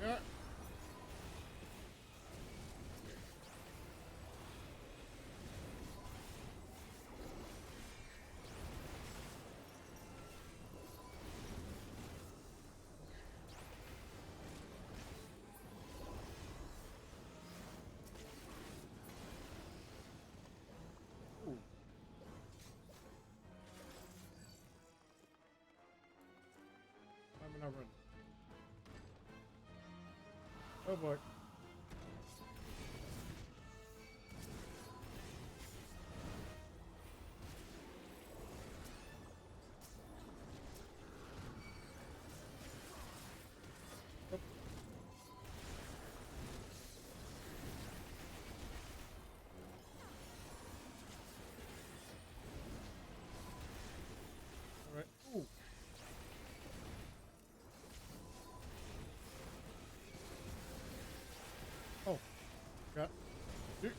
Yeah. Ooh. I'm not running. Oh boy. Oh. All right. Ooh. Oh. Got. Shoot.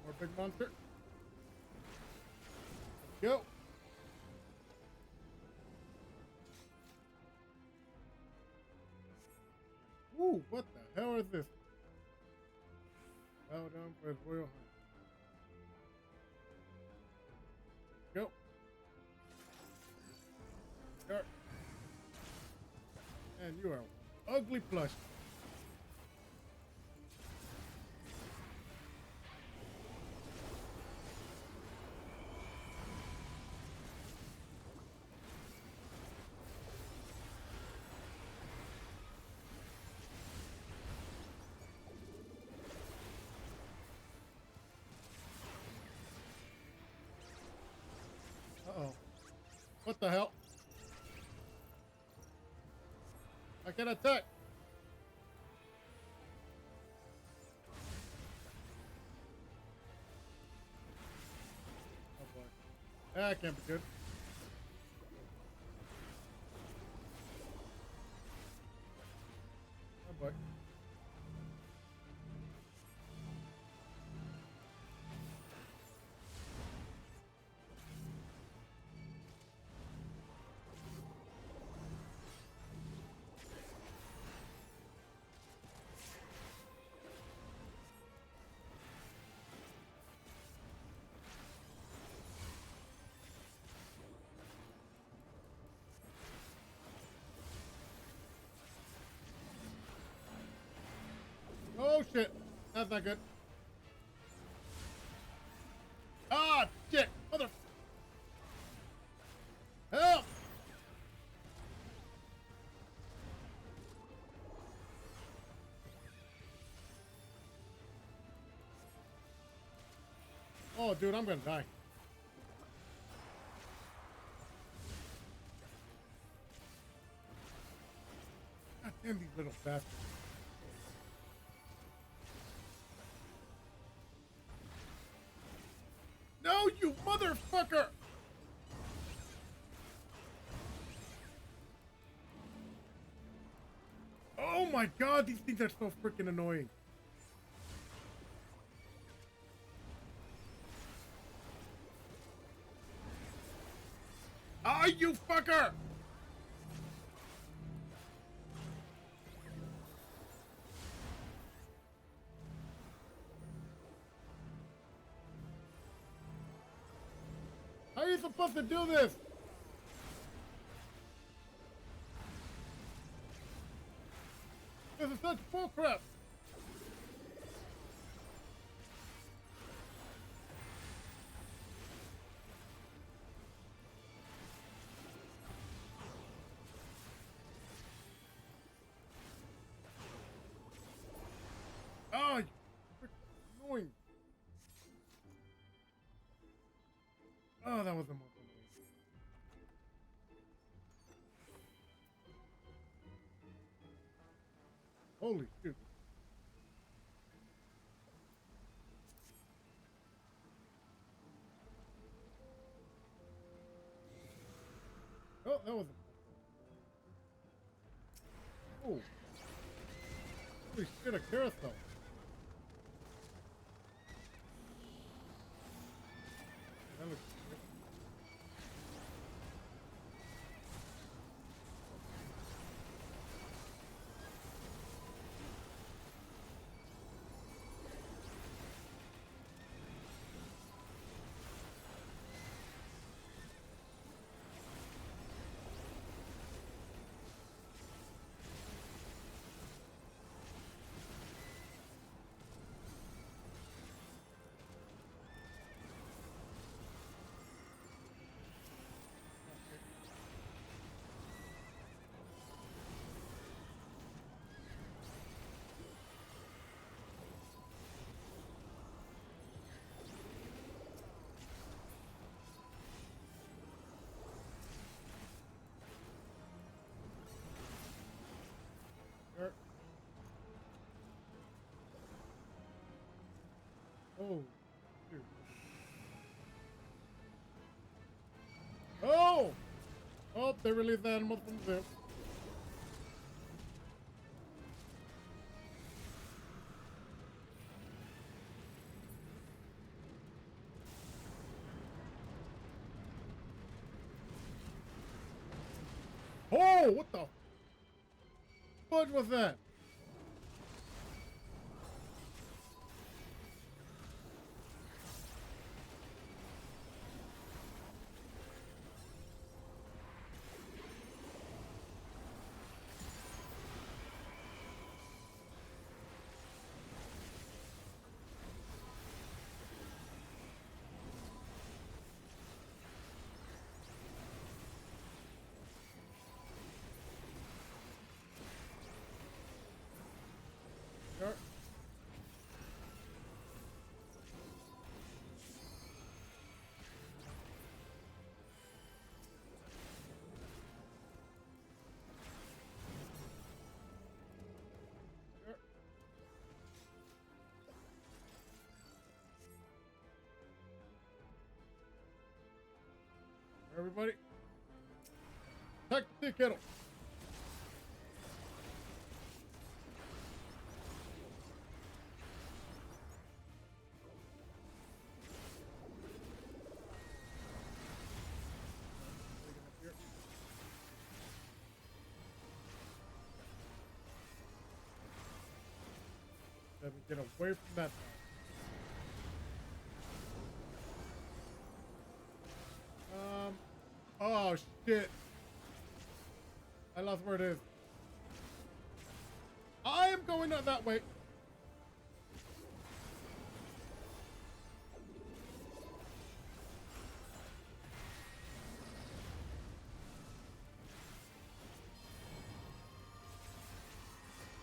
More big monster. Let's go. Ooh, what the hell is this? Bow down for his royal highness. Go. Start. And you are ugly plush. the hell? I can attack. Oh boy. That can't be good. Oh boy. Oh shit. That's not good. Ah, shit. Mother. Help. Oh, dude, I'm gonna die. God damn these little bastards. No, you motherfucker! Oh my god, these things are so freaking annoying. Ah, you fucker! How are you supposed to do this? This is such bullcrap. Oh, you freaking annoying. Oh, that was the most annoying. Holy shit. Oh, that was. Oh. Holy shit, a carousel. That looks good. Sure. Oh, shoot. Oh! Oh, they released the animals from the zoo. Oh, what the fudge was that? everybody. Attack the kettle. Let me get away from that thing. Oh shit. I lost where it is. I am going not that way.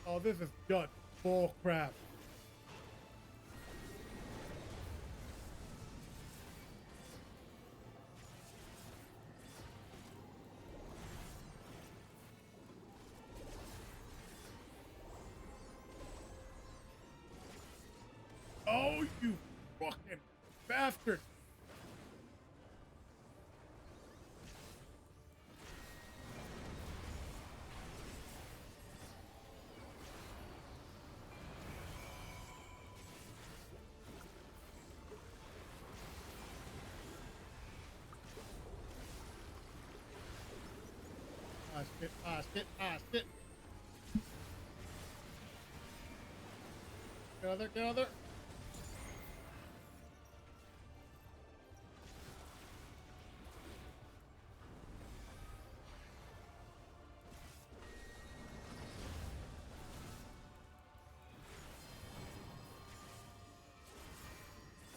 Oh, this is gut bull crap. Oh, you fucking bastard. Ah, shit, ah, shit, ah, shit. Get out there, get out there.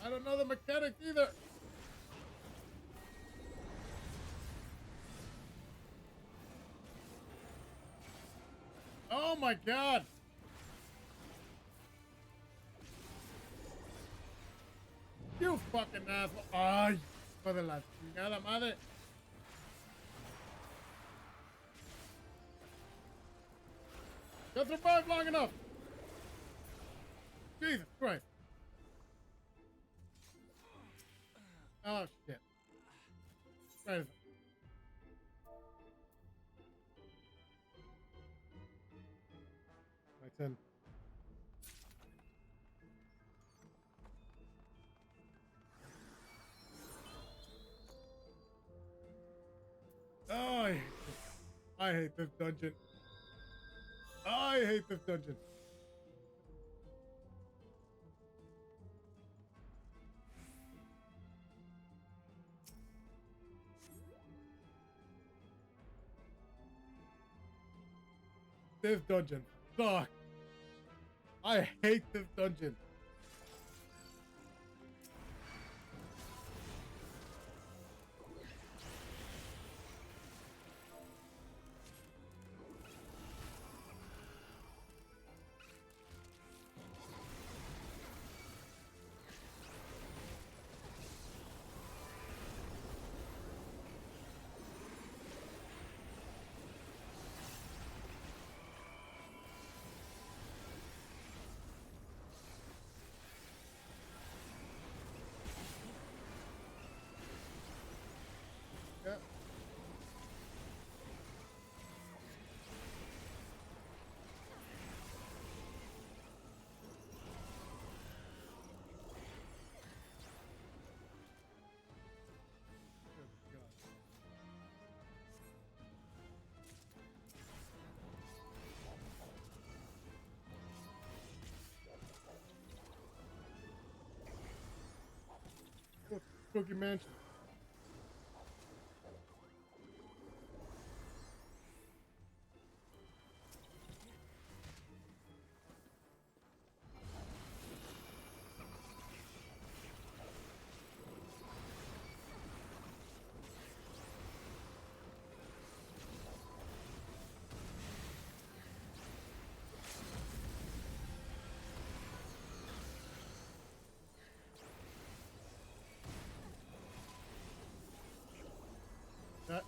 I don't know the mechanics either. Oh my god. You fucking asshole. Ay, hijo de la chingada madre. Just survived long enough. Jesus Christ. Oh shit. Right as my turn. Oh, I hate this dungeon. I hate this dungeon. This dungeon sucks. I hate this dungeon. Yeah. Cookie Mansion.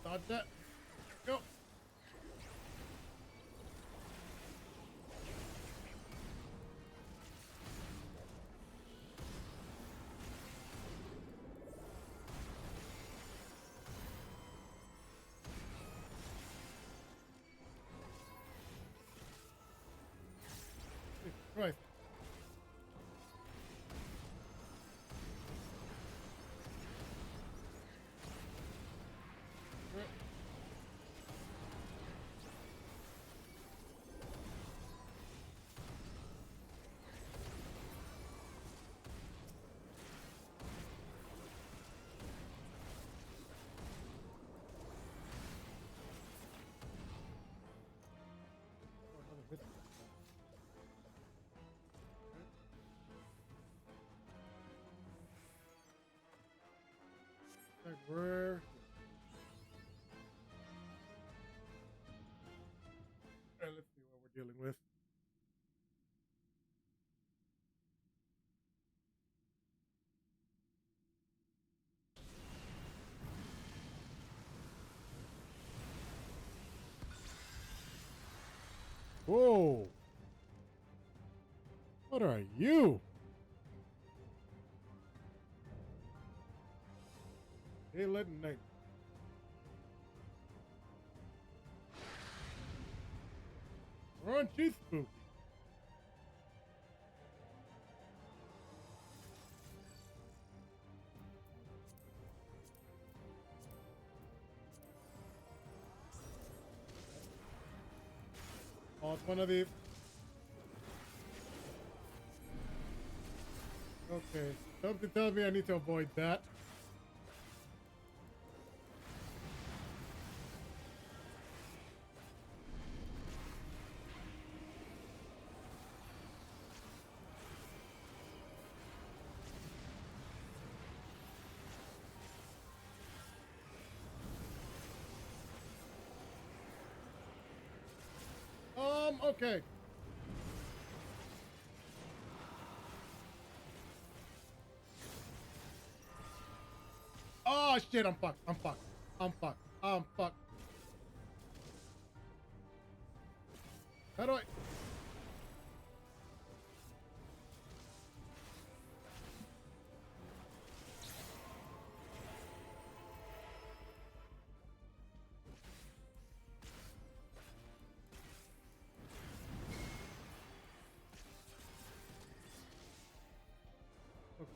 Dodge that. Go. We're let's see what we're dealing with. Whoa! What are you? Daylight and night. Aren't you spooky? Oh, it's one of these. Okay, something tells me I need to avoid that. Okay. Oh shit, I'm fucked. I'm fucked. I'm fucked. I'm fucked. How do I?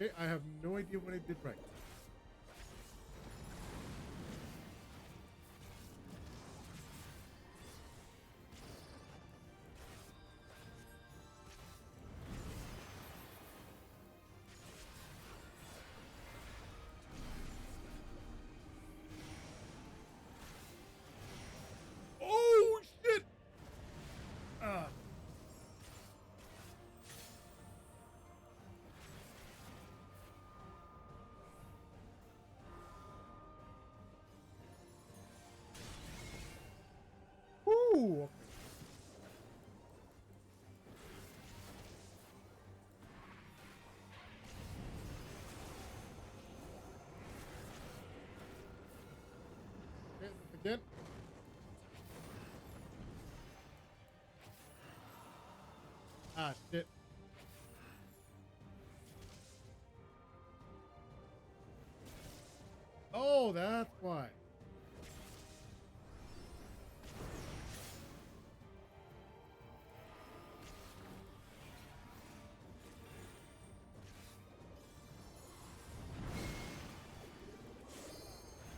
Okay, I have no idea what I did right. Oh shit! Ah. Ooh. Okay, again. Ah shit. Oh, that's why.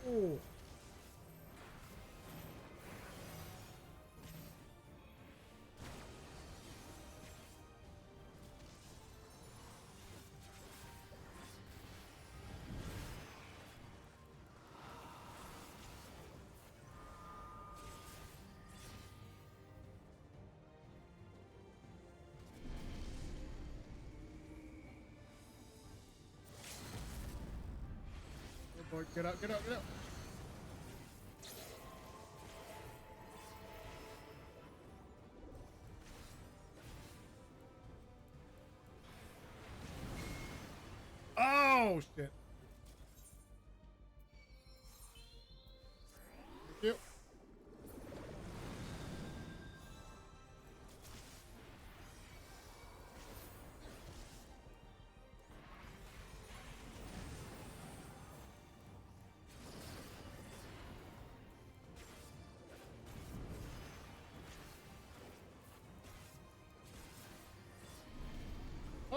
Oh. Oh boy, get out, get out, get out. Oh shit. Thank you.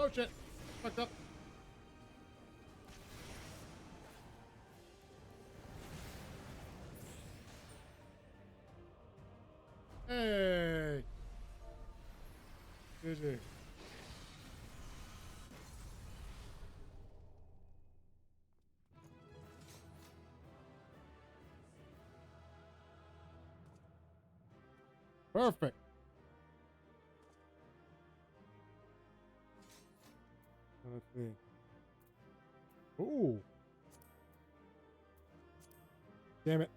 Oh shit. Fucked up. Hey. GG. Perfect. Let's see. Ooh. Damn it.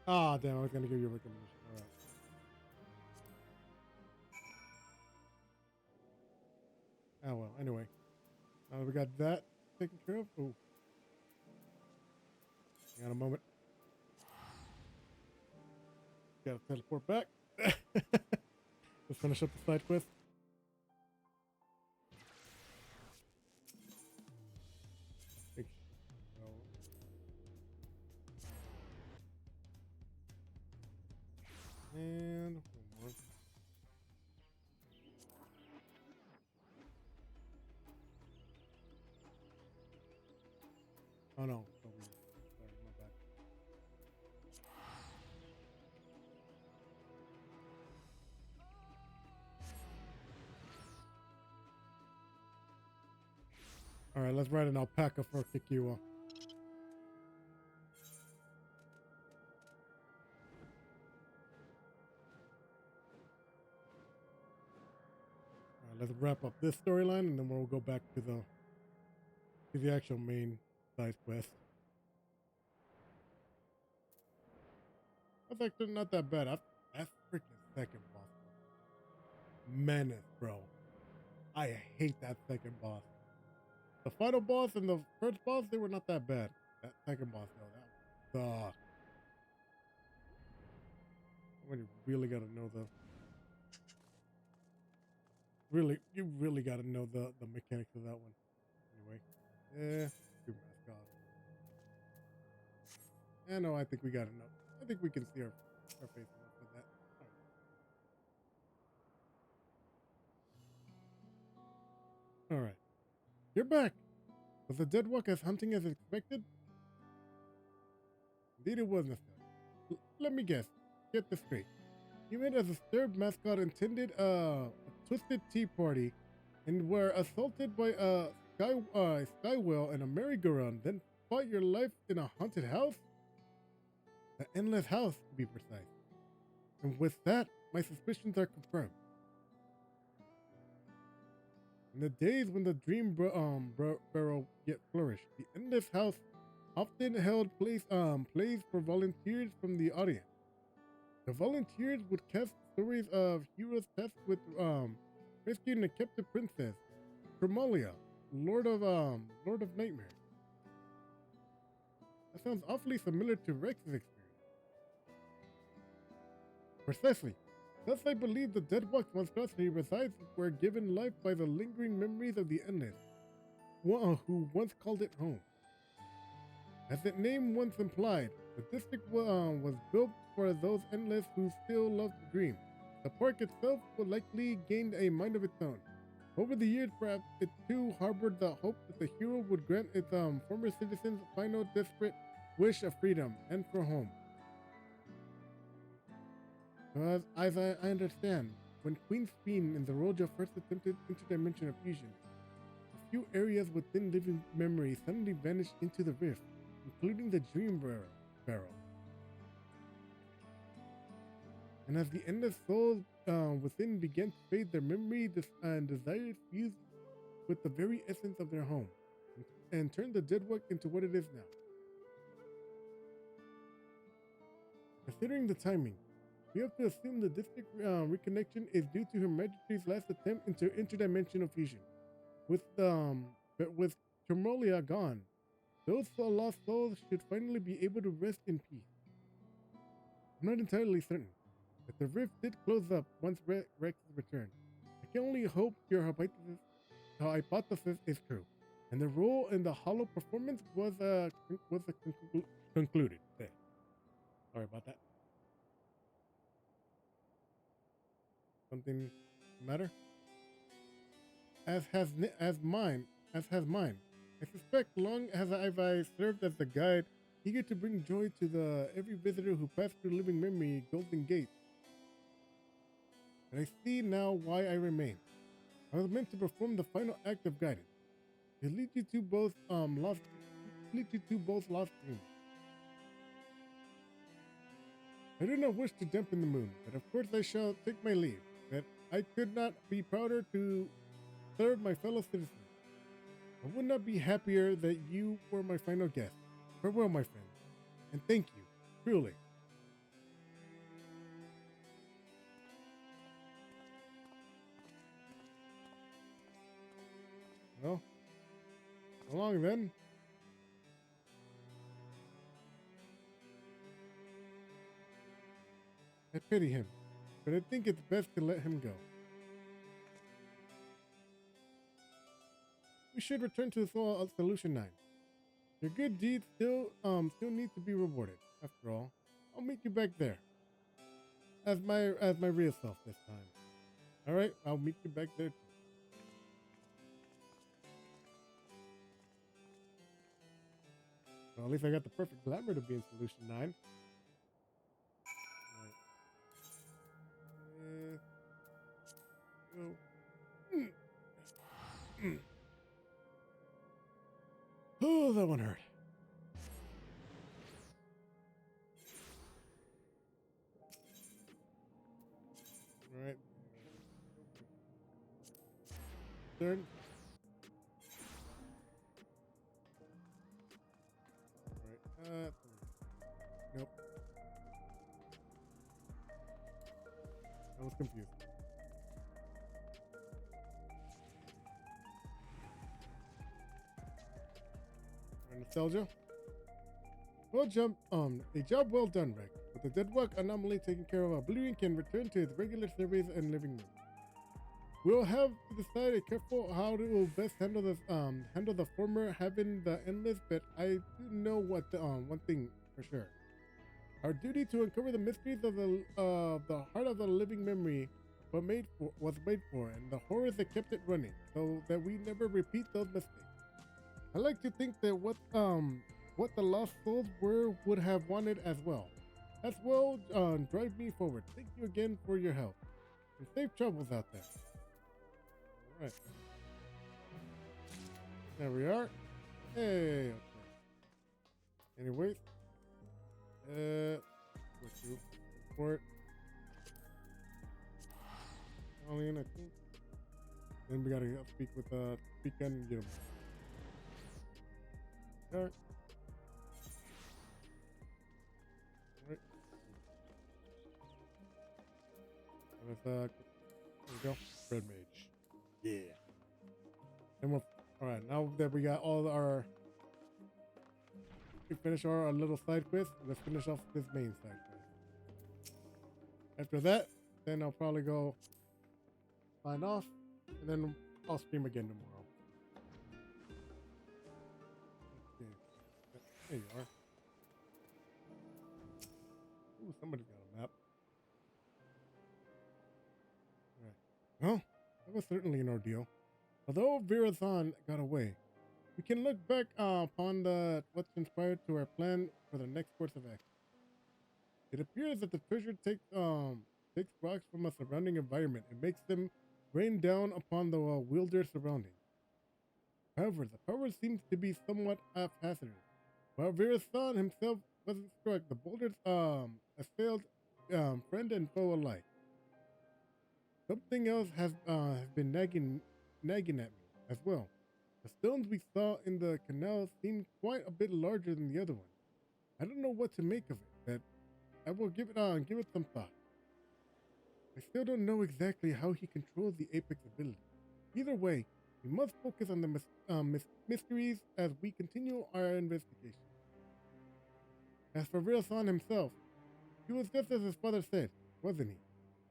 Ah, damn, I was gonna give you a recommendation. Alright. Oh well, anyway. We got that taken care of. Oh. Hang on a moment. Gotta teleport back. Let's finish up the side quest. And one more. Oh no, sorry, my bad. All right, let's ride an alpaca for Kikiwa. Let's wrap up this storyline, and then we'll go back to the actual main side quest. That's actually not that bad. That freaking second boss, menace, bro. I hate that second boss. The final boss and the first boss, they were not that bad. That second boss, though, that sucked. You really gotta know you really gotta know the mechanics of that one. Anyway, good mascot. Yeah, no, I think we got enough. I think we can see our face enough with that. All right. You're back. Was the dead walk as hunting as expected? Indeed, it was, Mr. Let me guess. Get this straight. You made a disturbed mascot attended a twisted tea party and were assaulted by a sky whale and a merry-go-round, then fought your life in a haunted house? The endless house, to be precise. And with that, my suspicions are confirmed. In the days when the dream barrel yet flourished, the endless house often held plays for volunteers from the audience. The volunteers would cast stories of heroes tasked with rescuing a captive princess, Tremolia, Lord of Nightmares. That sounds awfully similar to Rex's experience. Precisely. Thus I believe the Deadbox monstrosity resides where given life by the lingering memories of the endless, who once called it home. As its name once implied, the district was built for those endless who still love to dream. The park itself will likely gain a mind of its own. Over the years, perhaps it too harbored the hope that the hero would grant its former citizens a final desperate wish of freedom and for home. As I understand, when Queen Speen and the Roja first attempted interdimensional fusion, a few areas within living memory suddenly vanished into the rift, including the Dream Barrel. And as the endless souls within began to fade, their memory and desires fused with the very essence of their home, and turned the Deadwork into what it is now. Considering the timing, we have to assume the district reconnection is due to Her Majesty's last attempt into interdimensional fusion. With Tremolia gone, those lost souls should finally be able to rest in peace. I'm not entirely certain, but the rift did close up once Rex's returned. I can only hope your hypothesis is true, and the role in the hollow performance was concluded. There. Sorry about that. Something matter? As has mine. I suspect long as I served as the guide, eager to bring joy to every visitor who passed through living memory Golden Gate. And I see now why I remain. I was meant to perform the final act of guidance. To lead you to both lost dreams. I do not wish to dampen the moon, but of course I shall take my leave. That I could not be prouder to serve my fellow citizens. I would not be happier that you were my final guest. Farewell, my friend, and thank you, truly. Well, so long then. I pity him, but I think it's best to let him go. We should return to Solution 9. Your good deeds still need to be rewarded. After all, I'll meet you back there. As my real self this time. Alright, I'll meet you back there too. Well, at least I got the perfect glamour to be in Solution 9. Right. Oh, that one hurt. All right. Turn. All right. Nope. I was confused. Nostalgia. Well a job well done, Rick. With the deadlock anomaly taken care of, Oblivion can return to its regular surveys and living room. We'll have to decide careful how to best handle this handle the former having the endless, but I do know what one thing for sure. Our duty to uncover the mysteries of the heart of the living memory was made for, and the horrors that kept it running, so that we never repeat those mistakes. I like to think that what the lost souls would have wanted as well. As well, drive me forward. Thank you again for your help. And safe travels out there. All right. There we are. Hey. Okay. Anyways, let's do report. Alien, I think. Then we gotta speak with speak and get him. Alright. Alright. There we go. Red Mage. Yeah. And we're alright, now that we got all our we finish our little side quest, let's finish off this main side quest. After that, then I'll probably go sign off, and then I'll stream again tomorrow. There you are. Ooh, somebody's got a map. Alright. Well, that was certainly an ordeal. Although Virazon got away, we can look back upon what's inspired to our plan for the next course of action. It appears that the treasure takes rocks from a surrounding environment and makes them rain down upon the wielder's surroundings. However, the power seems to be somewhat haphazard. While Virazon himself wasn't struck, the boulders assailed friend and foe alike. Something else has been nagging at me as well. The stones we saw in the canal seem quite a bit larger than the other one. I don't know what to make of it, but I will give it some thought. I still don't know exactly how he controls the Apex ability. Either way, we must focus on the mysteries as we continue our investigation. As for Virazon himself, he was just as his father said, wasn't he?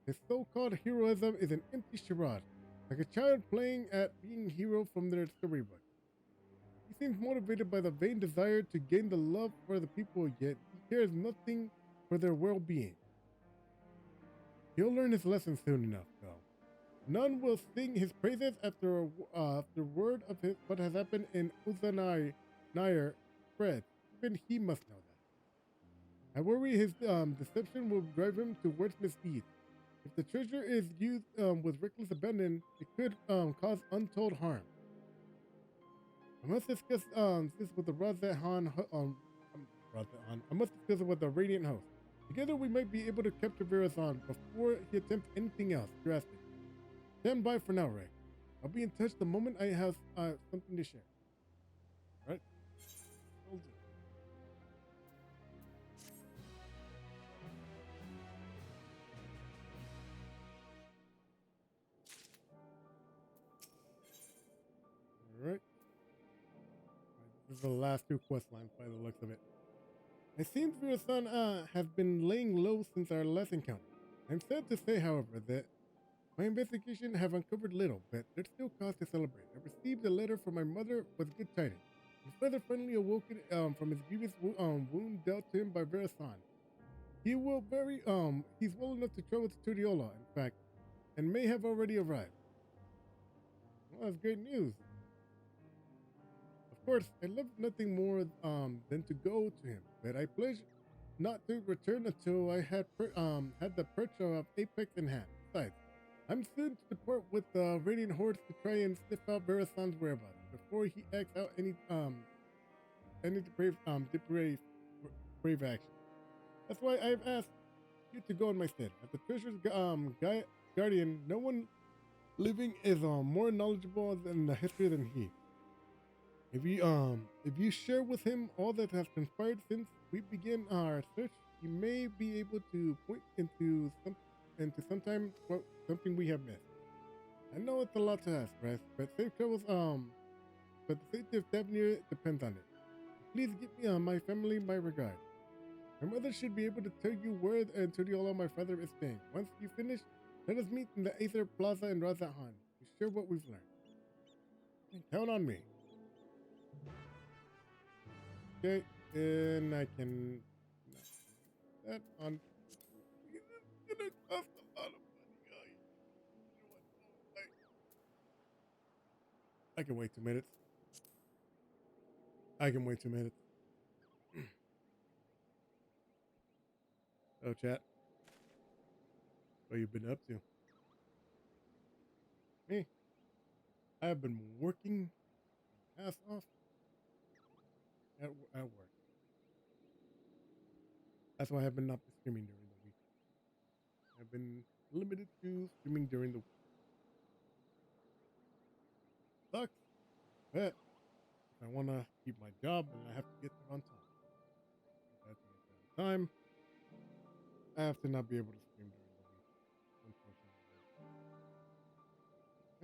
His so-called heroism is an empty charade, like a child playing at being hero from their storybook. He seems motivated by the vain desire to gain the love for the people, yet he cares nothing for their well-being. He'll learn his lesson soon enough, though. None will sing his praises after word of what has happened in Uzanair spread. Even he must know that. I worry his deception will drive him towards misdeeds. If the treasure is used with reckless abandon, it could cause untold harm. I must discuss this with the Razathan. I must discuss it with the Radiant Host. Together we might be able to capture Virazon before he attempts anything else drastic. Stand by for now, Ray. I'll be in touch the moment I have something to share. This is the last two quest lines by the looks of it. It seems Virasan has been laying low since our last encounter. I'm sad to say, however, that my investigation have uncovered little, but there's still cause to celebrate. I received a letter from my mother with good tidings. His father finally awoken from his grievous wound dealt to him by Virasan. He's well enough to travel to Tudiola, in fact, and may have already arrived. Well, that's great news. Of course, I love nothing more than to go to him, but I pledge not to return until I had the perch of Apex in hand. Besides, I'm soon to depart with the Radiant Hordes to try and sniff out Verasan's whereabouts before he acts out any brave action. That's why I've asked you to go in my stead. As the treasure's guardian, no one living is more knowledgeable in the history than he. If you share with him all that has transpired since we began our search, he may be able to point into something we have missed. I know it's a lot to ask, right? But but the safety of Devnir depends on it. Please give me my family my regard. My mother should be able to tell you where and Tudiola my father is staying. Once you finish, let us meet in the Aether Plaza in Razahan to share what we've learned. Count on me. Okay, and I can that on. It's gonna cost a lot of money, guys. You know what? I can wait 2 minutes. I can wait 2 minutes. Oh, chat. What you been up to? Me? I have been working my ass off at work. That's why I have been not streaming during the week. I've been limited to streaming during the week. Sucks, but if I want to keep my job, then I have to get there on time. If I have to get there on time, I have to not be able to stream during the week,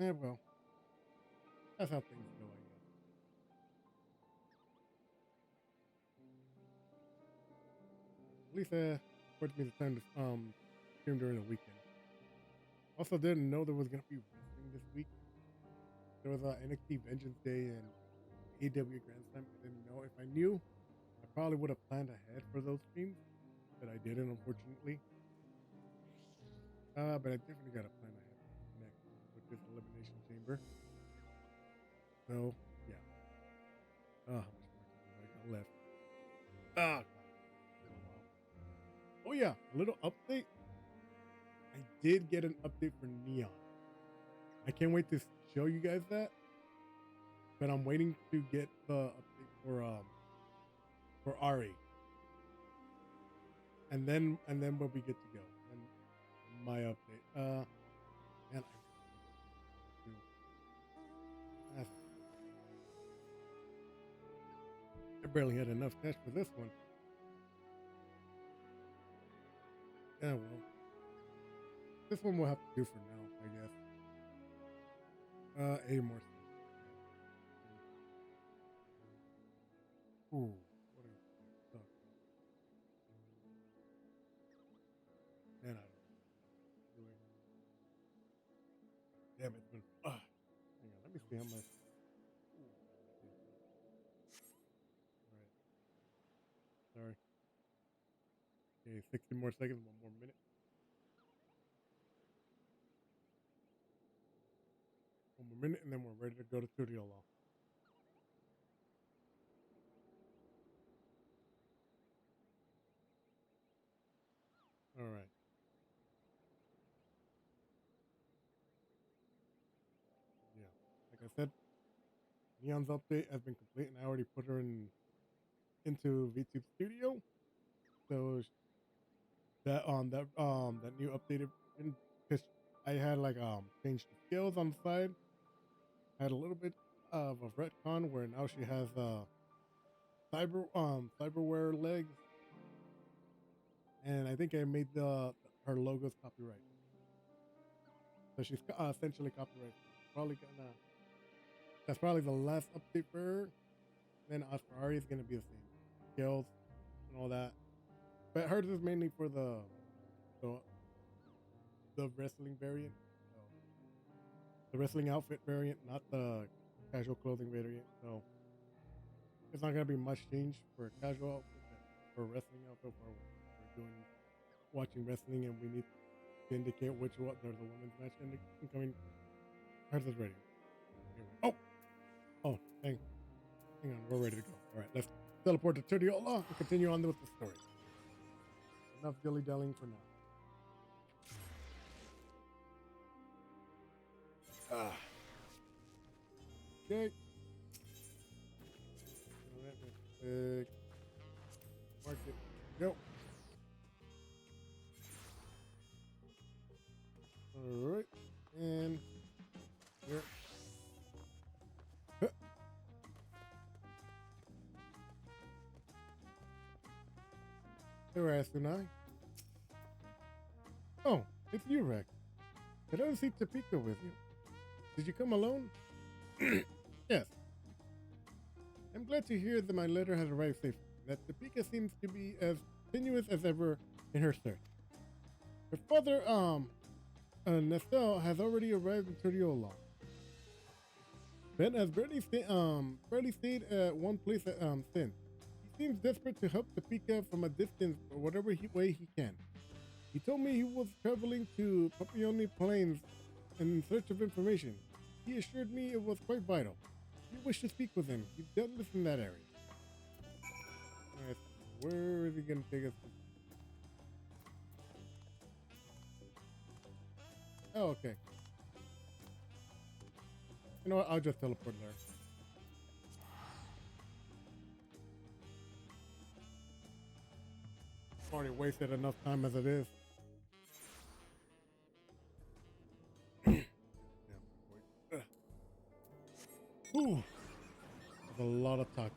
unfortunately. Well, that's how things go, I guess. At least affords me the time to stream during the weekend. Also, didn't know there was gonna be wrestling this week. There was NXT Vengeance Day and AW Grand Slam. I didn't know. If I knew, I probably would have planned ahead for those streams, but I didn't, unfortunately. But I definitely got to plan ahead next with this Elimination Chamber. So, yeah. How much more time have I got left? God. Oh, yeah. A little update. I did get an update for Neon. I can't wait to show you guys that. But I'm waiting to get the update for Ari. And then we'll be good to go. And my update. And I barely had enough cash for this one. Yeah, well. This one we'll have to do for now, I guess. 8 more cents. Ooh, what is that? Man, I don't know. Really. Damn it, it's been. Hang on, let me see how much. Alright. Sorry. Okay, 60 more seconds, 1 more minute. 1 more minute, and then we're ready to go to Tudiola. All right. Yeah. Like I said, Neon's update has been complete, and I already put her into VTube Studio. So that new updated because I had like changed the skills on the side. I had a little bit of a retcon where now she has cyberware legs, and I think I made her logos copyright. So she's essentially copyright. Probably gonna. That's probably the last update for her. Then Ferrari is going to be the same. Skills and all that. But hers is mainly for the, the wrestling variant. So the wrestling outfit variant, not the casual clothing variant. So it's not going to be much change for casual outfit, but for wrestling outfit, for we're doing watching wrestling and we need to indicate which one there's a women's match incoming. Hers is ready. Oh, oh, hang on, we're ready to go. All right, let's teleport to Turdiola and continue on with the story. Enough dilly-dallying for now. Okay. Mark it. Go. All right, and here. There, Asunai. Oh, it's you, Rex. I don't see Topeka with you. Did you come alone? Yes. I'm glad to hear that my letter has arrived safely. That Topeka seems to be as continuous as ever in her search. Her father, Nestel, has already arrived in Turdiola. Ben has barely stayed at one place since. He seems desperate to help Topeka from a distance or whatever way he can. He told me he was traveling to Papione Plains in search of information. He assured me it was quite vital. If you wish to speak with him, he does live in that area. Alright, where is he going to take us to? Oh, okay. You know what? I'll just teleport there. Already wasted enough time as it is. Ooh, that's a lot of talk.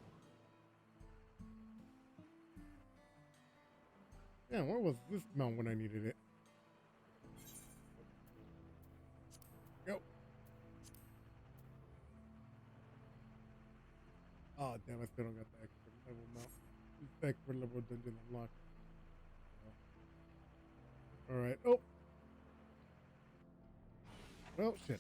Yeah, where was this mount when I needed it? Go. Oh, damn, I still don't got the expert level mount. The expert level dungeon unlocked. Oh. Alright. Oh. Well, shit.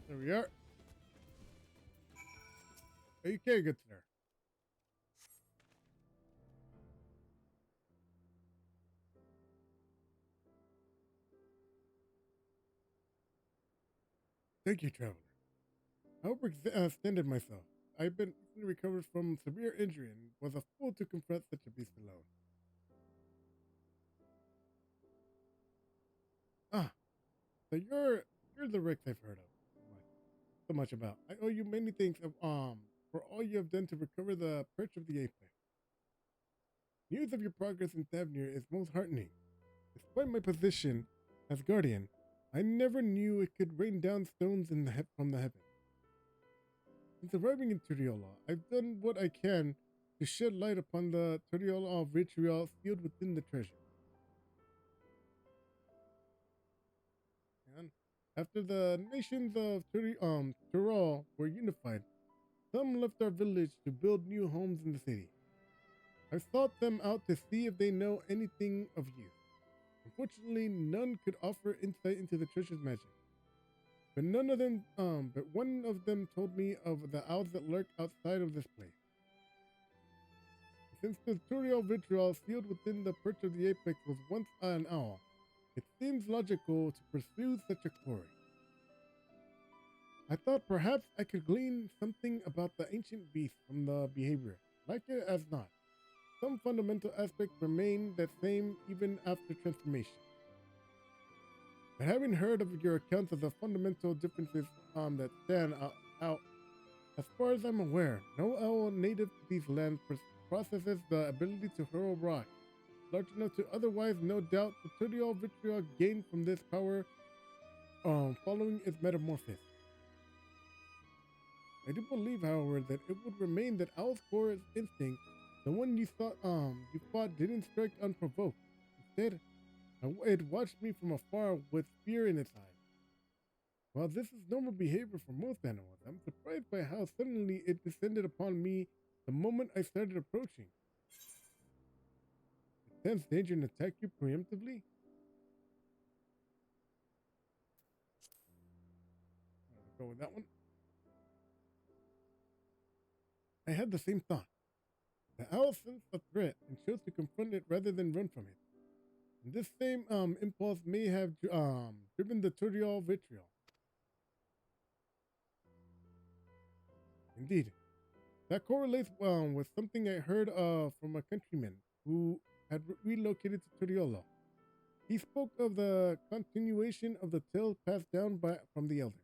There we are. Okay, good there. Thank you, traveler. I overextended myself. I've been recently recovered from severe injury and was a fool to confront such a beast alone. Ah, so you're the Rex I've heard of so much about. I owe you many thanks for all you have done to recover the perch of the apex. News of your progress in Thavnir is most heartening. Despite my position as guardian, I never knew it could rain down stones from the heavens. Since arriving in Turiola, I've done what I can to shed light upon the Turiola vitriol sealed within the treasure. And after the nations of Tyrol were unified, some left our village to build new homes in the city. I've sought them out to see if they know anything of you. Unfortunately, none could offer insight into the treasure's magic. But one of them told me of the owls that lurk outside of this place. Since the Turiel vitriol sealed within the perch of the apex was once an owl, it seems logical to pursue such a quarry. I thought perhaps I could glean something about the ancient beast from the behavior. Like it as not, some fundamental aspects remain the same even after transformation. But having heard of your accounts of the fundamental differences that stand out, as far as I'm aware, no owl native to these lands possesses the ability to hurl rock, large enough to otherwise, no doubt, the tutorial vitriol gained from this power following its metamorphosis. I do believe, however, that it would remain that Owl's core instinct, the one you fought, didn't strike unprovoked. Instead, it watched me from afar with fear in its eyes. While this is normal behavior for most animals, I'm surprised by how suddenly it descended upon me the moment I started approaching. It sensed danger and attacked you preemptively? I'll go with that one. I had the same thought. The owl sensed a threat and chose to confront it rather than run from it. And this same impulse may have driven the tutorial vitriol. Indeed, that correlates with something I heard from a countryman who had relocated to Toriolo. He spoke of the continuation of the tale passed down from the elders.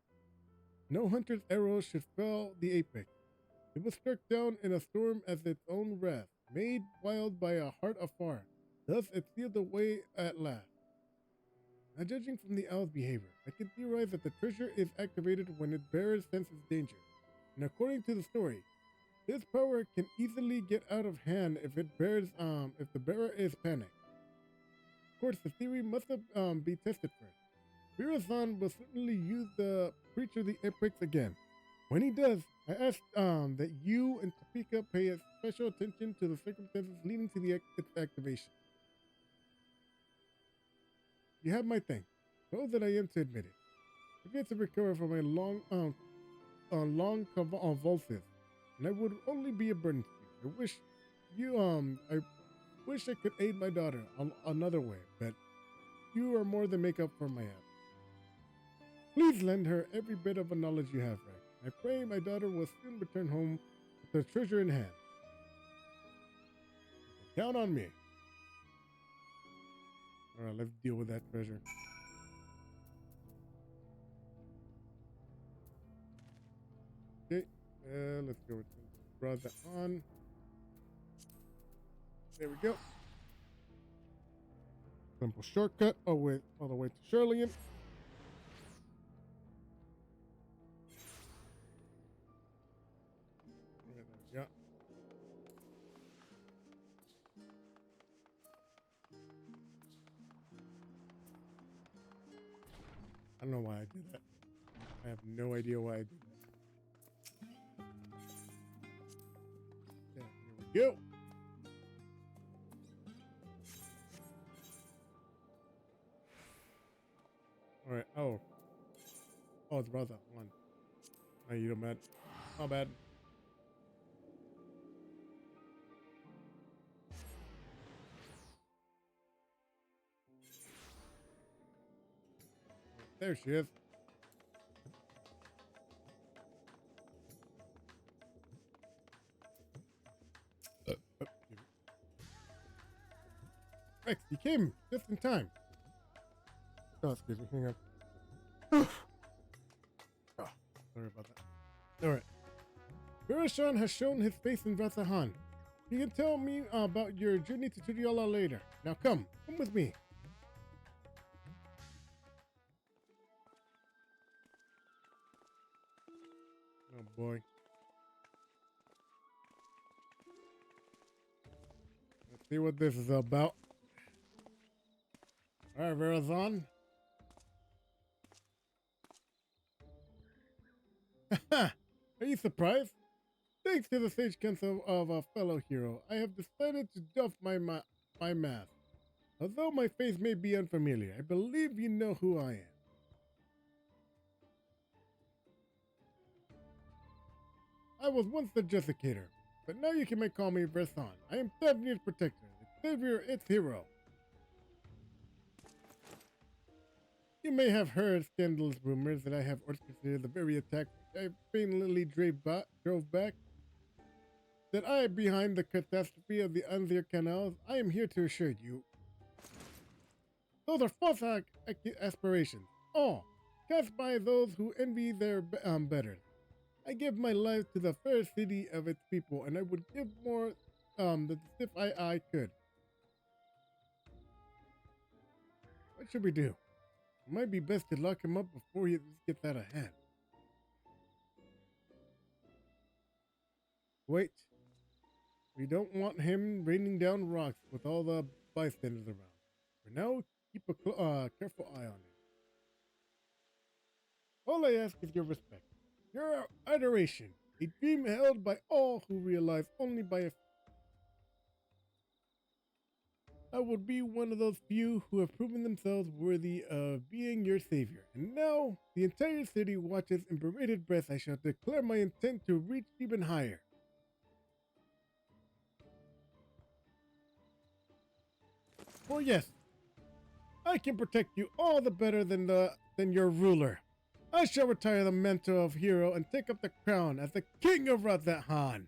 No hunter's arrow should fell the apex. It was struck down in a storm as its own wrath, made wild by a heart afar. Thus it sealed away at last. Now, judging from the owl's behavior, I can theorize that the treasure is activated when its bearer senses danger. And according to the story, this power can easily get out of hand if the bearer is panicked. Of course, the theory must be tested first. Virazan will certainly use the Preacher the Epics again. When he does, I ask that you and Topeka pay special attention to the circumstances leading to its activation. You have my thanks. So that I am to admit it. I get to recover from my long convulsive, and I would only be a burden to you. I wish I could aid my daughter another way, but you are more than make up for my absence. Please lend her every bit of knowledge you have, Rex. I pray my daughter will soon return home with her treasure in hand. Count on me. All right, let's deal with that treasure. Okay, let's go with browser on. There we go. Simple shortcut all the way to Shirley. Yeah. I don't know why I did that. I have no idea why I did that. Yeah, here we go. All right. Oh, it's brother one. Oh, you don't bad. Not bad. There she is. Rex, you came just in time. Oh, excuse me. Hang on. Oh, sorry about that. All right. Virashan has shown his face in Rathahan. You can tell me about your journey to Tudiola later. Now come with me. Oh boy. Let's see what this is about. All right, Verazon. Are you surprised? Thanks to the sage counsel of a fellow hero, I have decided to doff my mask. Although my face may be unfamiliar, I believe you know who I am. I was once the Jessicator, but now you can call me Versan. I am Thavnir's protector, its savior, its hero. You may have heard scandalous rumors that I have orchestrated the very attack I painfully drove back. That I am behind the catastrophe of the Anzir canals. I am here to assure you. Those are false aspirations. All cast by those who envy their betters. I give my life to the fair city of its people, and I would give more the stiff I could. What should we do? It might be best to lock him up before he gets out of hand. Wait. We don't want him raining down rocks with all the bystanders around. For now, keep a careful eye on him. All I ask is your respect, your adoration, a dream held by all who realize only by a few. I would be one of those few who have proven themselves worthy of being your savior. And now, the entire city watches in bated breath. I shall declare my intent to reach even higher. For yes, I can protect you all the better than your ruler. I shall retire the mantle of hero and take up the crown as the king of Rathahan.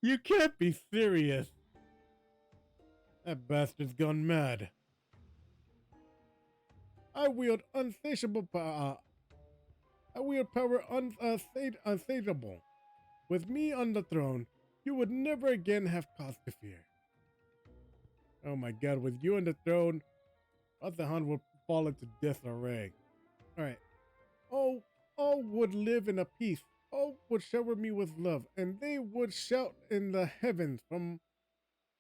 You can't be serious. That bastard's gone mad. I wield unsatiable power. I wield power unsatiable. With me on the throne, you would never again have cause to fear. Oh my god, with you on the throne, Rathahan would fall into disarray. Alright. All would live in a peace. All would shower me with love, and they would shout in the heavens from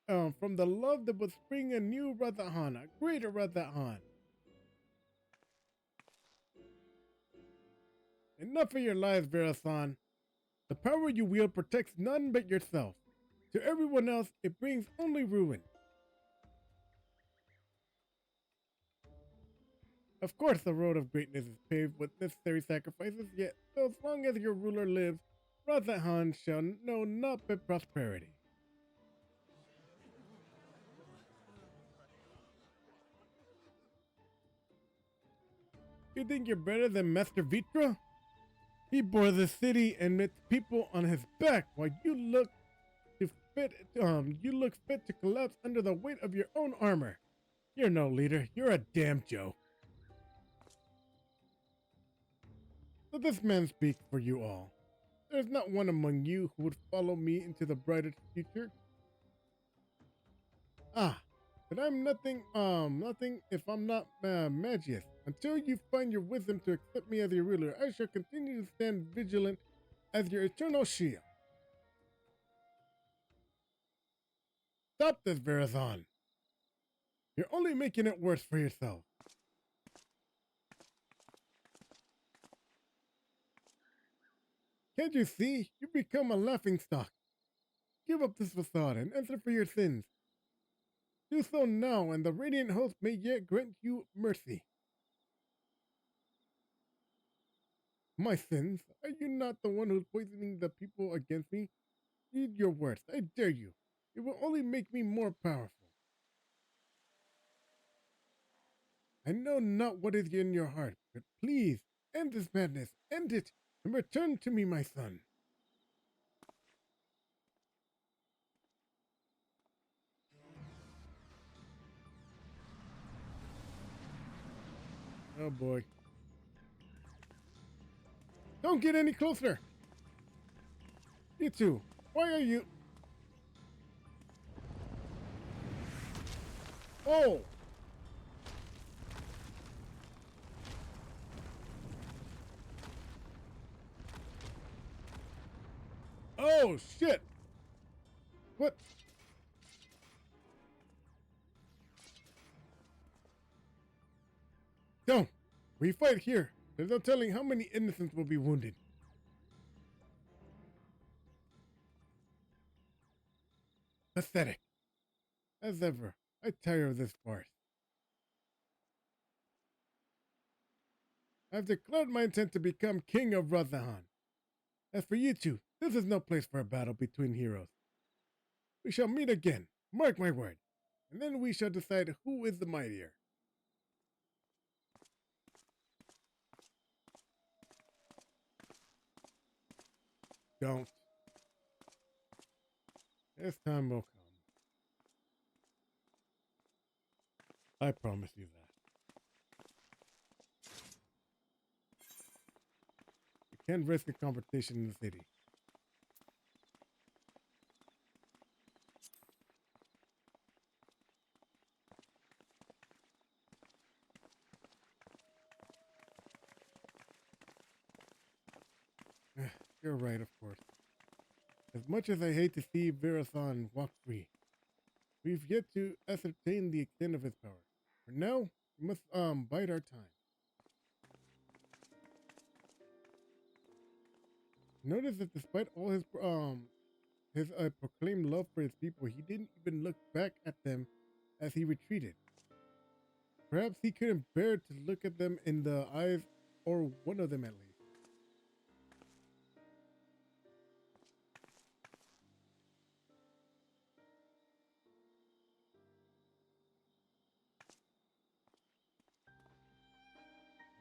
the love that would spring a new Rathahan, a greater Rathahan. Enough of your lies, Verasan. The power you wield protects none but yourself. To everyone else, it brings only ruin. Of course, the road of greatness is paved with necessary sacrifices, yet, so as long as your ruler lives, Rathahan shall know naught but prosperity. You think you're better than Master Vitra? He bore the city and its people on his back, while you look fit to collapse under the weight of your own armor. You're no leader. You're a damn joke. Let this man speak for you all. There's not one among you who would follow me into the brightest future. Ah, but I'm nothing if I'm not Magius. Until you find your wisdom to accept me as your ruler, I shall continue to stand vigilant as your eternal shield. Stop this, Verazon. You're only making it worse for yourself. Can't you see? You become a laughingstock. Give up this facade and answer for your sins. Do so now, and the Radiant Host may yet grant you mercy. My sins? Are you not the one who's poisoning the people against me? Read your words. I dare you. It will only make me more powerful. I know not what is in your heart, but please, end this madness. End it, and return to me, my son. Oh boy. Don't get any closer! You two, why are you... Oh! Oh, shit! What? Don't! We fight here. There's no telling how many innocents will be wounded. Pathetic. As ever, I tire of this farce. I've declared my intent to become king of Rathahan. As for you two, this is no place for a battle between heroes. We shall meet again, mark my word, and then we shall decide who is the mightier. Don't. This time will come. I promise you that. Can't risk a competition in the city. You're right, of course. As much as I hate to see Verathon walk free, we've yet to ascertain the extent of his power. For now, we must bide our time. Notice that despite all his proclaimed love for his people, he didn't even look back at them as he retreated. Perhaps he couldn't bear to look at them in the eyes, or one of them at least.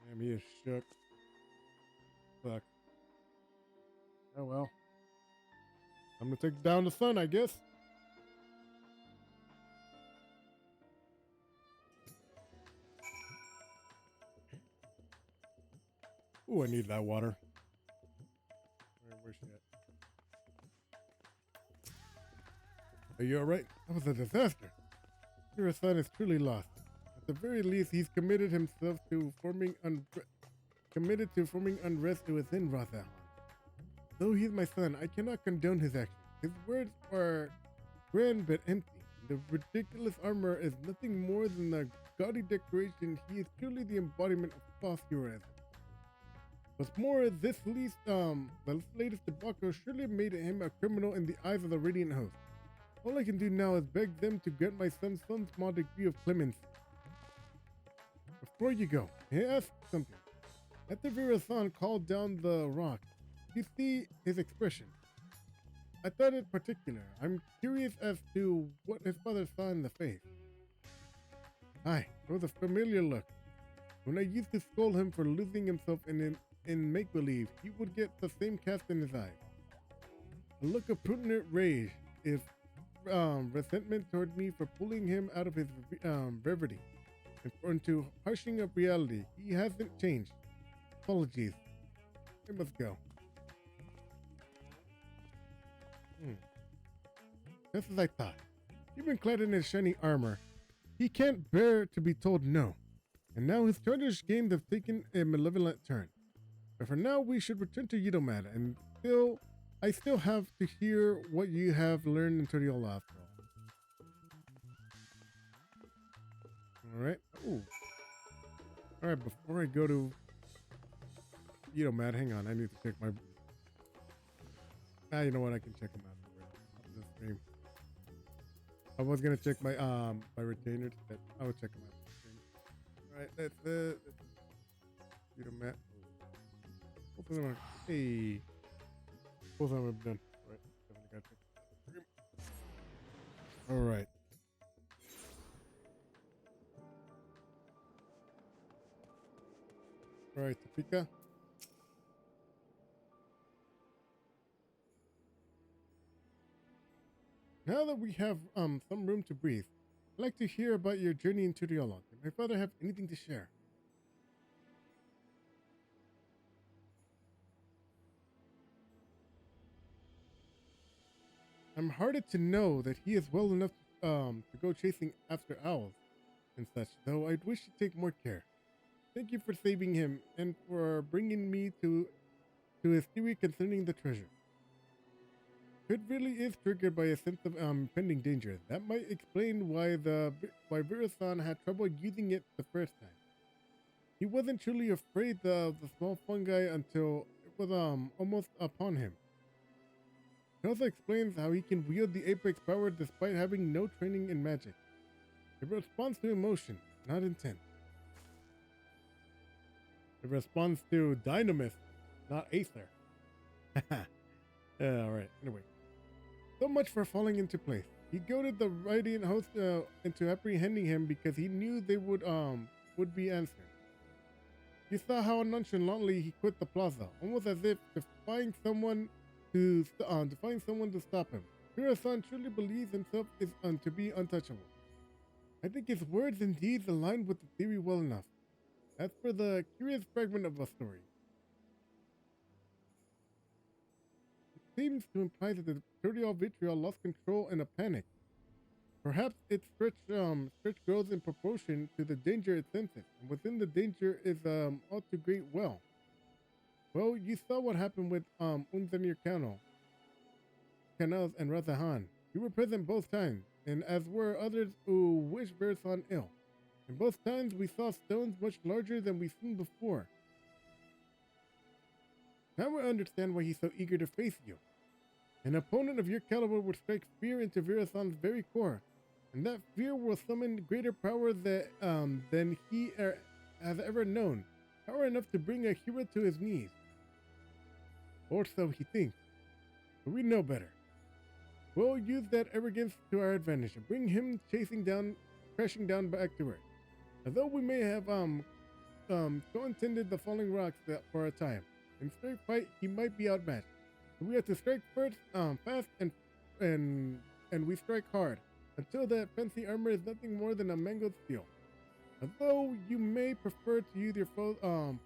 Damn, he is shook. Fuck. Oh well. I'm gonna take down the sun, I guess. Ooh, I need that water. Where's she at? Are you alright? That was a disaster. Your son is truly lost. At the very least, he's committed himself to forming unrest within Rothahan. Though he's my son, I cannot condone his actions. His words are grand but empty. The ridiculous armor is nothing more than a gaudy decoration. He is truly the embodiment of false heroism. What's more, the latest debacle surely made him a criminal in the eyes of the Radiant Host. All I can do now is beg them to grant my son some small degree of clemency. Before you go, may I ask something? After Virasan called down the rock, you see his expression. I thought it particular. I'm curious as to what his father saw in the face. Aye, it was a familiar look. When I used to scold him for losing himself in make-believe, he would get the same cast in his eyes. A look of prudent rage, if resentment toward me for pulling him out of his brevity, and into hushing up reality. He hasn't changed. Apologies. I must go. Just as I thought. Even clad in his shiny armor, he can't bear to be told no. And now his childish games have taken a malevolent turn. But for now, we should return to UNBOUNDED, and I still have to hear what you have learned in Tutorial after all. Alright. Ooh. Alright, before I go to UNBOUNDED, hang on, I need to check my... you know what, I can check them out after the stream. I was gonna check my my retainers, but I will check them out. Alright, that's it. UNBOUNDED. Both of them are... Hey. Both of them are done. Alright, definitely gotta check. Alright. Alright, Topeka. Now that we have some room to breathe, I'd like to hear about your journey into the LotLD. Did my father have anything to share? I'm heartened to know that he is well enough to go chasing after owls and such, though I'd wish to take more care. Thank you for saving him and for bringing me to his theory concerning the treasure. It really is triggered by a sense of impending danger. That might explain why Virasan had trouble using it the first time. He wasn't truly afraid of the small fungi until it was almost upon him. It also explains how he can wield the apex power despite having no training in magic. It responds to emotion, not intent. It responds to dynamis, not aether. Alright, anyway. So much for falling into place. He goaded the Radiant Host into apprehending him because he knew they would be answered. You saw how nonchalantly he quit the plaza, almost as if defying someone to stop him. Virasan truly believes himself to be untouchable. I think his words and deeds align with the theory well enough. As for the curious fragment of a story, seems to imply that the Turtle Vitriol lost control in a panic. Perhaps its stretch grows in proportion to the danger it senses, and within the danger is all too great well. Well, you saw what happened with Unzanir Canals and Razahan. You were present both times, and as were others who wished Verisan ill. And both times we saw stones much larger than we've seen before. Now I understand why he's so eager to face you. An opponent of your caliber would strike fear into Verisan's very core, and that fear will summon greater power than he has ever known. Power enough to bring a hero to his knees. Or so he thinks. But we know better. We'll use that arrogance to our advantage and bring him crashing down back to earth. Although we may have co-intended the falling rocks for a time, in straight fight he might be outmatched. So we have to strike first, fast, and we strike hard, until that fancy armor is nothing more than a mangled steel. Although you may prefer to use your foe,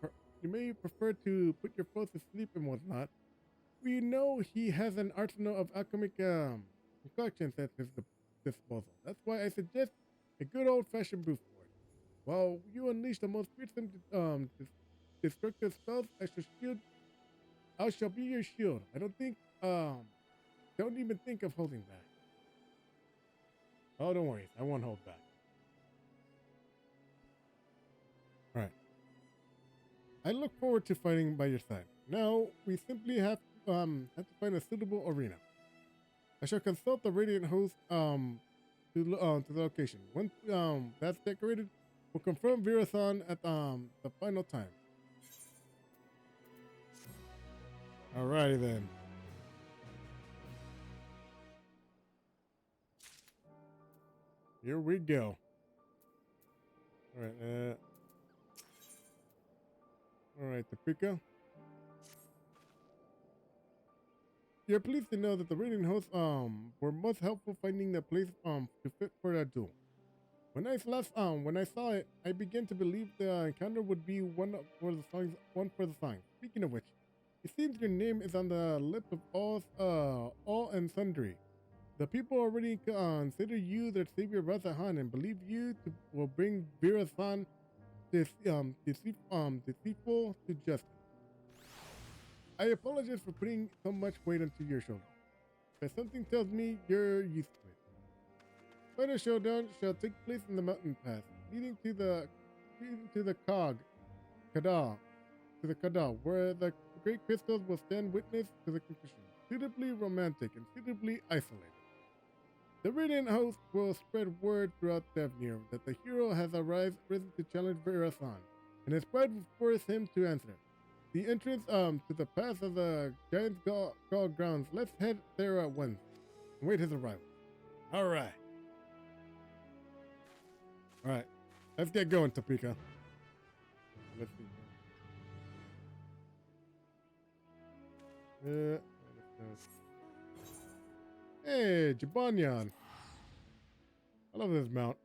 you may prefer to put your foes to sleep and whatnot, we know he has an arsenal of alchemic concoctions at his disposal. That's why I suggest a good old-fashioned brute force. While you unleash the most fearsome, destructive spells, I shall be your shield. Don't even think of holding back. Oh, don't worry, I won't hold back. All right. I look forward to fighting by your side. Now we simply have to find a suitable arena. I shall consult the Radiant host to the location. Once that's decorated, we'll confirm Virathon at the final time. Alrighty then. Here we go. Alright, alright, Topeka. You're pleased to know that the Radiant hosts were most helpful finding the place to fit for that duel. When I saw it, I began to believe the encounter would be one for the songs. Speaking of which, it seems your name is on the lips of all and sundry. The people already consider you their savior Razahan and believe you will bring Virasan deceitful to justice. I apologize for putting so much weight onto your shoulders, but something tells me you're used to it. Final showdown shall take place in the mountain pass, leading to the Kadal, where the great crystals will stand witness to the conclusion. Suitably romantic and suitably isolated. The Radiant host will spread word throughout Devnir that the hero has risen to challenge Virasan, and his pride will force him to answer. The entrance to the pass of the Giant's Gall grounds. Let's head there at once and wait his arrival. All right. Let's get going, Topeka. Let's see. Hey, Jibanyan. I love this mount.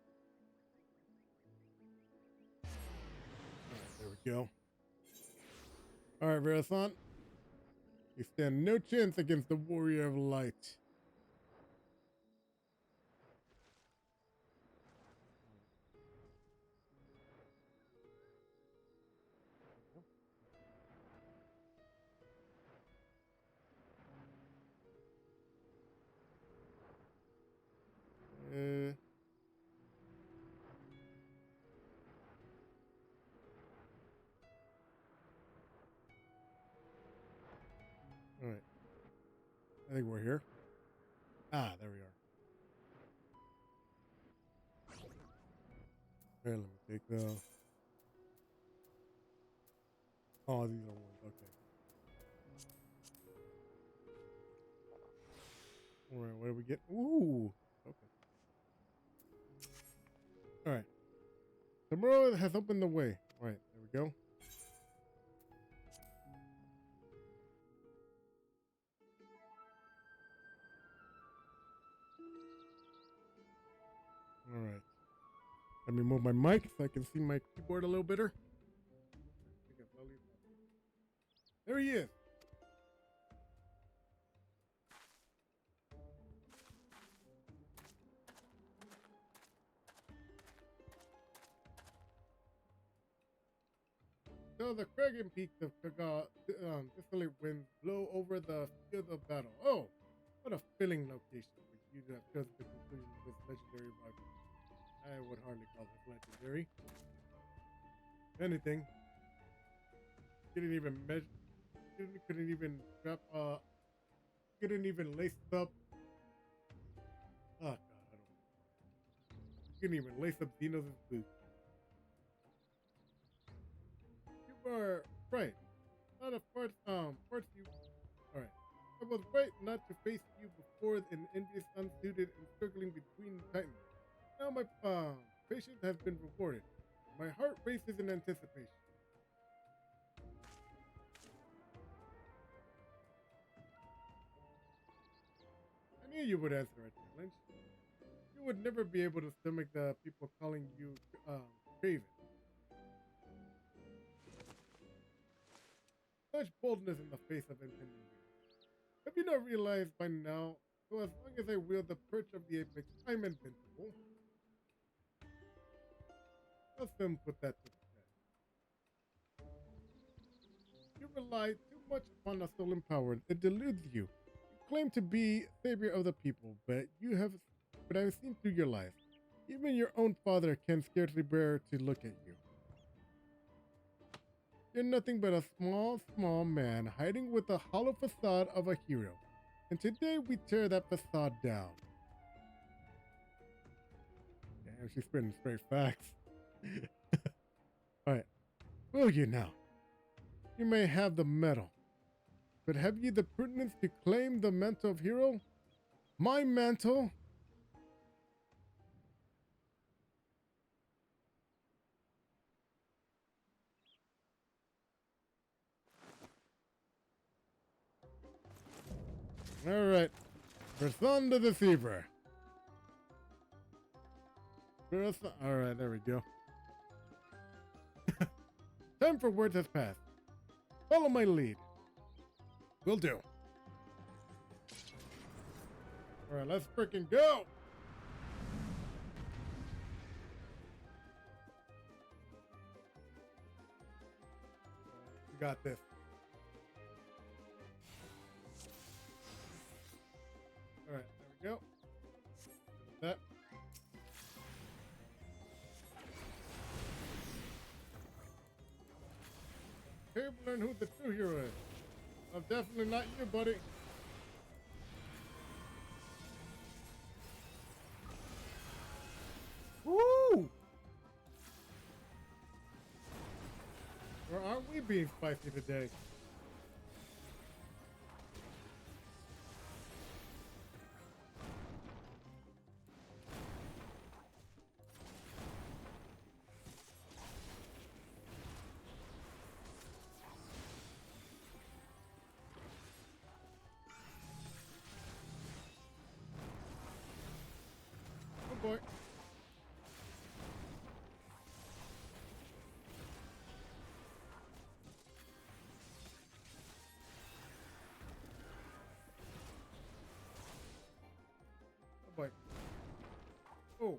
Alright, there we go. Alright, Virasan. You stand no chance against the Warrior of Light. All right. I think we're here. Ah, there we are. Okay, let me take the... Oh, these are ones. Okay. All right, what do we get? Ooh. Okay. All right. Tomorrow has opened the way. All right, there we go. All right. Let me move my mic so I can see my keyboard a little better. There he is. until the craggy peaks of Kaga, desolate winds blow over the field of battle. Oh, what a filling location for you to have chosen to conclude this legendary rivalry. I would hardly call this legendary. If anything, couldn't even measure, couldn't even drop, couldn't even lace up. Oh God, I don't know. Couldn't even lace up Xenos' boots. You were right. Not a parts you. All right. I was right not to face you before an envious, unsuited, and struggling between titans. Now my patience has been rewarded. My heart races in anticipation. I knew you would answer a challenge. You would never be able to stomach the people calling you craven. Such boldness in the face of impending doom. Have you not realized by now, so as long as I wield the perch of the apex, I'm invincible? Let them put that to the test. You rely too much upon a stolen power. It deludes you. You claim to be savior of the people, but I've seen through your lies. Even your own father can scarcely bear to look at you. You're nothing but a small man hiding with the hollow facade of a hero. And today we tear that facade down. Damn, she's spitting straight facts. Alright. Will you now? You may have the medal. But have you the prudence to claim the mantle of hero? My mantle? Alright. Person the Deceiver. Alright, there we go. Time for words has passed. Follow my lead. Will do. Alright, let's freaking go! We got this. Alright, there we go. That. Here we learn who the true hero is. I'm definitely not you, buddy. Woo! Or aren't we being spicy today? Oh boy. Oh boy. Oh.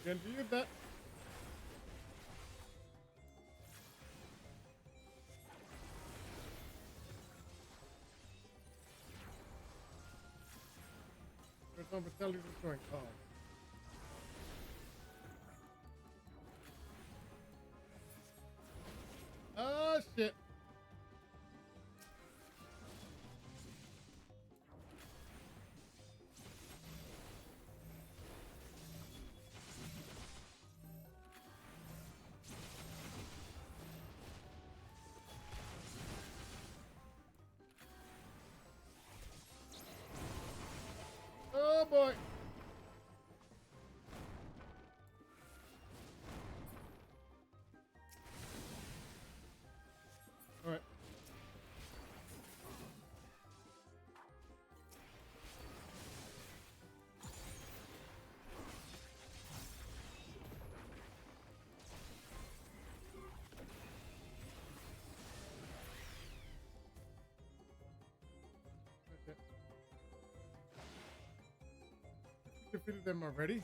Going to use that. There's some fatality destroying. Oh. Oh shit. Oh boy. defeated them already?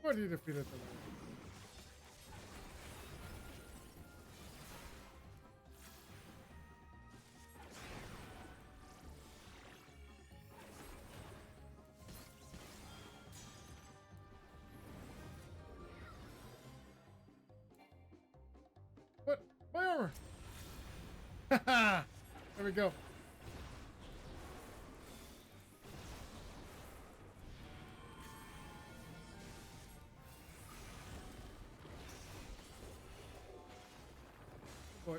What, you defeated them already? What? My armor! Haha! There we go. Boy.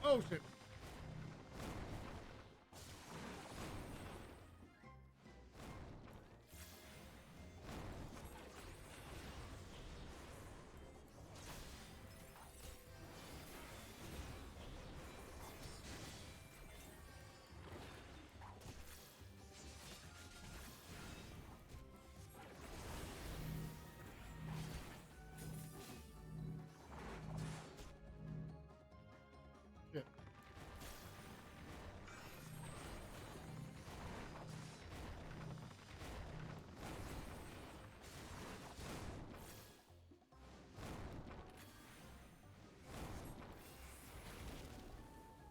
Oh shit. Shit.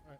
Alright.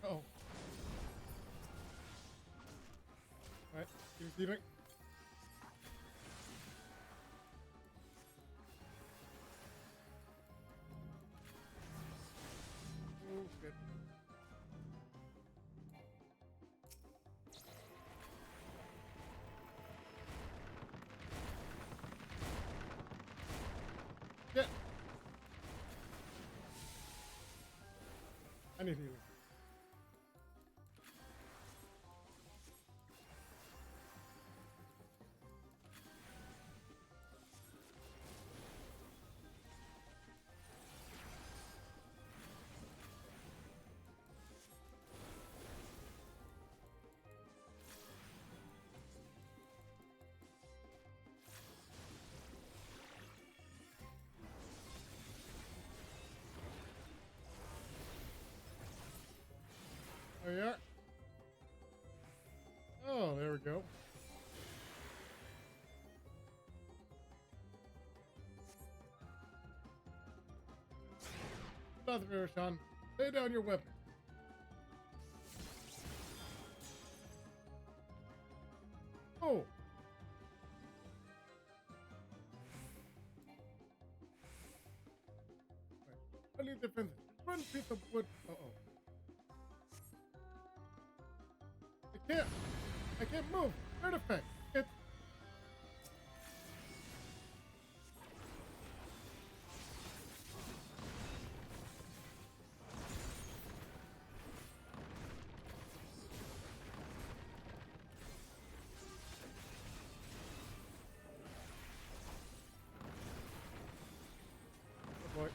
Oh. Alright, keep receiving. Oh shit. Shit! I need healing. There you are. Oh, there we go. Nothing, Sean. Lay down your weapon. Oh. Right. I need defense. One piece of wood. Uh-oh. I can't move. Artifact. It's... Oh boy.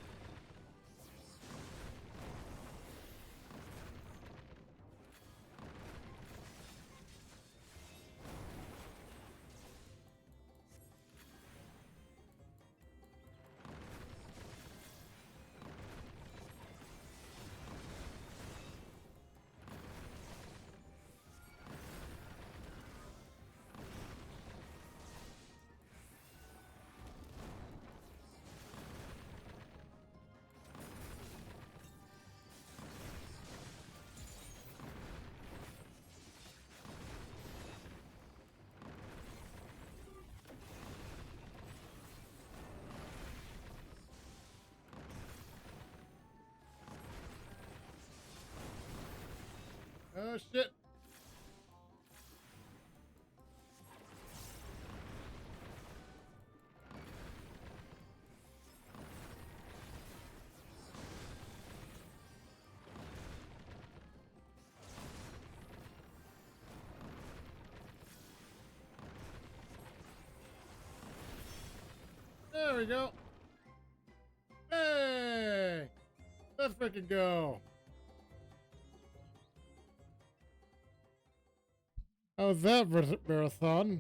Oh shit. There we go. Hey! Let's freaking go. How's that, marathon?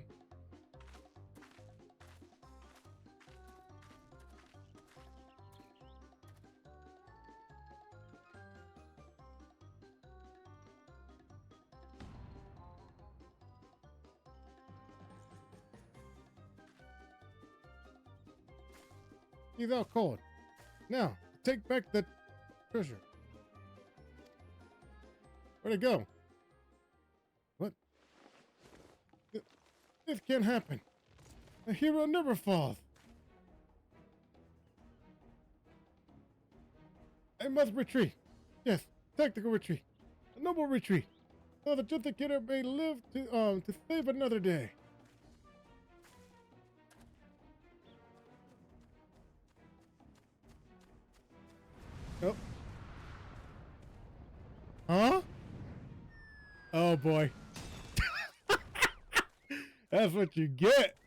He's out cold. Now, take back the treasure. Where'd it go? What? This can't happen. A hero never falls. I must retreat. Yes, tactical retreat. A noble retreat. So the Justicator may live to save another day. Oh. Huh? Oh boy. That's what you get.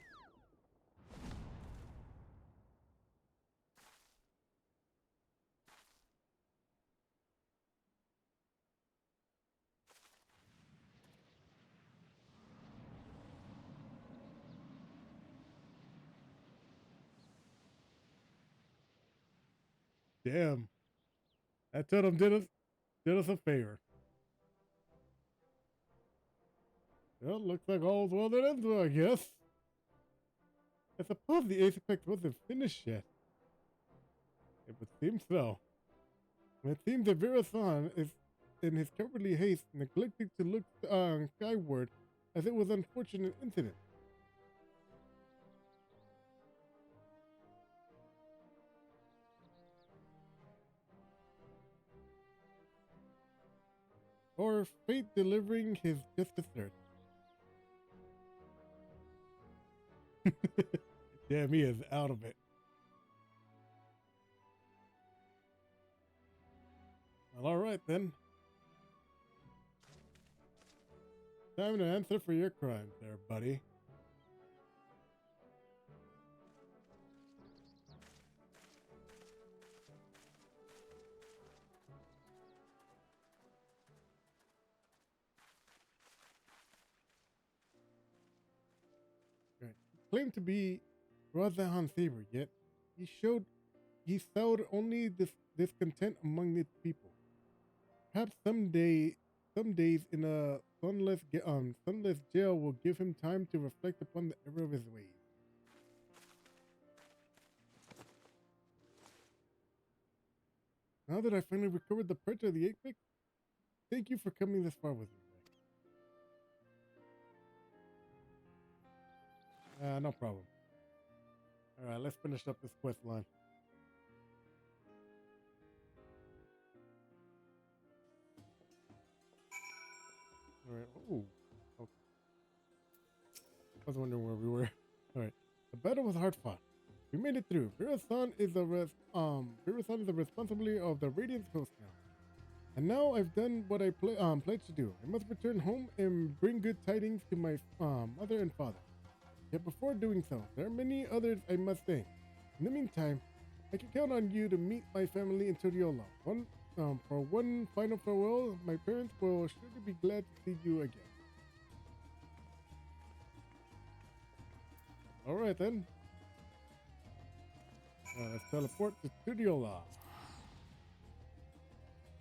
Damn. That totem did us a favor. Well, looks like all's well that ends well, I guess. I suppose the ace effect wasn't finished yet. It would seem so. It seems that Virasan is, in his cowardly haste, neglecting to look skyward, as it was an unfortunate incident. Or fate delivering his just desert. Damn, he is out of it. Well, all right then. Time to answer for your crimes there, buddy. Right. He claimed to be Razahan Saber, yet he sowed only discontent among its people. Perhaps some days in a sunless jail will give him time to reflect upon the error of his ways. Now that I finally recovered the purchase of the 8-pick, thank you for coming this far with me. No problem. All right, let's finish up this quest line. All right. Ooh. Okay. I was wondering where we were. All right. The battle was hard fought. We made it through. Virasan is the responsibility of the Radiance Coast now. And now I've done what I pledged to do. I must return home and bring good tidings to my mother and father. Yet before doing so, there are many others I must thank. In the meantime, I can count on you to meet my family in Toriola. For one final farewell, my parents will surely be glad to see you again. All right then. Let's teleport to Toriola.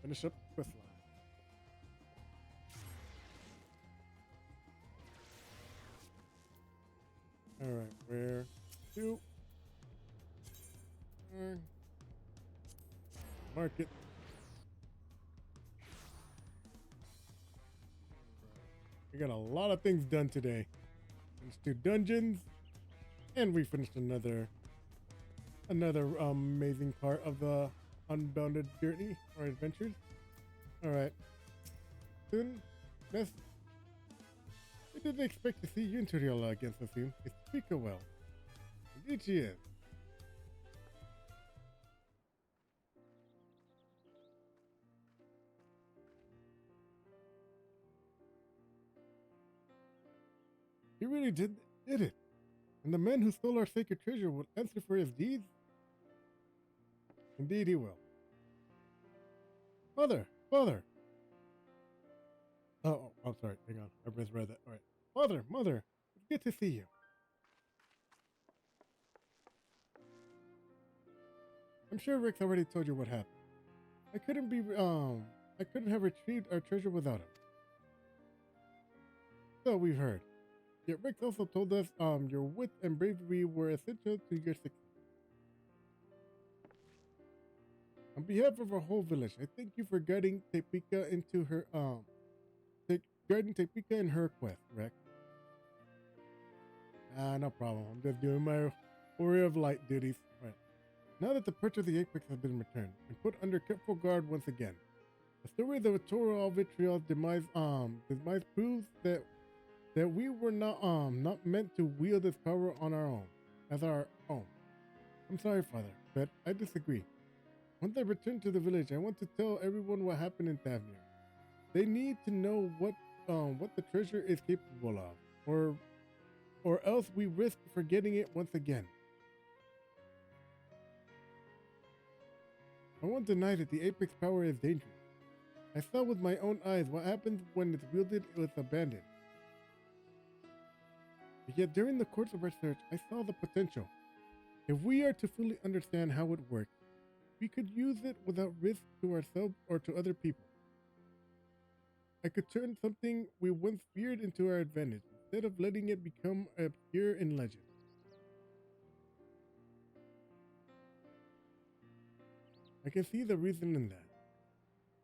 Finish up the quest line. All right, where to? Market. We got a lot of things done today. Finished 2 dungeons, and we finished another amazing part of the Unbounded journey or adventures. All right, soon Miss, I didn't expect to see you in Toriola again so soon. It's Pika well. Indeed she is. He really did it. And the man who stole our sacred treasure will answer for his deeds? Indeed he will. Father! Oh, I'm sorry. Hang on. I misread that. All right. Mother, it's good to see you. I'm sure Rick's already told you what happened. I couldn't have retrieved our treasure without him. So we've heard. Yet Rick also told us, your wit and bravery were essential to your success. On behalf of our whole village, I thank you for guiding Tepika into her, guiding Tepika in her quest, Rick. No problem. I'm just doing my Warrior of Light duties. Right. Now that the perch of the apex has been returned and put under careful guard once again, the story of the Torah Vitriol's demise proves that we were not meant to wield this power on our own, as our own. I'm sorry, Father, but I disagree. Once I return to the village, I want to tell everyone what happened in Thavnir. They need to know what the treasure is capable of, or else we risk forgetting it once again. I won't deny that the apex power is dangerous. I saw with my own eyes what happens when it's wielded with abandon. But yet during the course of our search, I saw the potential. If we are to fully understand how it works, we could use it without risk to ourselves or to other people. I could turn something we once feared into our advantage, instead of letting it become obscure in legend. I can see the reason in that.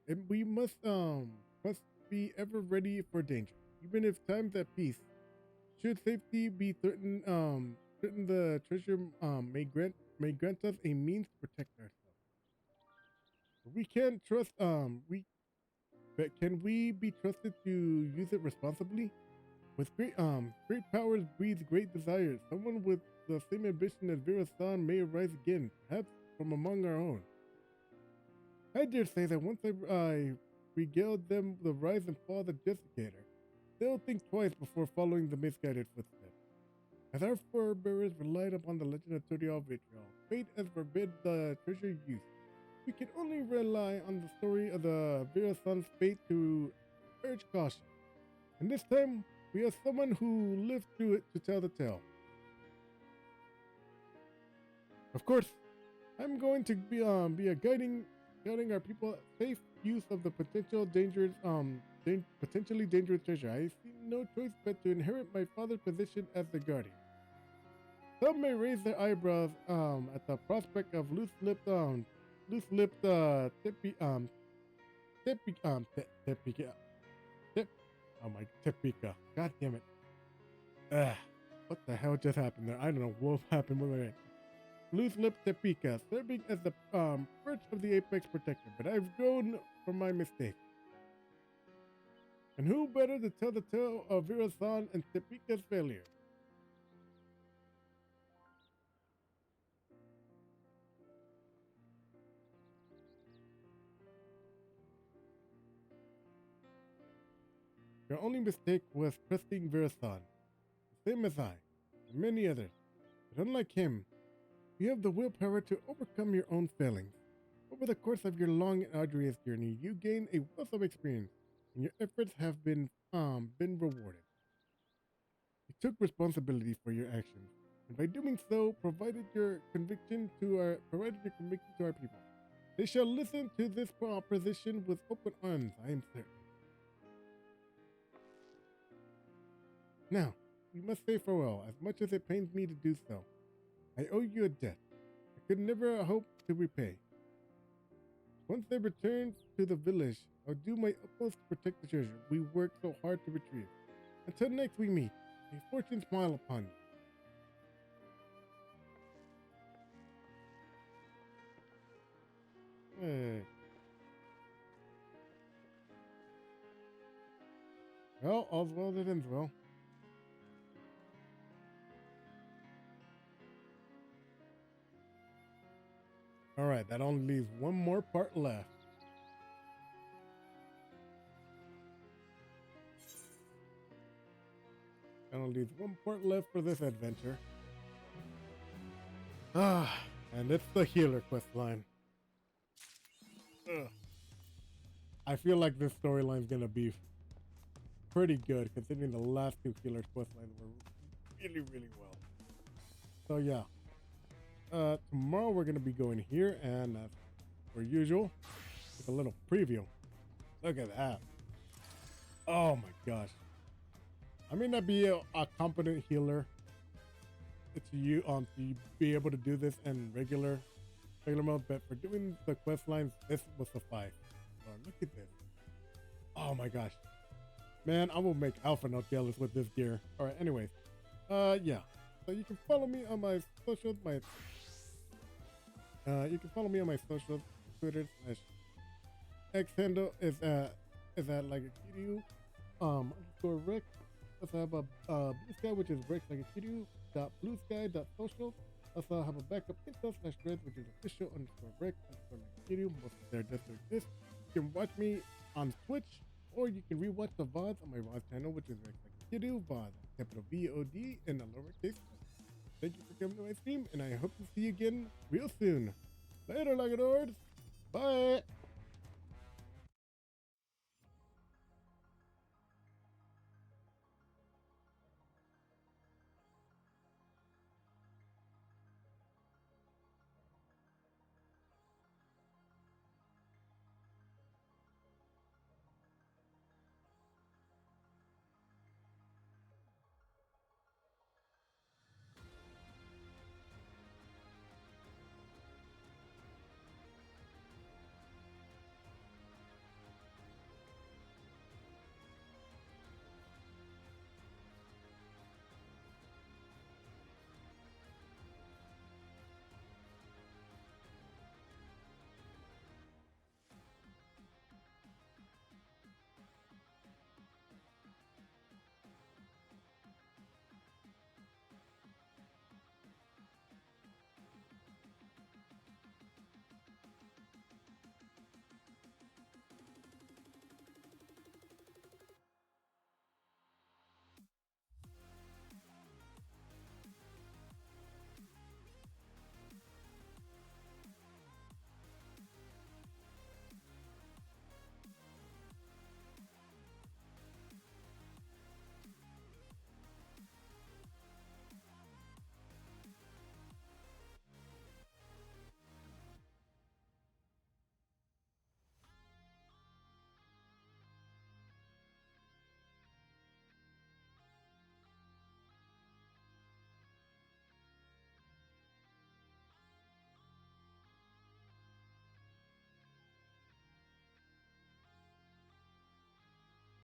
And we must be ever ready for danger, even if times at peace. Should safety be threatened, the treasure may grant us a means to protect ourselves. We can't trust but can we be trusted to use it responsibly? With great powers breeds great desires. Someone with the same ambition as Vera-san may arise again, perhaps from among our own. I dare say that once I regaled them the rise and fall of the Jessicator, they'll think twice before following the misguided footsteps. As our forebears relied upon the legend of Turial Vitriol, fate has forbid the treasure use. We can only rely on the story of the Vera-san's fate to urge caution. And this time, we have someone who lived through it to tell the tale. Of course, I'm going to be guiding our people safe use of the potentially dangerous treasure. I see no choice but to inherit my father's position as the guardian. Some may raise their eyebrows at the prospect of loose-lipped Tepika. God damn it. What the hell just happened there? I don't know what happened with it. Loose-lipped Tepika, serving as the perch of the apex protector, but I've grown from my mistake. And who better to tell the tale of Vera-san and Tepika's failure? Your only mistake was trusting Vera-san, the same as I, and many others. But unlike him, you have the willpower to overcome your own failings. Over the course of your long and arduous journey, you gain a wealth of experience, and your efforts have been rewarded. You took responsibility for your actions, and by doing so, provided your conviction to our people. They shall listen to this proposition with open arms, I am certain. Now, we must say farewell, as much as it pains me to do so. I owe you a debt I could never hope to repay. Once I return to the village, I'll do my utmost to protect the treasure we worked so hard to retrieve. Until next we meet, may fortune smile upon you. Well, all's well that ends well. All right, that only leaves one more part left. That only leaves one part left for this adventure. And it's the healer quest line. I feel like this storyline is gonna be pretty good, considering the last two healer quest lines were really, really well. So yeah, tomorrow we're gonna be going here, and as per usual, with a little preview. Look at that! Oh my gosh! I may not be a competent healer to be able to do this in regular mode, but for doing the quest lines, this will suffice. Oh, look at this! Oh my gosh, man! I will make Alpha Note jealous with this gear. All right, anyways, yeah. So you can follow me on my socials. You can follow me on my socials. Twitter / X handle is at like a Kiryu underscore Rick. Also have a Blue Sky, which is Rick like a Kiryu .bluesky.social. Also have a backup Insta / Threads, which is official underscore Rick underscore like Kiryu. Most of there just exist. You can watch me on Twitch, or you can rewatch the VODs on my VOD channel, which is Rick like Kiryu VOD, capital VOD in the lowercase. Thank you for coming to my stream, and I hope to see you again real soon. Later, Lagadors. Bye.